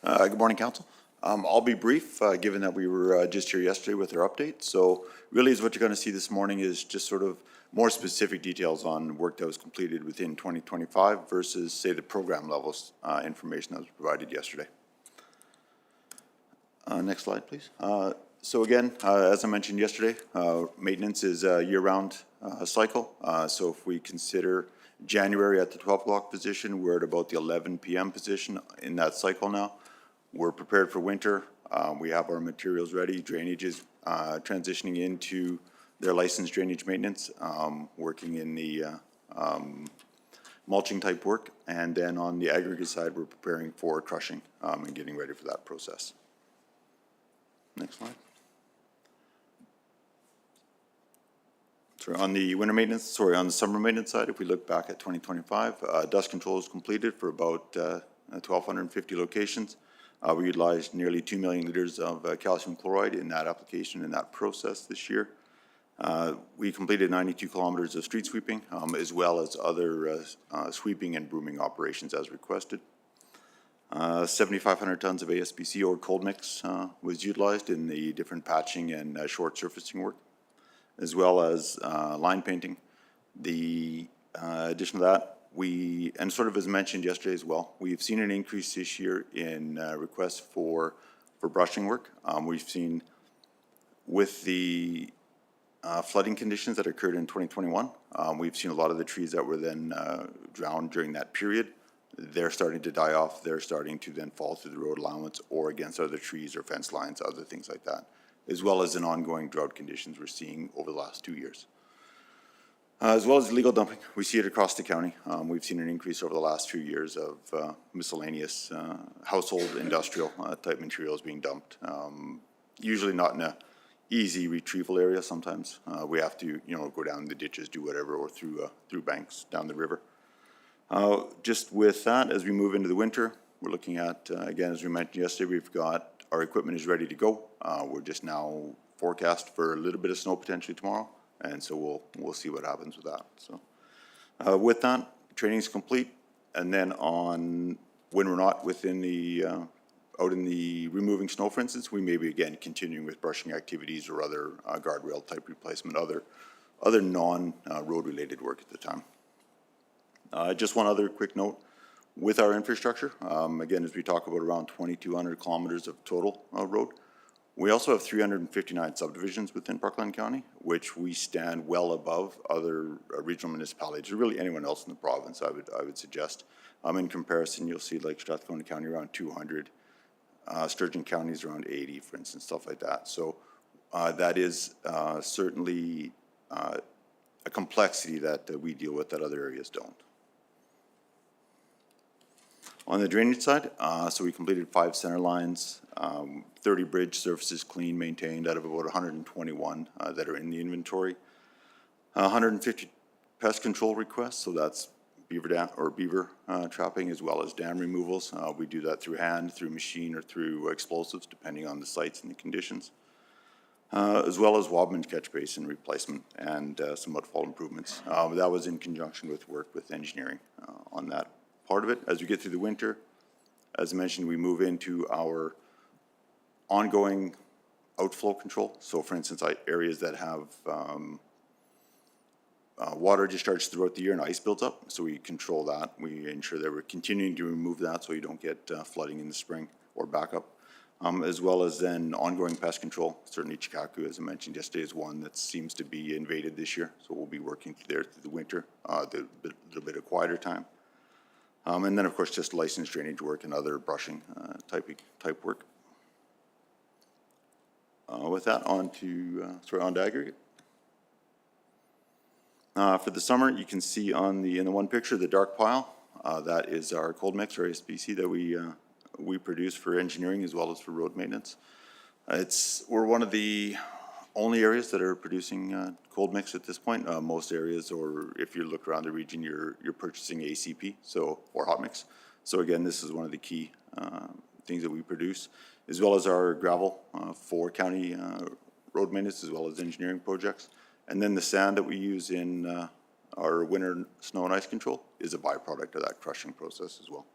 Good morning, Council. I'll be brief, given that we were just here yesterday with our update. So really is what you're going to see this morning is just sort of more specific details on work that was completed within 2025 versus, say, the program levels information that was provided yesterday. Next slide, please. So again, as I mentioned yesterday, maintenance is a year-round cycle. So if we consider January at the 12 o'clock position, we're at about the 11 p.m. position in that cycle now. We're prepared for winter. We have our materials ready. Drainage is transitioning into their licensed drainage maintenance, working in the mulching type work. And then on the aggregate side, we're preparing for crushing and getting ready for that process. Next slide. So on the winter maintenance, on the summer maintenance side, if we look back at 2025, dust control is completed for about 1,250 locations. We utilized nearly 2 million liters of calcium chloride in that application, in that process this year. We completed 92 kilometers of street sweeping, as well as other sweeping and brooming operations as requested. 7,500 tons of ASBC or cold mix was utilized in the different patching and short surfacing work, as well as line painting. The addition to that, and sort of as mentioned yesterday as well, we've seen an increase this year in requests for brushing work. We've seen with the flooding conditions that occurred in 2021, we've seen a lot of the trees that were then drowned during that period. They're starting to die off. They're starting to then fall through the road allowance or against other trees or fence lines, other things like that, as well as in ongoing drought conditions we're seeing over the last 2 years. As well as illegal dumping, we see it across the county. We've seen an increase over the last few years of miscellaneous household industrial type materials being dumped. Usually not in a easy retrieval area. Sometimes we have to, go down the ditches, do whatever, or through banks down the river. Just with that, as we move into the winter, we're looking at, again, as we mentioned yesterday, we've got our equipment is ready to go. We're just now forecast for a little bit of snow potentially tomorrow, and so we'll see what happens with that. So with that, training is complete, and then on when we're not within the out in the removing snow, for instance, we may be again continuing with brushing activities or other guardrail type replacement, other non-road related work at the time. Just one other quick note with our infrastructure. Again, as we talk about around 2,200 kilometers of total road, we also have 359 subdivisions within Parkland County, which we stand well above other regional municipalities, or really anyone else in the province, I would suggest. In comparison, you'll see like Strathcona County around 200, Sturgeon County is around 80, for instance, stuff like that. So that is certainly a complexity that we deal with that other areas don't. On the drainage side, so we completed 5 center lines, 30 bridge surfaces clean, maintained out of about 121 that are in the inventory. 150 pest control requests, so that's beaver trapping, as well as dam removals. We do that through hand, through machine, or through explosives, depending on the sites and the conditions. As well as Wabamun catch basin replacement and some outfall improvements. That was in conjunction with work with engineering on that part of it. As we get through the winter, as mentioned, we move into our ongoing outflow control. So for instance, areas that have water discharge throughout the year and ice builds up, so we control that. We ensure that we're continuing to remove that so you don't get flooding in the spring or backup. As well as then ongoing pest control. Certainly Chikaku, as I mentioned yesterday, is one that seems to be invaded this year, so we'll be working there through the winter, the little bit of quieter time. And then of course just licensed drainage work and other brushing type work. With that, on to aggregate. For the summer, you can see in the one picture the dark pile. That is our cold mix, or ASBC, that we produce for engineering as well as for road maintenance. We're one of the only areas that are producing cold mix at this point. Most areas, or if you look around the region, you're purchasing ACP, or hot mix. So again, this is one of the key things that we produce, as well as our gravel for county road maintenance, as well as engineering projects. And then the sand that we use in our winter snow and ice control is a byproduct of that crushing process as well.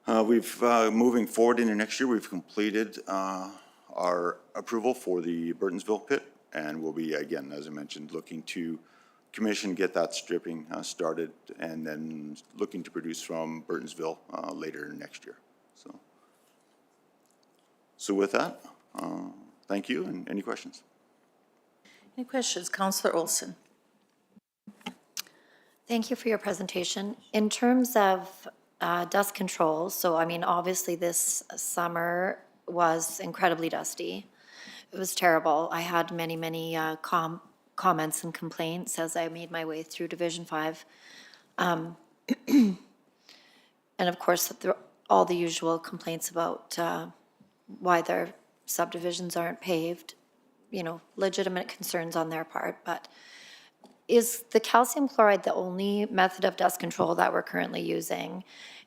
Moving forward into next year, we've completed our approval for the Burtonsville pit, and we'll be, again, as I mentioned, looking to commission, get that stripping started, and then looking to produce from Burtonsville later next year. So with that, thank you, and any questions? Any questions? Councillor Olson. Thank you for your presentation. In terms of dust control, so I mean, obviously this summer was incredibly dusty. It was terrible. I had many comments and complaints as I made my way through Division 5. And of course, all the usual complaints about why their subdivisions aren't paved, you know, legitimate concerns on their part. But is the calcium chloride the only method of dust control that we're currently using?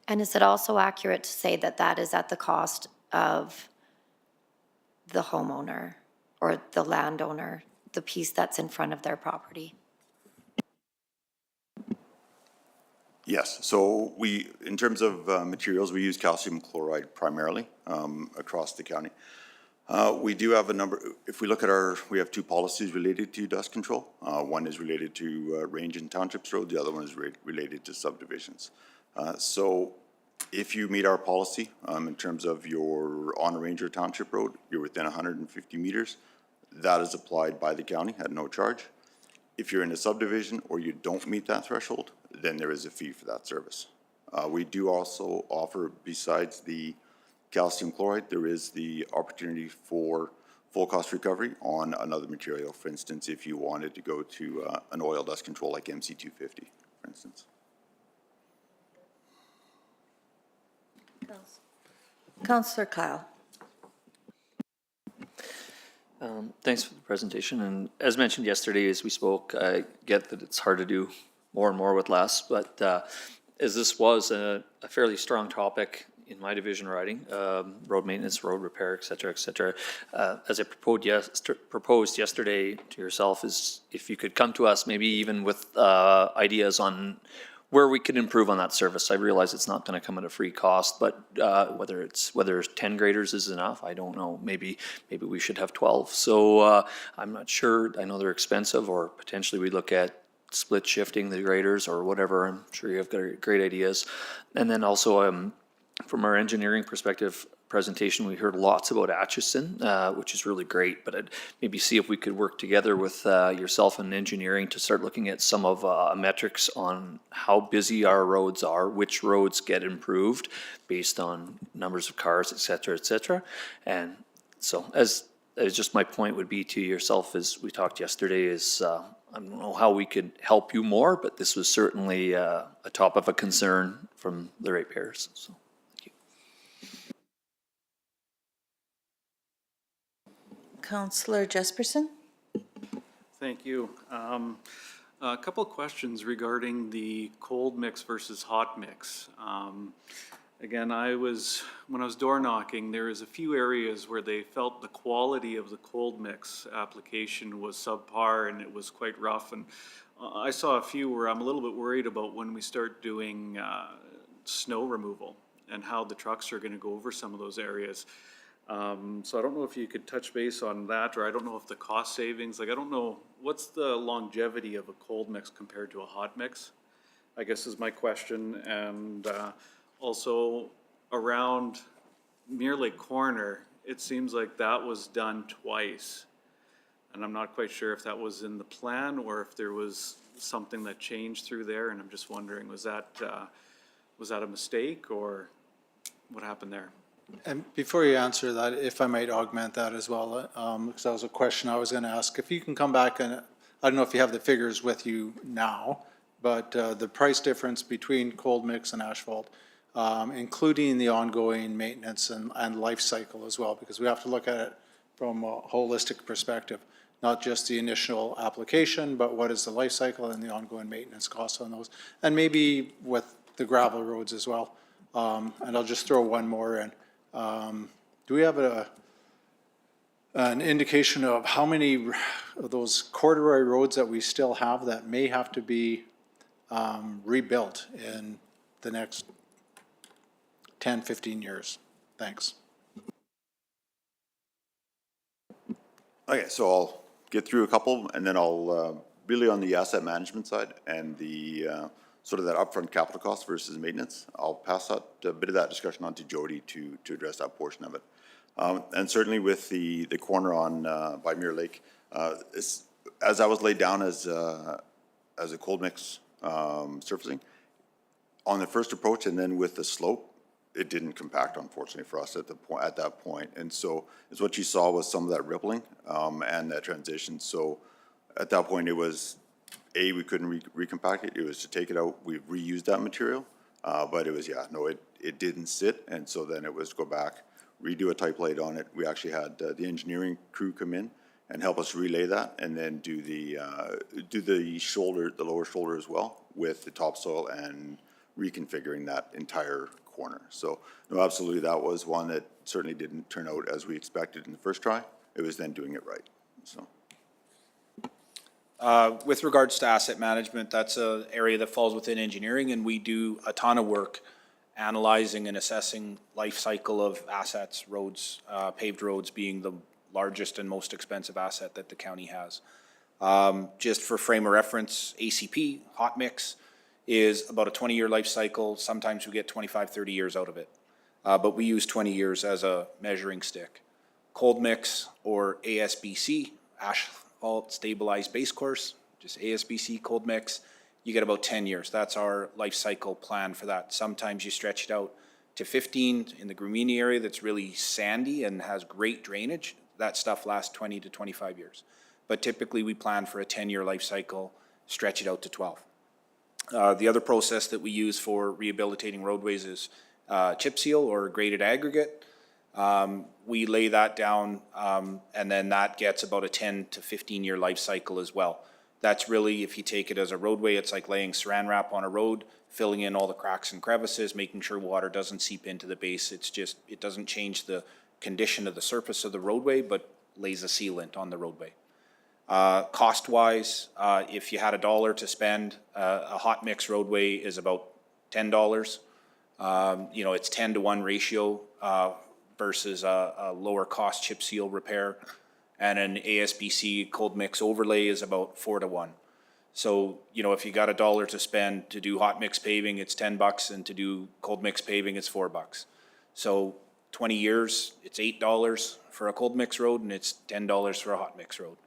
And is it also accurate to say that that is at the cost of the homeowner or the landowner, the piece that's in front of their property? Yes, so in terms of materials, we use calcium chloride primarily across the county. We do have a number, if we look at we have two policies related to dust control. One is related to range and townships road, the other one is related to subdivisions. So if you meet our policy in terms of you're on a range or township road, you're within 150 meters, that is applied by the county at no charge. If you're in a subdivision or you don't meet that threshold, then there is a fee for that service. We do also offer, besides the calcium chloride, there is the opportunity for full cost recovery on another material. For instance, if you wanted to go to an oil dust control like MC250, for instance. Councillor Kyle. Thanks for the presentation. And as mentioned yesterday, as we spoke, I get that it's hard to do more and more with less, but as this was a fairly strong topic in my division riding, road maintenance, road repair, et cetera, as I proposed yesterday to yourself, is if you could come to us maybe even with ideas on where we could improve on that service. I realize it's not going to come at a free cost, but whether 10 graders is enough, I don't know. Maybe we should have 12. So I'm not sure. I know they're expensive, or potentially we look at split shifting the graders or whatever. I'm sure you have great ideas. And then also from our engineering perspective presentation, we heard lots about Atchison, which is really great, but I'd maybe see if we could work together with yourself and engineering to start looking at some of metrics on how busy our roads are, which roads get improved based on numbers of cars, et cetera. And so as just my point would be to yourself, as we talked yesterday, is I don't know how we could help you more, but this was certainly a top of a concern from the ratepayers. So. Councillor Jesperson. Thank you. A couple of questions regarding the cold mix versus hot mix. Again, when I was door knocking, there was a few areas where they felt the quality of the cold mix application was subpar and it was quite rough. And I saw a few where I'm a little bit worried about when we start doing snow removal and how the trucks are going to go over some of those areas. So I don't know if you could touch base on that, or I don't know if the cost savings, like I don't know, what's the longevity of a cold mix compared to a hot mix, I guess is my question. And also around Mirror Lake Corner, it seems like that was done twice. And I'm not quite sure if that was in the plan or if there was something that changed through there. And I'm just wondering, was that a mistake or what happened there? And before you answer that, if I might augment that as well, because that was a question I was going to ask. If you can come back and, I don't know if you have the figures with you now, but the price difference between cold mix and asphalt, including the ongoing maintenance and life cycle as well, because we have to look at it from a holistic perspective, not just the initial application, but what is the life cycle and the ongoing maintenance costs on those, and maybe with the gravel roads as well. And I'll just throw one more in. Do we have an indication of how many of those corduroy roads that we still have that may have to be rebuilt in the next 10, 15 years? Thanks. Okay, so I'll get through a couple, and then I'll really on the asset management side and the sort of that upfront capital cost versus maintenance. I'll pass that a bit of that discussion on to Jody to address that portion of it. And certainly with the corner on by Mirror Lake, as that was laid down as a cold mix surfacing on the first approach, and then with the slope, it didn't compact, unfortunately, for us at that point. And so is what you saw was some of that rippling and that transition. So at that point, it was, we couldn't recompact it. It was to take it out. We've reused that material, but it was, it didn't sit. And so then it was go back, redo a type plate on it. We actually had the engineering crew come in and help us relay that, and then do the shoulder, the lower shoulder as well, with the topsoil and reconfiguring that entire corner. So no, absolutely, that was one that certainly didn't turn out as we expected in the first try. It was then doing it right. So. With regards to asset management, that's an area that falls within engineering, and we do a ton of work analyzing and assessing life cycle of assets, roads, paved roads being the largest and most expensive asset that the county has. Just for frame of reference, ACP, hot mix, is about a 20-year life cycle. Sometimes we get 25, 30 years out of it. But we use 20 years as a measuring stick. Cold mix, or ASBC, asphalt stabilized base course, just ASBC cold mix, you get about 10 years. That's our life cycle plan for that. Sometimes you stretch it out to 15 in the Grumini area that's really sandy and has great drainage. That stuff lasts 20 to 25 years. But typically we plan for a 10-year life cycle, stretch it out to 12. The other process that we use for rehabilitating roadways is chip seal or graded aggregate. We lay that down and then that gets about a 10 to 15-year life cycle as well. That's really, if you take it as a roadway, it's like laying saran wrap on a road, filling in all the cracks and crevices, making sure water doesn't seep into the base. It's just, it doesn't change the condition of the surface of the roadway, but lays a sealant on the roadway. Cost-wise, if you had $1 to spend, a hot mix roadway is about $10. You know, it's 10-to-1 ratio versus a lower cost chip seal repair. And an ASBC cold mix overlay is about 4-to-1. So, you know, if you got $1 to spend to do hot mix paving, it's $10, and to do cold mix paving, it's $4. So 20 years, it's $8 for a cold mix road, and it's $10 for a hot mix road.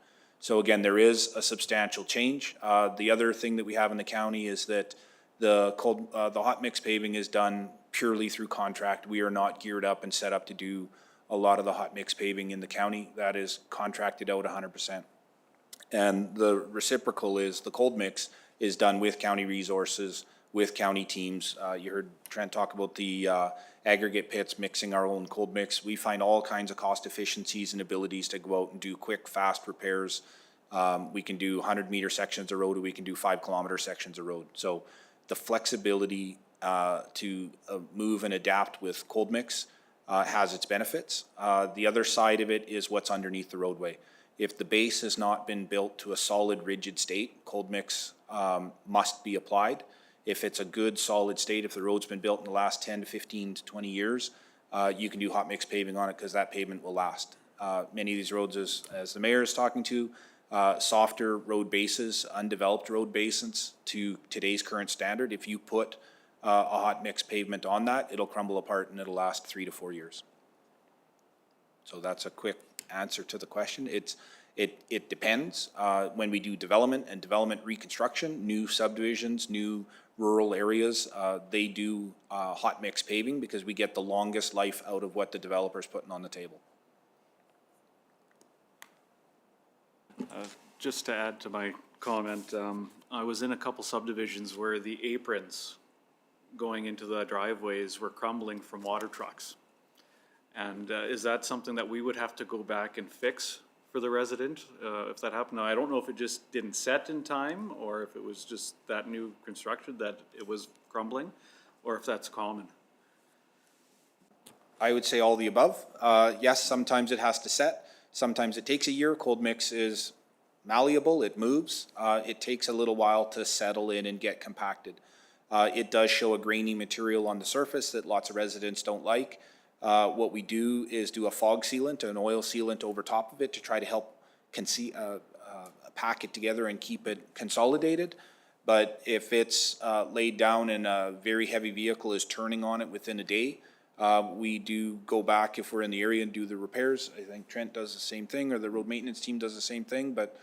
So again, there is a substantial change. The other thing that we have in the county is that the hot mix paving is done purely through contract. We are not geared up and set up to do a lot of the hot mix paving in the county. That is contracted out 100%. And the reciprocal is the cold mix is done with county resources, with county teams. You heard Trent talk about the aggregate pits, mixing our own cold mix. We find all kinds of cost efficiencies and abilities to go out and do quick, fast repairs We can do 100-meter sections of road, or we can do 5-kilometer sections of road. So the flexibility to move and adapt with cold mix has its benefits. The other side of it is what's underneath the roadway. If the base has not been built to a solid, rigid state, cold mix must be applied. If it's a good, solid state, if the road's been built in the last 10 to 15 to 20 years, you can do hot mix paving on it because that pavement will last. Many of these roads, as the mayor is talking to, softer road bases, undeveloped road basins to today's current standard. If you put a hot mix pavement on that, it'll crumble apart and it'll last 3 to 4 years. So that's a quick answer to the question. It depends. When we do development and development reconstruction, new subdivisions, new rural areas, they do hot mix paving because we get the longest life out of what the developer's putting on the table. Just to add to my comment, I was in a couple subdivisions where the aprons going into the driveways were crumbling from water trucks. And is that something that we would have to go back and fix for the resident if that happened? Now, I don't know if it just didn't set in time or if it was just that new construction that it was crumbling, or if that's common. I would say all the above. Yes, sometimes it has to set. Sometimes it takes a year. Cold mix is malleable, it moves. It takes a little while to settle in and get compacted. It does show a grainy material on the surface that lots of residents don't like. What we do is do a fog sealant, an oil sealant over top of it to try to help pack it together and keep it consolidated. But if it's laid down and a very heavy vehicle is turning on it within a day, we do go back if we're in the area and do the repairs. I think Trent does the same thing, or the road maintenance team does the same thing, but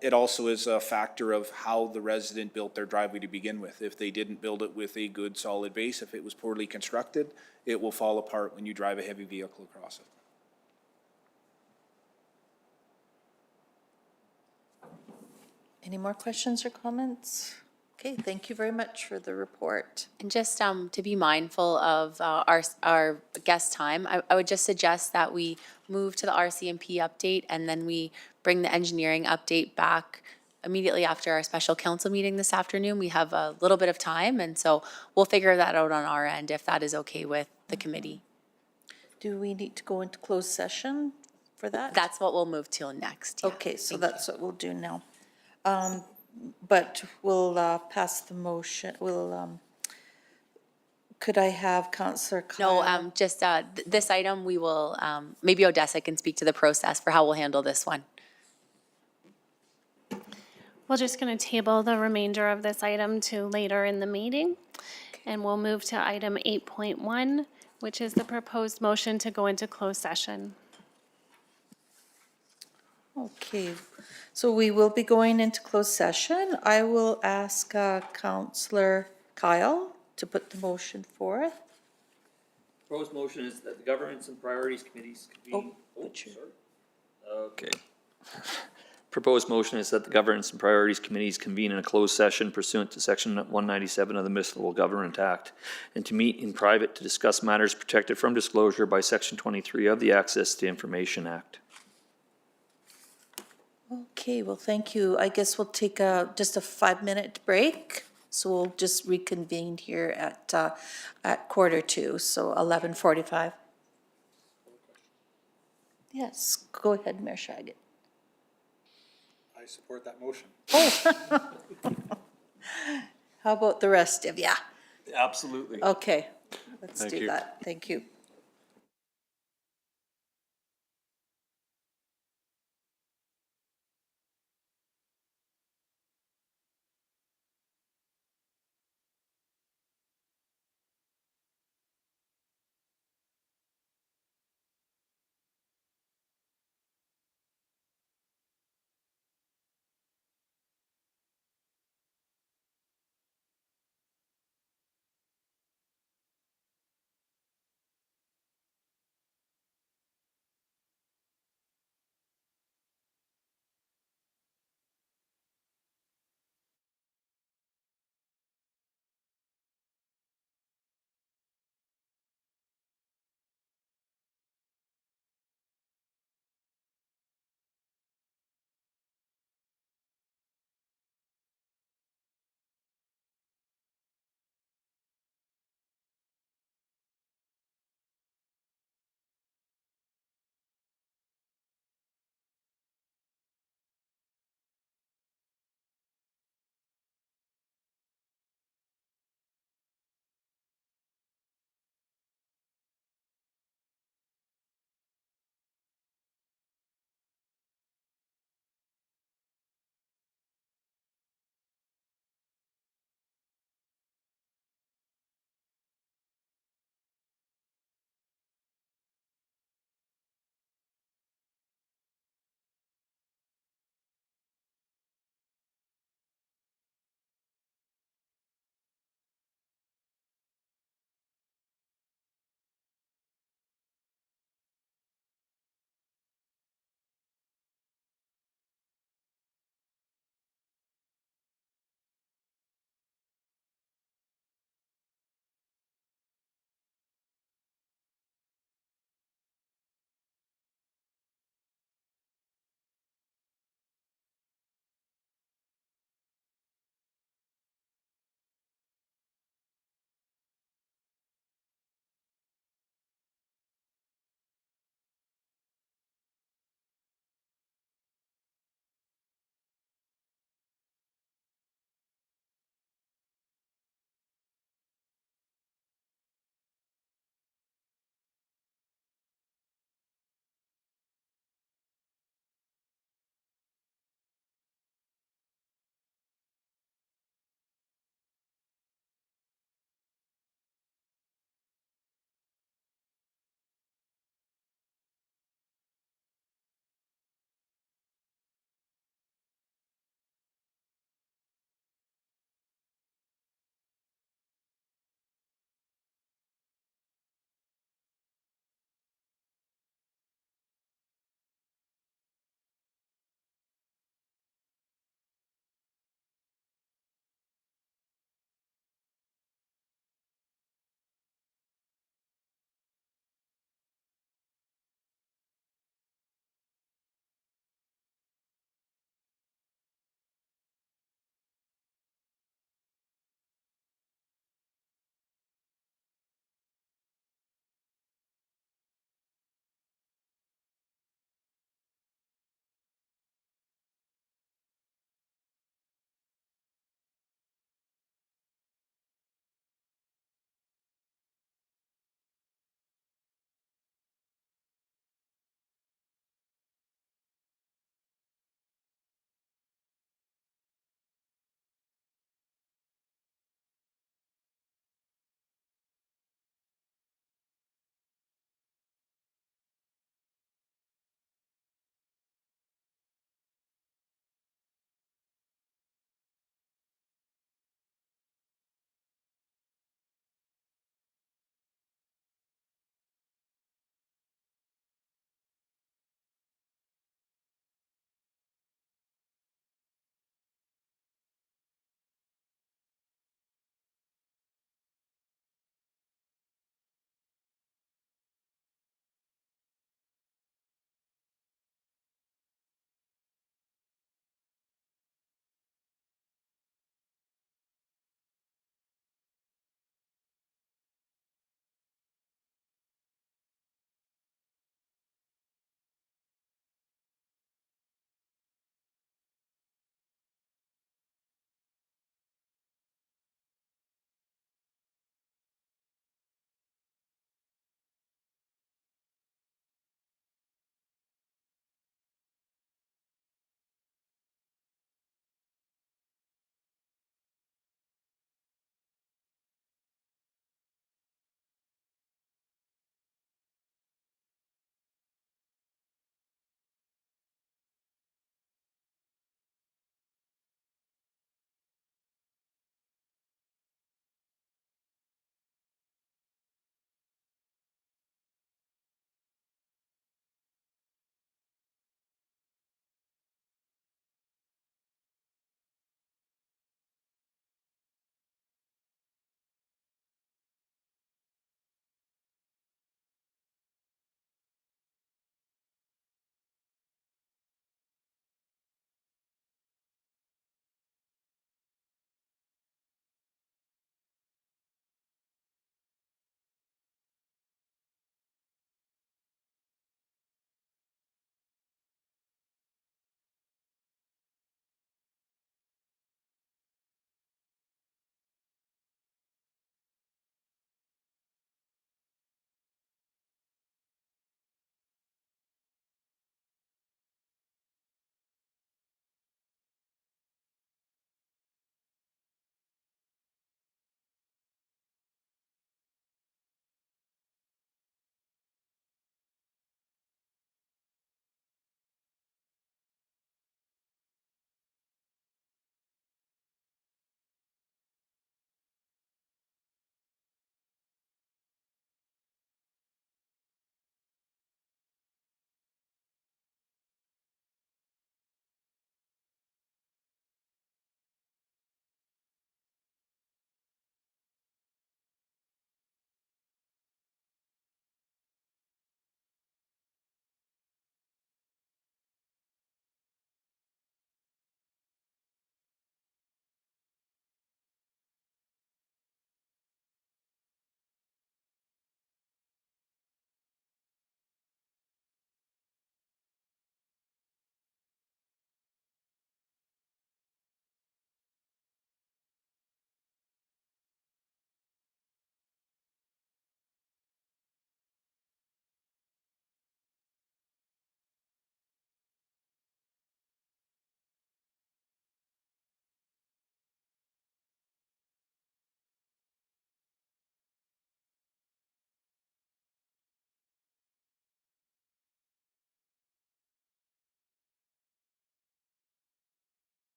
it also is a factor of how the resident built their driveway to begin with. If they didn't build it with a good solid base, if it was poorly constructed, it will fall apart when you drive a heavy vehicle across it. Any more questions or comments? Okay, thank you very much for the report. And just to be mindful of our guest time, I would just suggest that we move to the RCMP update and then we bring the engineering update back immediately after our special council meeting this afternoon. We have a little bit of time, and so we'll figure that out on our end if that is okay with the committee. Do we need to go into closed session for that? That's what we'll move to next. Yeah. Okay, so that's what we'll do now. But we'll pass the motion, could I have Councillor Kyle? No, just this item, we will, maybe Odessa can speak to the process for how we'll handle this one. We're just going to table the remainder of this item to later in the meeting. And we'll move to item 8.1, which is the proposed motion to go into closed session. Okay, so we will be going into closed session. I will ask Councillor Kyle to put the motion forth. Proposed motion is that the Governance and Priorities Committees convene. Okay. Proposed motion is that the Governance and Priorities Committees convene in a closed session pursuant to Section 197 of the Municipal Government Act, and to meet in private to discuss matters protected from disclosure by Section 23 of the Access to Information Act. Okay, well, thank you. I guess we'll take just a 5-minute break. So we'll just reconvene here at 1:45, so 11:45. Yes, go ahead, Mayor Shagett. I support that motion. Oh. How about the rest of you? Absolutely. Okay, let's Thank do you. that. Thank you.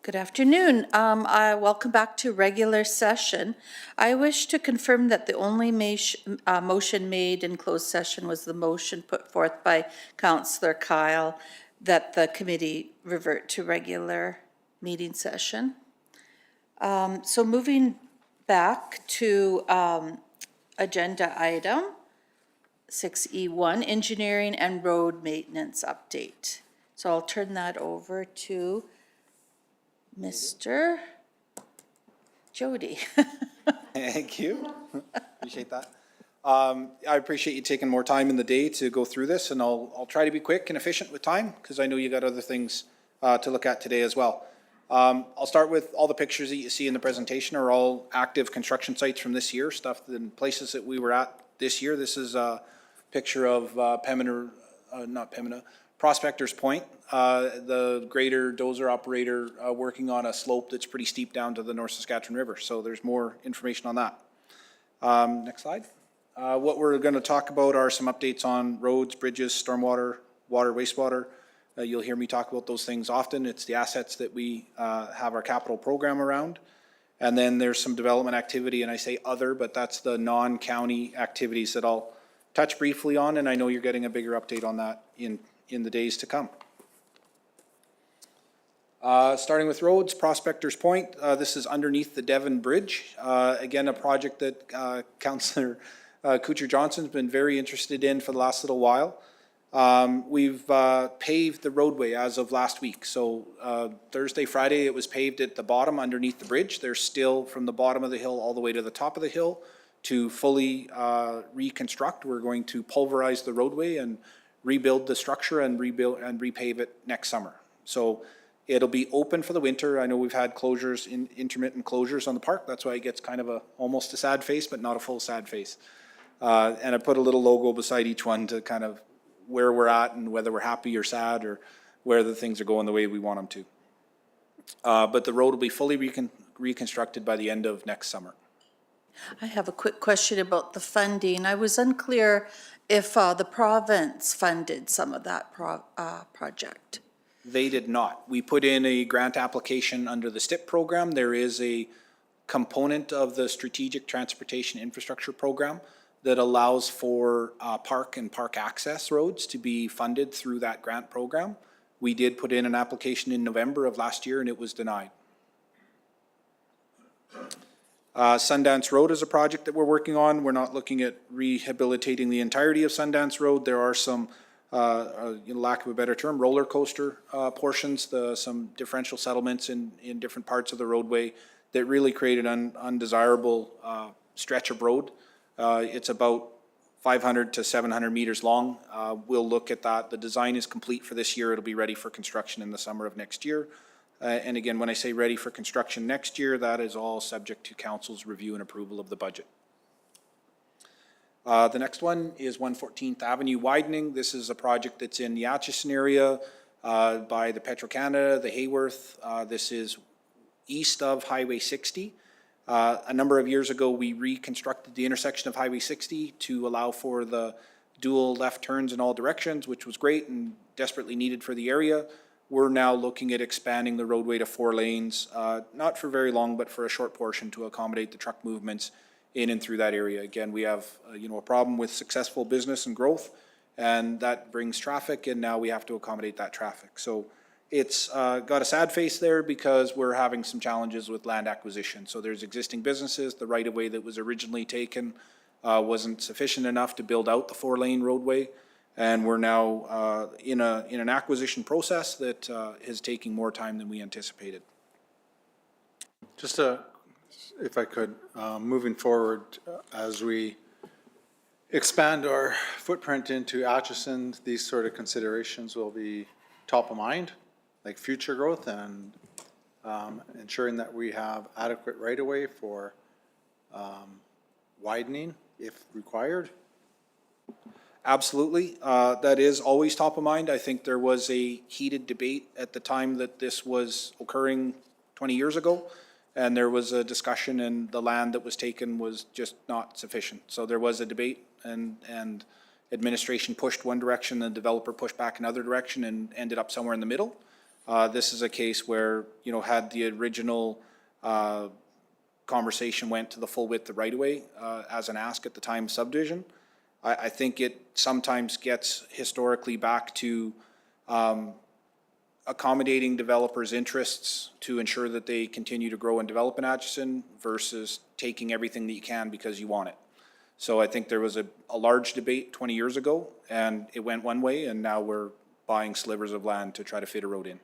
Good afternoon. Welcome back to regular session. I wish to confirm that the only motion made in closed session was the motion put forth by Councillor Kyle that the committee revert to regular meeting session. So moving back to agenda item 6E1, engineering and road maintenance update. So I'll turn that over to Mr. Jody. Thank you. Appreciate that. I appreciate you taking more time in the day to go through this, and I'll try to be quick and efficient with time because I know you got other things to look at today as well. I'll start with all the pictures that you see in the presentation are all active construction sites from this year, stuff in places that we were at this year. This is a picture of Prospector's Point, the grader dozer operator working on a slope that's pretty steep down to the North Saskatchewan River. So there's more information on that. Next slide. What we're going to talk about are some updates on roads, bridges, stormwater, water, wastewater. You'll hear me talk about those things often. It's the assets that we have our capital program around. And then there's some development activity, and I say other, but that's the non-county activities that I'll touch briefly on, and I know you're getting a bigger update on that in the days to come. Starting with roads, Prospector's Point, this is underneath the Devon Bridge. Again, a project that Councillor Couture-Johnson's been very interested in for the last little while. We've paved the roadway as of last week. So Thursday, Friday, it was paved at the bottom underneath the bridge. There's still from the bottom of the hill all the way to the top of the hill to fully reconstruct. We're going to pulverize the roadway and rebuild the structure and repave it next summer. So it'll be open for the winter. I know we've had closures, intermittent closures on the park. That's why it gets kind of almost a sad face, but not a full sad face. And I put a little logo beside each one to kind of where we're at and whether we're happy or sad or where the things are going the way we want them to. But the road will be fully reconstructed by the end of next summer. I have a quick question about the funding. I was unclear if the province funded some of that project. They did not. We put in a grant application under the STIP program. There is a component of the Strategic Transportation Infrastructure Program that allows for park and park access roads to be funded through that grant program. We did put in an application in November of last year and it was denied. Sundance Road is a project that we're working on. We're not looking at rehabilitating the entirety of Sundance Road. There are some, lack of a better term, roller coaster portions, some differential settlements in different parts of the roadway that really create an undesirable stretch of road. It's about 500 to 700 meters long. We'll look at that. The design is complete for this year. It'll be ready for construction in the summer of next year. And again, when I say ready for construction next year, that is all subject to council's review and approval of the budget. The next one is 114th Avenue widening. This is a project that's in the Atchison area by the Petro-Canada, the Hayworth. This is east of Highway 60. A number of years ago, we reconstructed the intersection of Highway 60 to allow for the dual left turns in all directions, which was great and desperately needed for the area. We're now looking at expanding the roadway to 4 lanes, not for very long, but for a short portion to accommodate the truck movements in and through that area. Again, we have a problem with successful business and growth, and that brings traffic, and now we have to accommodate that traffic. So it's got a sad face there because we're having some challenges with land acquisition. So there's existing businesses. The right-of-way that was originally taken wasn't sufficient enough to build out the 4-lane roadway. And we're now in an acquisition process that is taking more time than we anticipated. Just if I could, moving forward, as we expand our footprint into Atchison, these sort of considerations will be top of mind, like future growth and ensuring that we have adequate right-of-way for widening if required. Absolutely. That is always top of mind. I think there was a heated debate at the time that this was occurring 20 years ago, and there was a discussion and the land that was taken was just not sufficient. So there was a debate and administration pushed one direction, the developer pushed back another direction and ended up somewhere in the middle. This is a case where, you know, had the original conversation went to the full width of right-of-way as an ask at the time of subdivision, I think it sometimes gets historically back to accommodating developers' interests to ensure that they continue to grow and develop in Atchison versus taking everything that you can because you want it. So I think there was a large debate 20 years ago, and it went one way, and now we're buying slivers of land to try to fit a road in.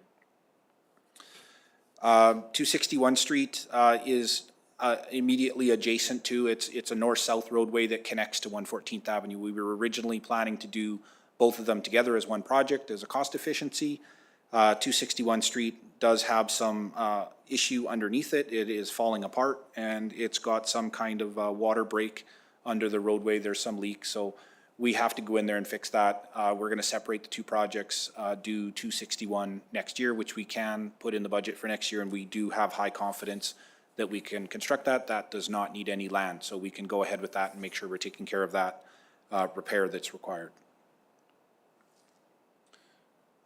261 Street is immediately adjacent to, it's a north-south roadway that connects to 114th Avenue. We were originally planning to do both of them together as one project as a cost efficiency. 261 Street does have some issue underneath it. It is falling apart, and it's got some kind of water break under the roadway. There's some leaks, so we have to go in there and fix that. We're going to separate the two projects, do 261 next year, which we can put in the budget for next year, and we do have high confidence that we can construct that. That does not need any land, so we can go ahead with that and make sure we're taking care of that repair that's required.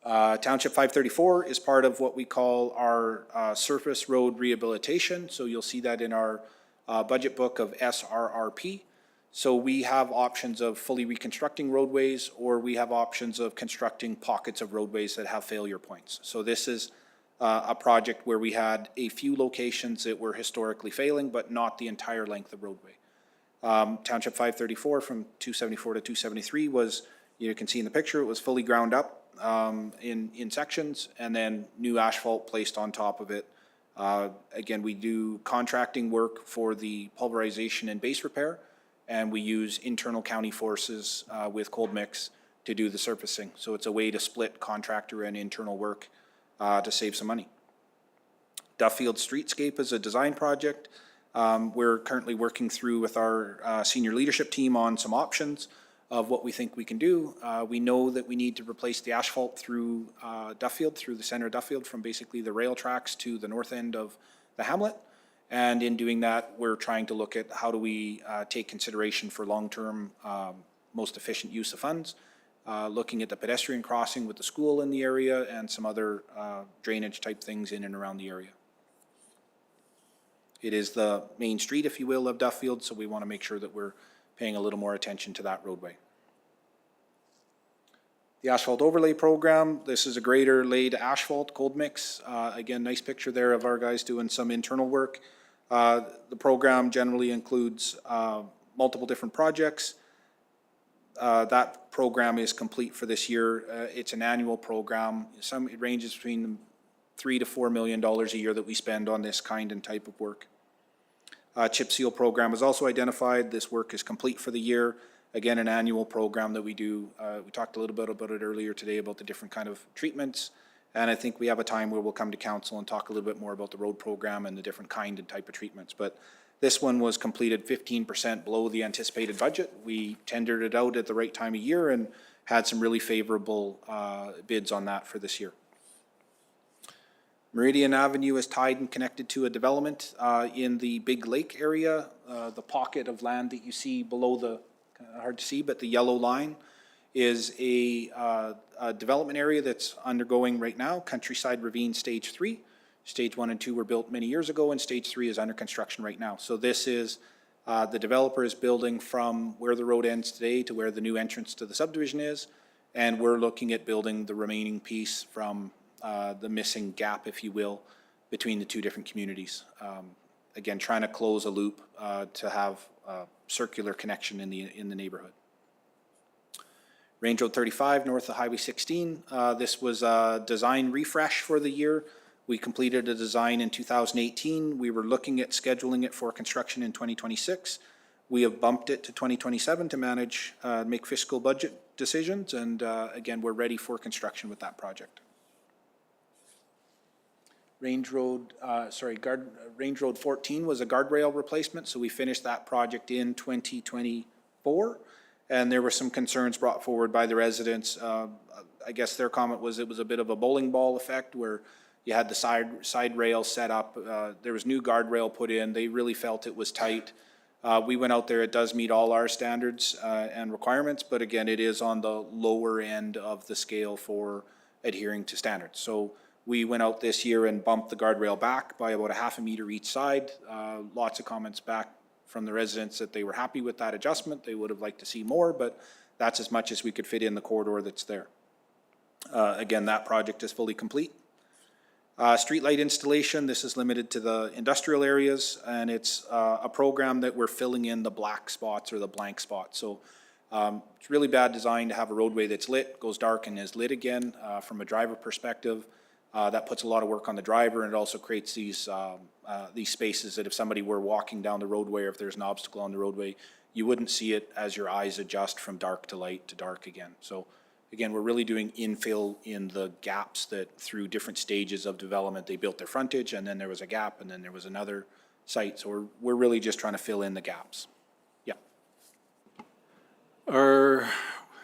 Township 534 is part of what we call our surface road rehabilitation. So you'll see that in our budget book of SRRP. So we have options of fully reconstructing roadways, or we have options of constructing pockets of roadways that have failure points. So this is a project where we had a few locations that were historically failing, but not the entire length of roadway. Township 534 from 274 to 273 was, you can see in the picture, it was fully ground up in sections, and then new asphalt placed on top of it. Again, we do contracting work for the pulverization and base repair, and we use internal county forces with cold mix to do the surfacing. So it's a way to split contractor and internal work to save some money. Duffield Streetscape is a design project. We're currently working through with our senior leadership team on some options of what we think we can do. We know that we need to replace the asphalt through Duffield, through the center of Duffield, from basically the rail tracks to the north end of the hamlet. And in doing that, we're trying to look at how do we take consideration for long-term, most efficient use of funds, looking at the pedestrian crossing with the school in the area and some other drainage type things in and around the area. It is the main street, if you will, of Duffield, so we want to make sure that we're paying a little more attention to that roadway. The asphalt overlay program, this is a grader laid asphalt cold mix. Again, nice picture there of our guys doing some internal work. The program generally includes multiple different projects. That program is complete for this year. It's an annual program. It ranges between $3 to $4 million a year that we spend on this kind and type of work. Chip seal program is also identified. This work is complete for the year. Again, an annual program that we do. We talked a little bit about it earlier today about the different kind of treatments. And I think we have a time where we'll come to council and talk a little bit more about the road program and the different kind and type of treatments. But this one was completed 15% below the anticipated budget. We tendered it out at the right time of year and had some really favorable bids on that for this year. Meridian Avenue is tied and connected to a development in the Big Lake area. The pocket of land that you see below the, hard to see, but the yellow line is a development area that's undergoing right now, Countryside Ravine Stage 3. Stage 1 and 2 were built many years ago, and Stage 3 is under construction right now. So this is, the developer is building from where the road ends today to where the new entrance to the subdivision is, and we're looking at building the remaining piece from the missing gap, if you will, between the two different communities. Again, trying to close a loop to have circular connection in the neighborhood. Range Road 35 north of Highway 16. This was a design refresh for the year. We completed a design in 2018. We were looking at scheduling it for construction in 2026. We have bumped it to 2027 to manage, make fiscal budget decisions, and again, we're ready for construction with that project. Range Road 14 was a guardrail replacement, so we finished that project in 2024. And there were some concerns brought forward by the residents. I guess their comment was it was a bit of a bowling ball effect where you had the side rail set up. There was new guardrail put in. They really felt it was tight. We went out there. It does meet all our standards and requirements, but again, it is on the lower end of the scale for adhering to standards. So We went out this year and bumped the guardrail back by about a half a meter each side. Lots of comments back from the residents that they were happy with that adjustment. They would have liked to see more, but that's as much as we could fit in the corridor that's there. Again, that project is fully complete. Streetlight installation, this is limited to the industrial areas, and it's a program that we're filling in the black spots or the blank spots. So it's really bad design to have a roadway that's lit, goes dark and is lit again. From a driver perspective, that puts a lot of work on the driver, and it also creates these spaces that if somebody were walking down the roadway, or if there's an obstacle on the roadway, you wouldn't see it as your eyes adjust from dark to light to dark again. So again, we're really doing infill in the gaps that through different stages of development, they built their frontage, and then there was a gap, and then there was another site. So we're really just trying to fill in the gaps. Yeah.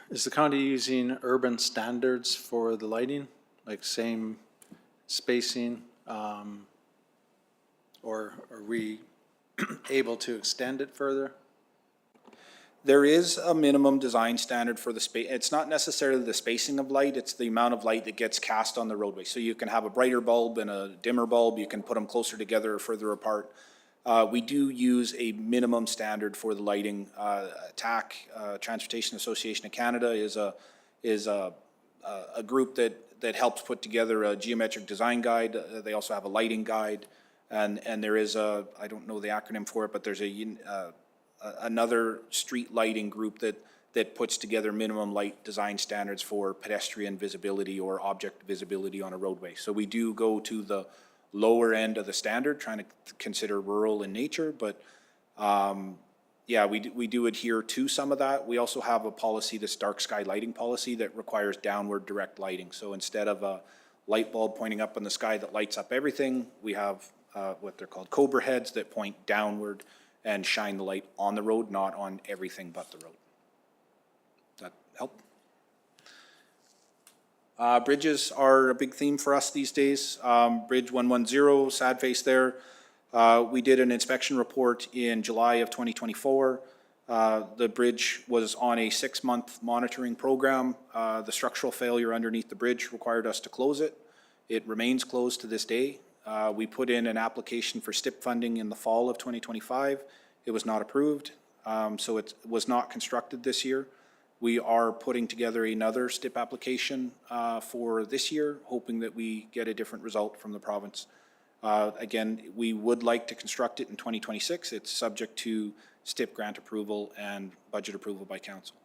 Is the county using urban standards for the lighting, like same spacing? Or are we able to extend it further? There is a minimum design standard for the space. It's not necessarily the spacing of light, it's the amount of light that gets cast on the roadway. So you can have a brighter bulb and a dimmer bulb, you can put them closer together or further apart. We do use a minimum standard for the lighting. TAC, Transportation Association of Canada, is a group that helps put together a geometric design guide. They also have a lighting guide, and there is a, I don't know the acronym for it, but there's another street lighting group that puts together minimum light design standards for pedestrian visibility or object visibility on a roadway. So we do go to the lower end of the standard, trying to consider rural in nature, but yeah, we do adhere to some of that. We also have a policy, this dark sky lighting policy, that requires downward direct lighting. So instead of a light bulb pointing up in the sky that lights up everything, we have what they're called cobra heads that point downward and shine the light on the road, not on everything but the road. Does that help? Bridges are a big theme for us these days. Bridge 110, sad face there. We did an inspection report in July of 2024. The bridge was on a 6-month monitoring program. The structural failure underneath the bridge required us to close it. It remains closed to this day. We put in an application for STIP funding in the fall of 2025. It was not approved, so it was not constructed this year. We are putting together another STIP application for this year, hoping that we get a different result from the province. Again, we would like to construct it in 2026. It's subject to STIP grant approval and budget approval by council.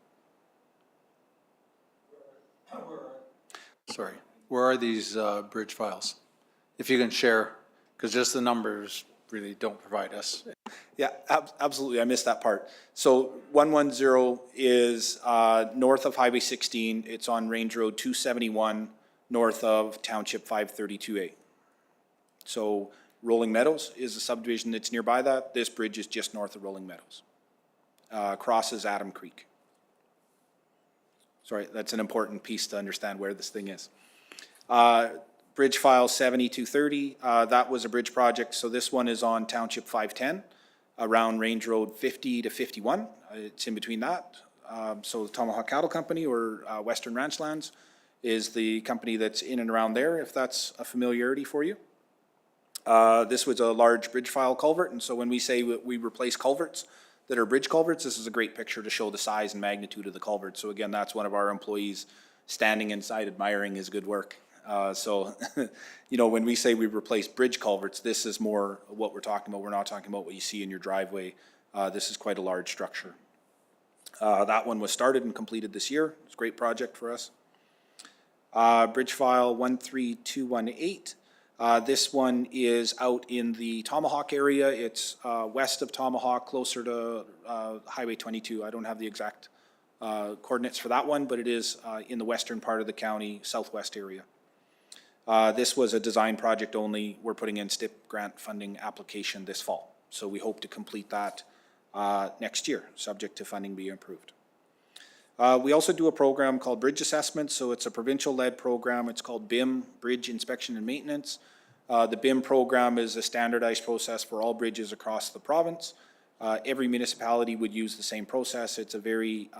Sorry, where are these bridge files? If you can share, because just the numbers really don't provide us. Yeah, absolutely. I missed that part. So 110 is north of Highway 16. It's on Range Road 271, north of Township 532A. So Rolling Meadows is a subdivision that's nearby that. This bridge is just north of Rolling Meadows. Crosses Adam Creek. Sorry, that's an important piece to understand where this thing is. Bridge file 7230, that was a bridge project. So this one is on Township 510, around Range Road 50 to 51. It's in between that. So the Tomahawk Cattle Company, or Western Ranchlands, is the company that's in and around there, if that's a familiarity for you. This was a large bridge file culvert, and so when we say we replace culverts that are bridge culverts, this is a great picture to show the size and magnitude of the culvert. So again, that's one of our employees standing inside admiring his good work. So, you know, when we say we replace bridge culverts, this is more what we're talking about. We're not talking about what you see in your driveway. This is quite a large structure. That one was started and completed this year. It's a great project for us. Bridge file 13218. This one is out in the Tomahawk area. It's west of Tomahawk, closer to Highway 22. I don't have the exact coordinates for that one, but it is in the western part of the county, southwest area. This was a design project only. We're putting in STIP grant funding application this fall. So we hope to complete that next year, subject to funding being approved. We also do a program called Bridge Assessment. So it's a provincial-led program. It's called BIM, Bridge Inspection and Maintenance. The BIM program is a standardized process for all bridges across the province. Every municipality would use the same process. It's a very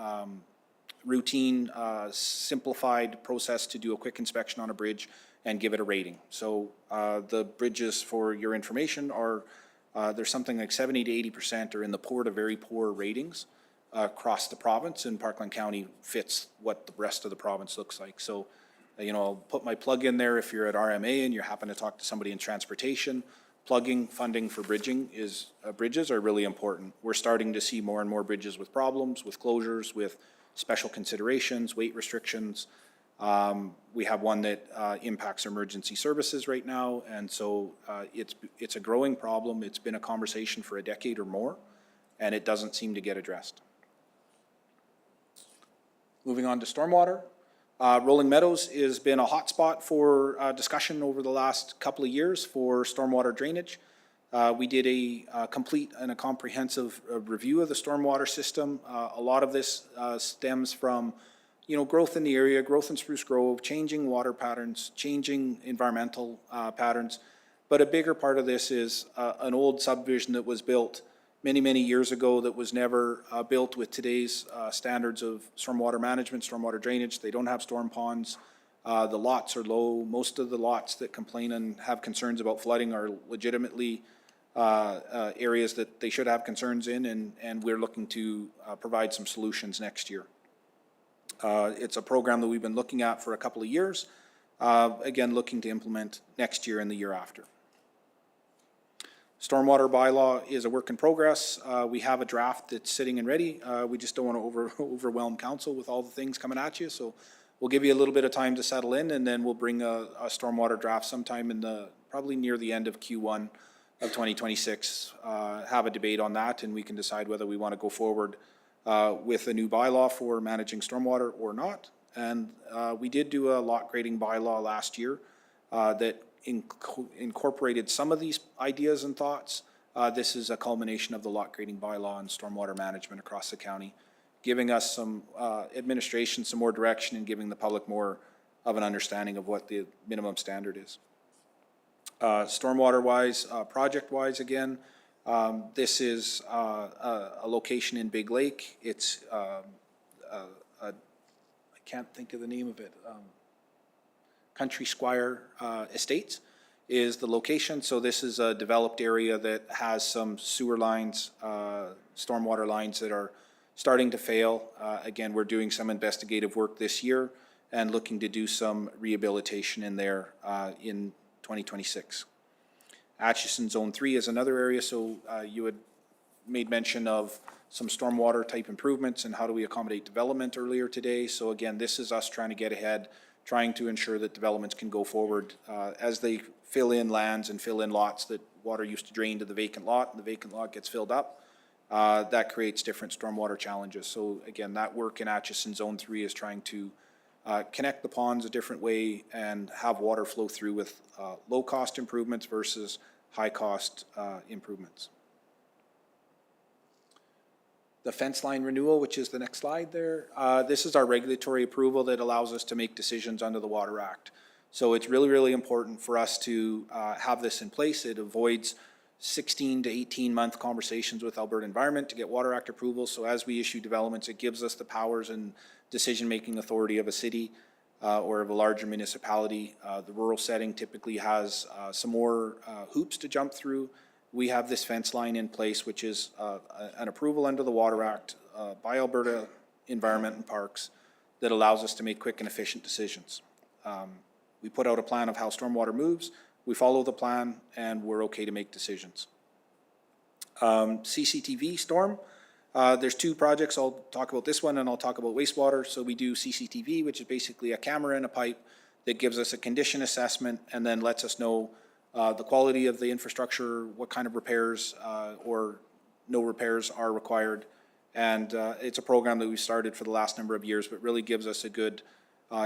routine, simplified process to do a quick inspection on a bridge and give it a rating. So the bridges, for your information, are, there's something like 70 to 80% are in the poor to very poor ratings across the province, and Parkland County fits what the rest of the province looks like. So, I'll put my plug in there. If you're at RMA and you happen to talk to somebody in transportation, plugging funding for bridges are really important. We're starting to see more and more bridges with problems, with closures, with special considerations, weight restrictions. We have one that impacts emergency services right now, and so it's a growing problem. It's been a conversation for a decade or more, and it doesn't seem to get addressed. Moving on to stormwater. Rolling Meadows has been a hotspot for discussion over the last couple of years for stormwater drainage. We did a complete and a comprehensive review of the stormwater system. A lot of this stems from growth in the area, growth in Spruce Grove, changing water patterns, changing environmental patterns. But a bigger part of this is an old subdivision that was built many, many years ago that was never built with today's standards of stormwater management, stormwater drainage. They don't have storm ponds. The lots are low. Most of the lots that complain and have concerns about flooding are legitimately areas that they should have concerns in, and we're looking to provide some solutions next year. It's a program that we've been looking at for a couple of years, again, looking to implement next year and the year after. Stormwater bylaw is a work in progress. We have a draft that's sitting and ready. We just don't want to overwhelm council with all the things coming at you, so we'll give you a little bit of time to settle in, and then we'll bring a stormwater draft sometime in probably near the end of Q1 of 2026, have a debate on that, and we can decide whether we want to go forward with a new bylaw for managing stormwater or not. And we did do a lot grading bylaw last year that incorporated some of these ideas and thoughts. This is a culmination of the lot grading bylaw and stormwater management across the county, giving us some administration, some more direction, and giving the public more of an understanding of what the minimum standard is. Stormwater-wise, project-wise again, this is a location in Big Lake. It's, I can't think of the name of it, Country Squire Estates is the location. So this is a developed area that has some sewer lines, stormwater lines that are starting to fail. Again, we're doing some investigative work this year and looking to do some rehabilitation in there in 2026. Atchison Zone 3 is another area, so you had made mention of some stormwater type improvements and how do we accommodate development earlier today. So again, this is us trying to get ahead, trying to ensure that developments can go forward as they fill in lands and fill in lots that water used to drain to the vacant lot, and the vacant lot gets filled up. That creates different stormwater challenges. So again, that work in Atchison Zone 3 is trying to connect the ponds a different way and have water flow through with low-cost improvements versus high-cost improvements. The fence line renewal, which is the next slide there, this is our regulatory approval that allows us to make decisions under the Water Act. So it's really, really important for us to have this in place. It avoids 16 to 18-month conversations with Alberta Environment to get Water Act approval. So as we issue developments, it gives us the powers and decision-making authority of a city or of a larger municipality. The rural setting typically has some more hoops to jump through. We have this fence line in place, which is an approval under the Water Act by Alberta Environment and Parks that allows us to make quick and efficient decisions. We put out a plan of how stormwater moves, we follow the plan, and we're okay to make decisions. CCTV storm, there's two projects. I'll talk about this one and I'll talk about wastewater. So we do CCTV, which is basically a camera in a pipe that gives us a condition assessment and then lets us know the quality of the infrastructure, what kind of repairs or no repairs are required. And it's a program that we started for the last number of years, but really gives us a good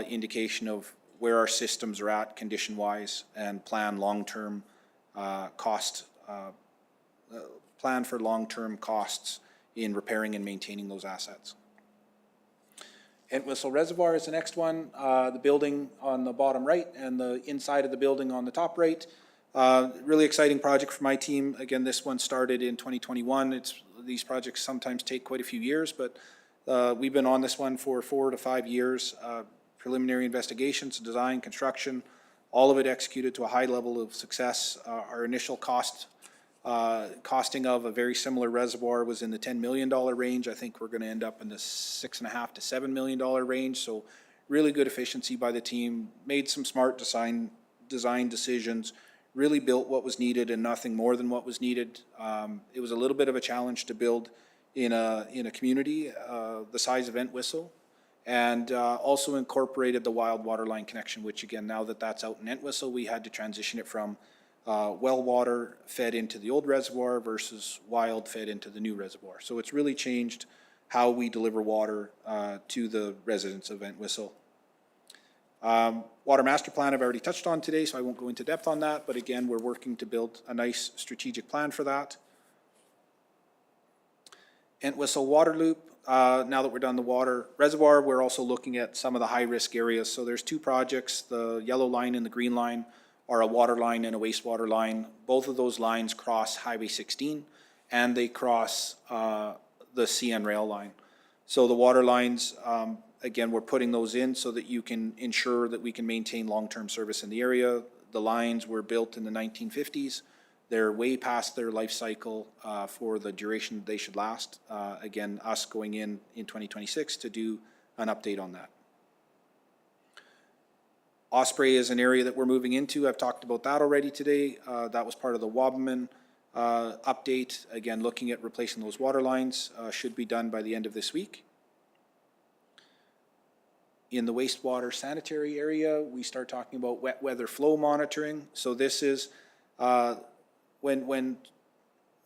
indication of where our systems are at condition-wise and plan long-term plan for long-term costs in repairing and maintaining those assets. Entwistle Reservoir is the next one. The building on the bottom right and the inside of the building on the top right. Really exciting project for my team. Again, this one started in 2021. These projects sometimes take quite a few years, but we've been on this one for 4 to 5 years. Preliminary investigations, design, construction, all of it executed to a high level of success. Our initial costing of a very similar reservoir was in the $10 million range. I think we're going to end up in the $6.5 to $7 million range. So really good efficiency by the team, made some smart design decisions, really built what was needed and nothing more than what was needed. It was a little bit of a challenge to build in a community the size of Entwistle, and also incorporated the wild water line connection, which again, now that that's out in Entwistle, we had to transition it from well water fed into the old reservoir versus wild fed into the new reservoir. So it's really changed how we deliver water to the residents of Entwistle. Water master plan I've already touched on today, so I won't go into depth on that, but again, we're working to build a nice strategic plan for that. Entwistle water loop, now that we're done the water reservoir, we're also looking at some of the high-risk areas. So there's two projects, the yellow line and the green line are a water line and a wastewater line. Both of those lines cross Highway 16, and they cross the CN rail line. So the water lines, again, we're putting those in so that you can ensure that we can maintain long-term service in the area. The lines were built in the 1950s. They're way past their life cycle for the duration they should last. Again, us going in 2026 to do an update on that. Osprey is an area that we're moving into. I've talked about that already today. That was part of the Wabamun update. Again, looking at replacing those water lines should be done by the end of this week. In the wastewater sanitary area, we start talking about wet weather flow monitoring. So this is when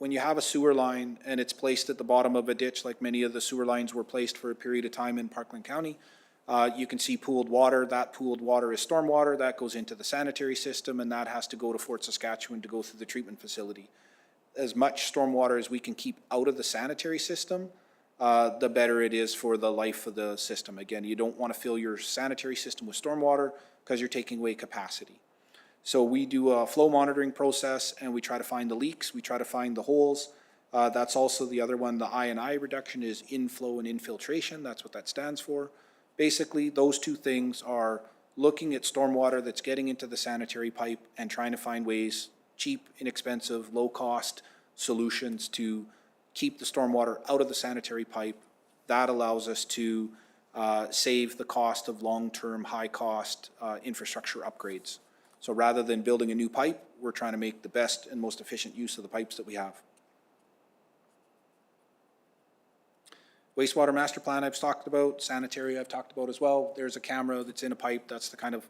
you have a sewer line and it's placed at the bottom of a ditch, like many of the sewer lines were placed for a period of time in Parkland County, you can see pooled water. That pooled water is stormwater. That goes into the sanitary system, and that has to go to Fort Saskatchewan to go through the treatment facility. As much stormwater as we can keep out of the sanitary system, the better it is for the life of the system. Again, you don't want to fill your sanitary system with stormwater because you're taking away capacity. So we do a flow monitoring process, and we try to find the leaks. We try to find the holes. That's also the other one. The I&I reduction is inflow and infiltration. That's what that stands for. Basically, those two things are looking at stormwater that's getting into the sanitary pipe and trying to find ways, cheap, inexpensive, low-cost solutions to keep the stormwater out of the sanitary pipe. That allows us to save the cost of long-term, high-cost infrastructure upgrades. So rather than building a new pipe, we're trying to make the best and most efficient use of the pipes that we have. Wastewater master plan I've talked about, sanitary I've talked about as well. There's a camera that's in a pipe. That's the kind of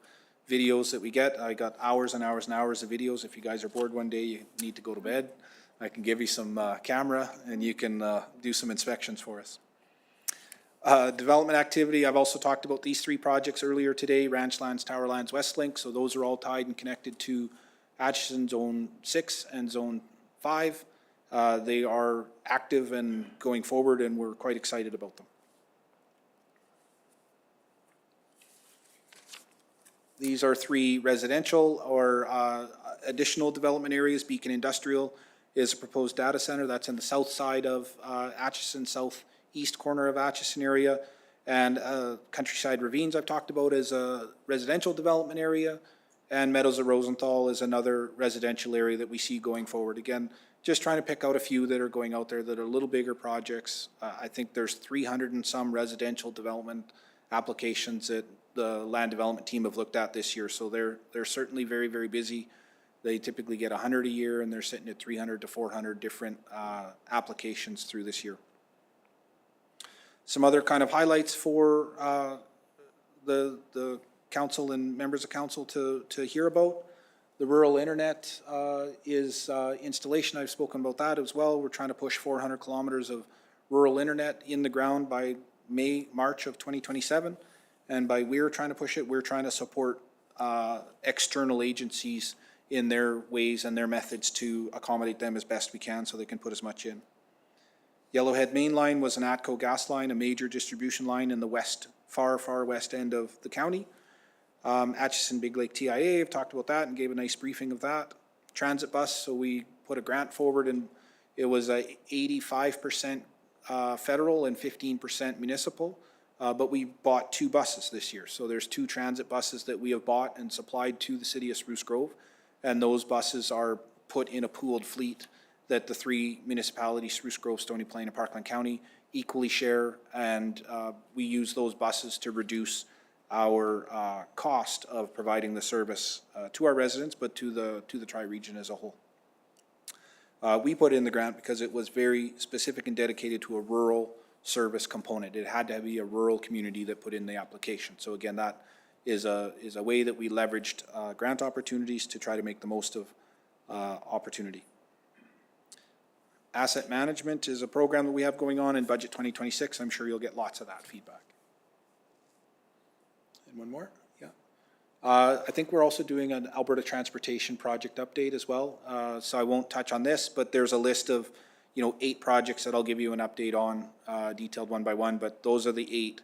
videos that we get. I got hours and hours and hours of videos. If you guys are bored one day, you need to go to bed, I can give you some camera and you can do some inspections for us. Development activity, I've also talked about these three projects earlier today, Ranchlands, Towerlands, Westlink. So those are all tied and connected to Acheson Zone 6 and Zone 5. They are active and going forward, and we're quite excited about them. These are three residential or additional development areas. Beacon Industrial is a proposed data center. That's in the south side of Acheson, southeast corner of Acheson area. And Countryside Ravines I've talked about as a residential development area. And Meadows of Rosenthal is another residential area that we see going forward. Again, just trying to pick out a few that are going out there that are a little bigger projects. I think there's 300 and some residential development applications that the land development team have looked at this year. So they're certainly very, very busy. They typically get 100 a year, and they're sitting at 300 to 400 different applications through this year. Some other kind of highlights for the council and members of council to hear about. The rural internet is installation. I've spoken about that as well. We're trying to push 400 kilometers of rural internet in the ground by March of 2027. And by we're trying to push it, we're trying to support external agencies in their ways and their methods to accommodate them as best we can so they can put as much in. Yellowhead Main Line was an ATCO gas line, a major distribution line in the west, far west end of the county. Acheson Big Lake TIA, I've talked about that and gave a nice briefing of that. Transit bus, so we put a grant forward and it was a 85% federal and 15% municipal. but we bought 2 buses this year. So there's 2 transit buses that we have bought and supplied to the city of Spruce Grove. And those buses are put in a pooled fleet that the 3 municipalities, Spruce Grove, Stony Plain, and Parkland County, equally share. And we use those buses to reduce our cost of providing the service to our residents, but to the tri-region as a whole. We put in the grant because it was very specific and dedicated to a rural service component. It had to be a rural community that put in the application. So again, that is a way that we leveraged grant opportunities to try to make the most of opportunity. Asset management is a program that we have going on in Budget 2026. I'm sure you'll get lots of that feedback. And one more? Yeah. I think we're also doing an Alberta Transportation Project update as well. So I won't touch on this, but there's a list of 8 projects that I'll give you an update on, detailed one by one, but those are the 8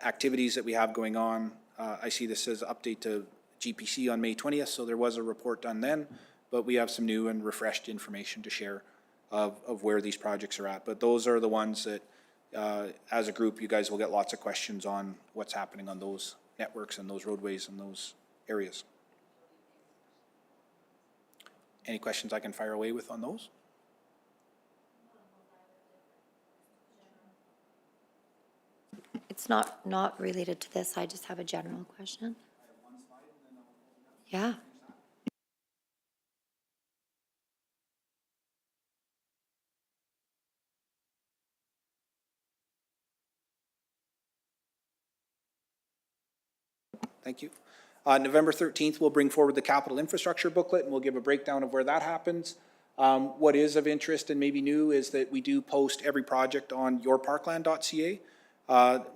activities that we have going on. I see this as update to GPC on May 20th, so there was a report done then, but we have some new and refreshed information to share of where these projects are at. But those are the ones that, as a group, you guys will get lots of questions on what's happening on those networks and those roadways and those areas. Any questions I can fire away with on those? It's not related to this. I just have a general question. Yeah. Thank you. November 13th, we'll bring forward the capital infrastructure booklet, and we'll give a breakdown of where that happens. What is of interest and maybe new is that we do post every project on yourparkland.ca.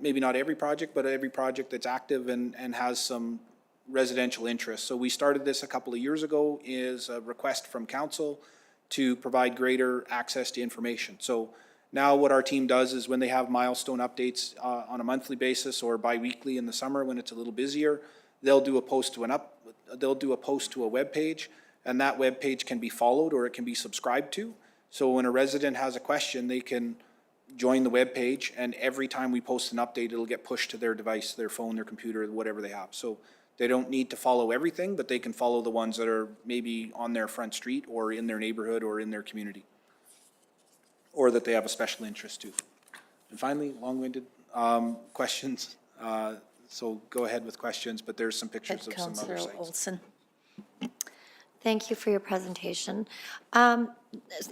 Maybe not every project, but every project that's active and has some residential interest. So we started this a couple of years ago is a request from council to provide greater access to information. So now what our team does is when they have milestone updates on a monthly basis or bi-weekly in the summer when it's a little busier, they'll do a post to a web page, and that web page can be followed or it can be subscribed to. So when a resident has a question, they can join the web page, and every time we post an update, it'll get pushed to their device, their phone, their computer, whatever they have. So they don't need to follow everything, but they can follow the ones that are maybe on their front street or in their neighborhood or in their community, or that they have a special interest to. And finally, long-winded questions. So go ahead with questions, but there's some pictures of some other sites. Olson. Thank you for your presentation. And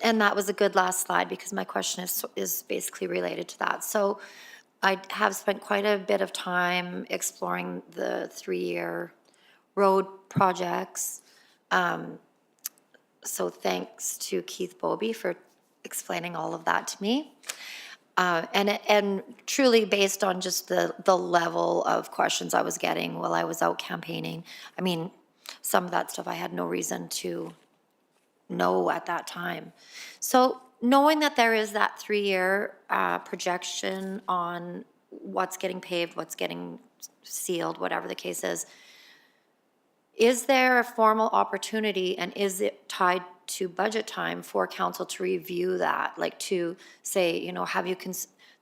that was a good last slide because my question is basically related to that. So I have spent quite a bit of time exploring the 3-year road projects. So thanks to Keith Bobie for explaining all of that to me. And truly based on just the level of questions I was getting while I was out campaigning. I mean, some of that stuff I had no reason to know at that time. So knowing that there is that 3-year projection on what's getting paved, what's getting sealed, whatever the case is there a formal opportunity and is it tied to budget time for council to review that? Like to say, have you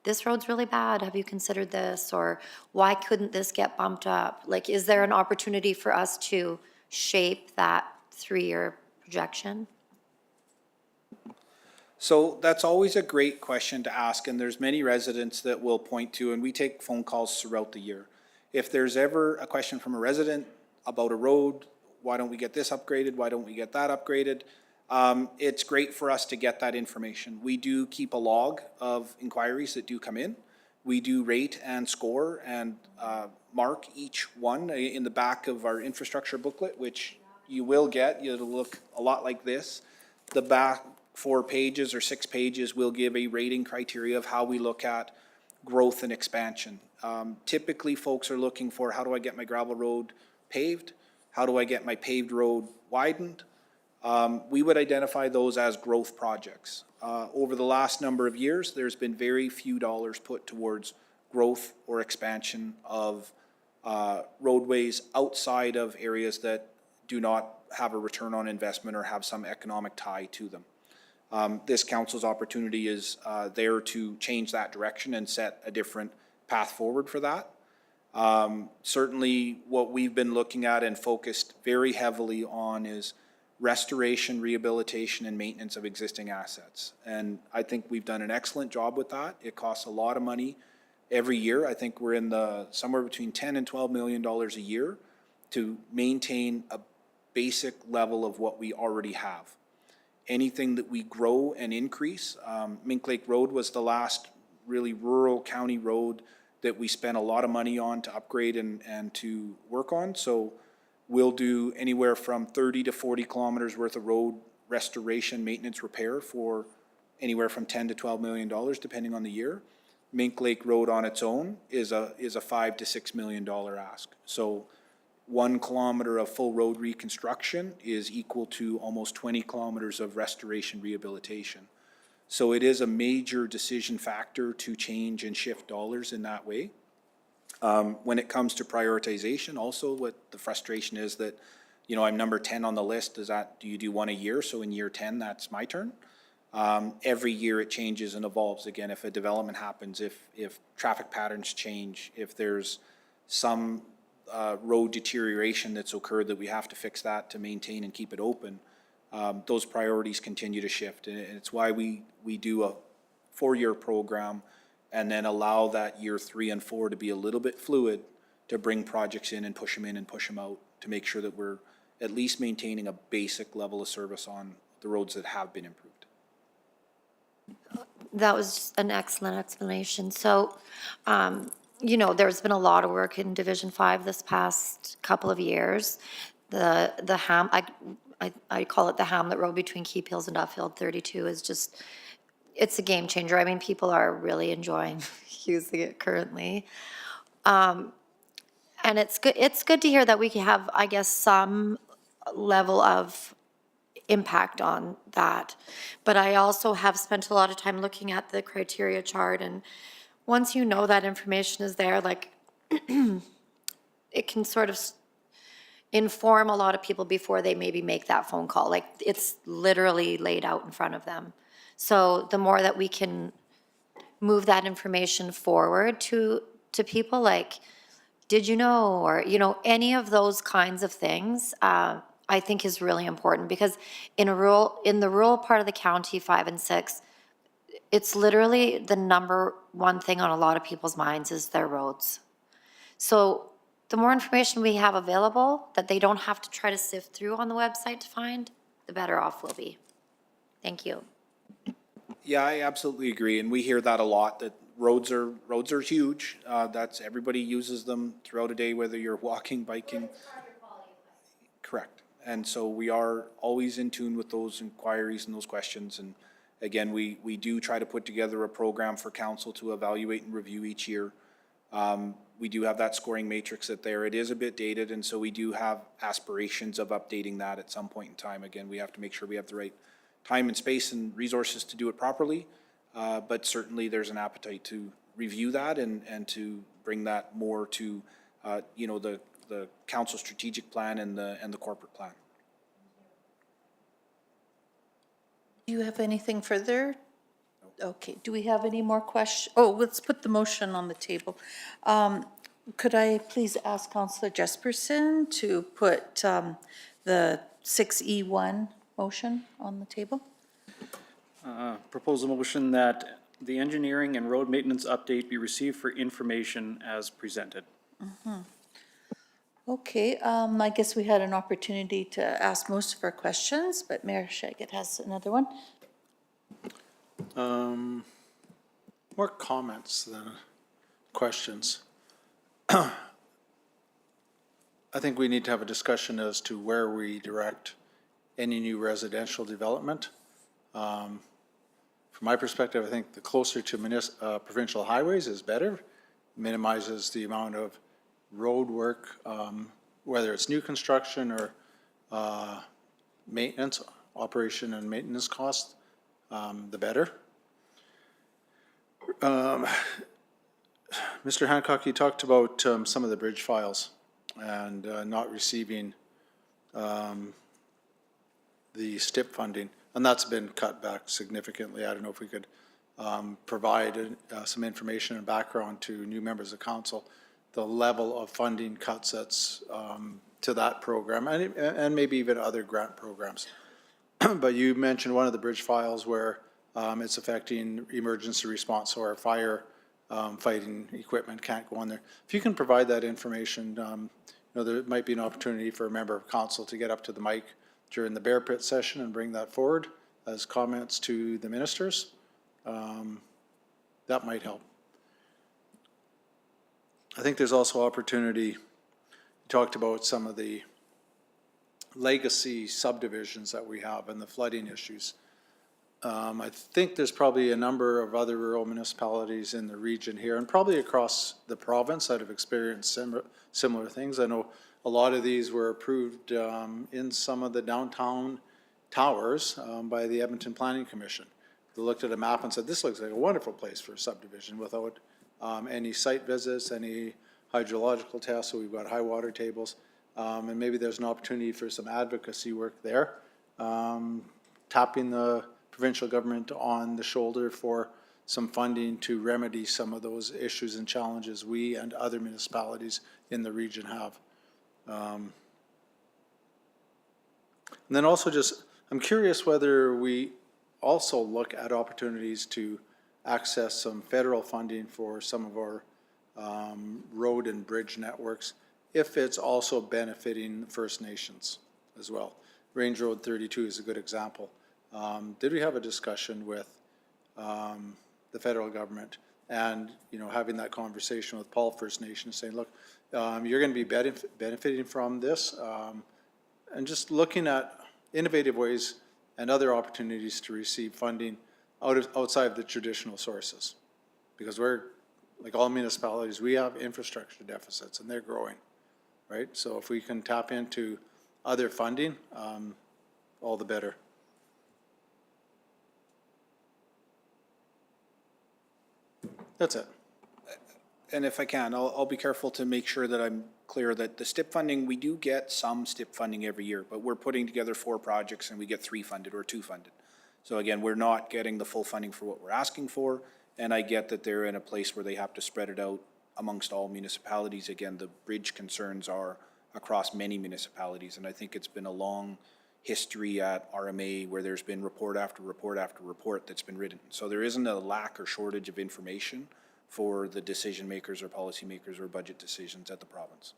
this road's really bad, have you considered this? Or why couldn't this get bumped up? Like, is there an opportunity for us to shape that 3-year projection? So that's always a great question to ask, and there's many residents that will point to, and we take phone calls throughout the year. If there's ever a question from a resident about a road, why don't we get this upgraded, why don't we get that upgraded? It's great for us to get that information. We do keep a log of inquiries that do come in. We do rate and score and mark each one in the back of our infrastructure booklet, which you will get. It'll look a lot like this. The back 4 pages or 6 pages will give a rating criteria of how we look at growth and expansion. Typically, folks are looking for, how do I get my gravel road paved? How do I get my paved road widened? We would identify those as growth projects. Over the last number of years, there's been very few dollars put towards growth or expansion of roadways outside of areas that do not have a return on investment or have some economic tie to them. This council's opportunity is there to change that direction and set a different path forward for that. Certainly, what we've been looking at and focused very heavily on is restoration, rehabilitation, and maintenance of existing assets. And I think we've done an excellent job with that. It costs a lot of money every year. I think we're in the somewhere between $10 and $12 million a year to maintain a basic level of what we already have. Anything that we grow and increase, Mink Lake Road was the last really rural county road that we spent a lot of money on to upgrade and to work on. So we'll do anywhere from 30 to 40 kilometers worth of road restoration, maintenance, repair for anywhere from $10 to $12 million, depending on the year. Mink Lake Road on its own is a $5 to $6 million ask. So 1 kilometer of full road reconstruction is equal to almost 20 kilometers of restoration rehabilitation. So it is a major decision factor to change and shift dollars in that way. When it comes to prioritization, also what the frustration is that, you know, I'm number 10 on the list. Do you do one a year? So in year 10, that's my turn. Every year it changes and evolves. Again, if a development happens, if traffic patterns change, if there's some road deterioration that's occurred that we have to fix that to maintain and keep it open, those priorities continue to shift. And it's why we do a 4-year program and then allow that year 3 and 4 to be a little bit fluid to bring projects in and push them in and push them out to make sure that we're at least maintaining a basic level of service on the roads that have been improved. That was an excellent explanation. So, you know, there's been a lot of work in Division 5 this past couple of years. The I call it the Hamlet Road between Keep Hills and Duffield 32 is just, it's a game changer. I mean, people are really enjoying using it currently. And it's good to hear that we have, I guess, some level of impact on that. But I also have spent a lot of time looking at the criteria chart, and once you know that information is there, like, it can sort of inform a lot of people before they maybe make that phone call. Like, it's literally laid out in front of them. So the more that we can move that information forward to people, like, did you know, or, you know, any of those kinds of things, I think is really important, because in the rural part of the county, 5 and 6, it's literally the number one thing on a lot of people's minds is their roads. So the more information we have available that they don't have to try to sift through on the website to find, the better off we'll be. Thank you. Yeah, I absolutely agree, and we hear that a lot, that roads are huge. That's, everybody uses them throughout a day, whether you're walking, biking. Correct. And so we are always in tune with those inquiries and those questions. And again, we do try to put together a program for council to evaluate and review each year. We do have that scoring matrix that there. It is a bit dated, and so we do have aspirations of updating that at some point in time. Again, we have to make sure we have the right time and space and resources to do it properly. But certainly there's an appetite to review that and to bring that more to, you know, the council strategic plan and the corporate plan. Do you have anything further? Okay, do we have any more questions? Oh, let's put the motion on the table. Could I please ask Councillor Jesperson to put the 6E1 motion on the table? Propose a motion that the engineering and road maintenance update be received for information as presented. Okay, I guess we had an opportunity to ask most of our questions, but Mayor Shaggett has another one. More comments than questions. I think we need to have a discussion as to where we direct any new residential development. From my perspective, I think the closer to provincial highways is better, minimizes the amount of road work, whether it's new construction or maintenance, operation and maintenance costs, the better. Mr. Hancock, you talked about some of the bridge files and not receiving the STIP funding, and that's been cut back significantly. I don't know if we could provide some information and background to new members of council, the level of funding cuts that's to that program and maybe even other grant programs. But you mentioned one of the bridge files where it's affecting emergency response, so our fire fighting equipment can't go on there. If you can provide that information, you know, there might be an opportunity for a member of council to get up to the mic during the Bear Pit session and bring that forward as comments to the ministers. That might help. I think there's also opportunity, you talked about some of the legacy subdivisions that we have and the flooding issues. I think there's probably a number of other rural municipalities in the region here and probably across the province that have experienced similar things. I know a lot of these were approved in some of the downtown towers by the Edmonton Planning Commission. They looked at a map and said, this looks like a wonderful place for a subdivision without any site visits, any hydrological tests, so we've got high water tables. And maybe there's an opportunity for some advocacy work there, tapping the provincial government on the shoulder for some funding to remedy some of those issues and challenges we and other municipalities in the region have. And then also just, I'm curious whether we also look at opportunities to access some federal funding for some of our road and bridge networks, if it's also benefiting First Nations as well. Range Road 32 is a good example. Did we have a discussion with the federal government and, you know, having that conversation with Paul First Nation saying, look, you're going to be benefiting from this, and just looking at innovative ways and other opportunities to receive funding outside of the traditional sources. Because we're, like all municipalities, we have infrastructure deficits and they're growing, right? So if we can tap into other funding, all the better. That's it. And if I can, I'll be careful to make sure that I'm clear that the STIP funding, we do get some STIP funding every year, but we're putting together 4 projects and we get 3 funded or 2 funded. So again, we're not getting the full funding for what we're asking for, and I get that they're in a place where they have to spread it out amongst all municipalities. Again, the bridge concerns are across many municipalities, and I think it's been a long history at RMA where there's been report after report after report that's been written. So there isn't a lack or shortage of information for the decision makers or policy makers or budget decisions at the province.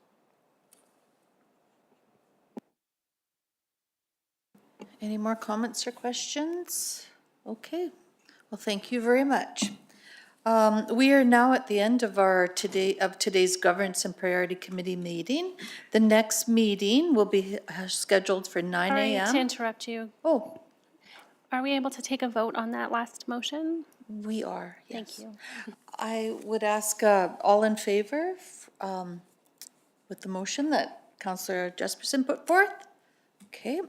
Any more comments or questions? Okay, well, thank you very much. We are now at the end of today's Governance and Priority Committee meeting. The next meeting will be scheduled for 9 a.m. Sorry to interrupt you. Oh. Are we able to take a vote on that last motion? We are, yes. Thank you. I would ask all in favor with the motion that Councillor Jesperson put forth? Okay.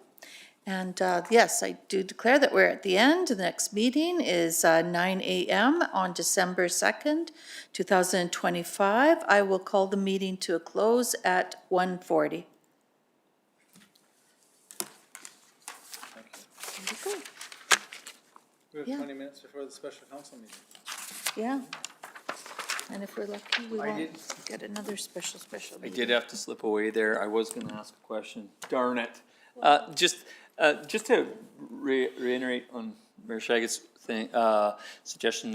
And yes, I do declare that we're at the end. The next meeting is 9 a.m. on December 2nd, 2025. I will call the meeting to a close at 1:40. We have Yeah. 20 minutes before the special council meeting. Yeah. And if we're lucky, we I won't did- get another special I meeting. did have to slip away there. I was gonna ask a question. Darn it. Just to reiterate on Mayor Shaggett's thing, suggestion,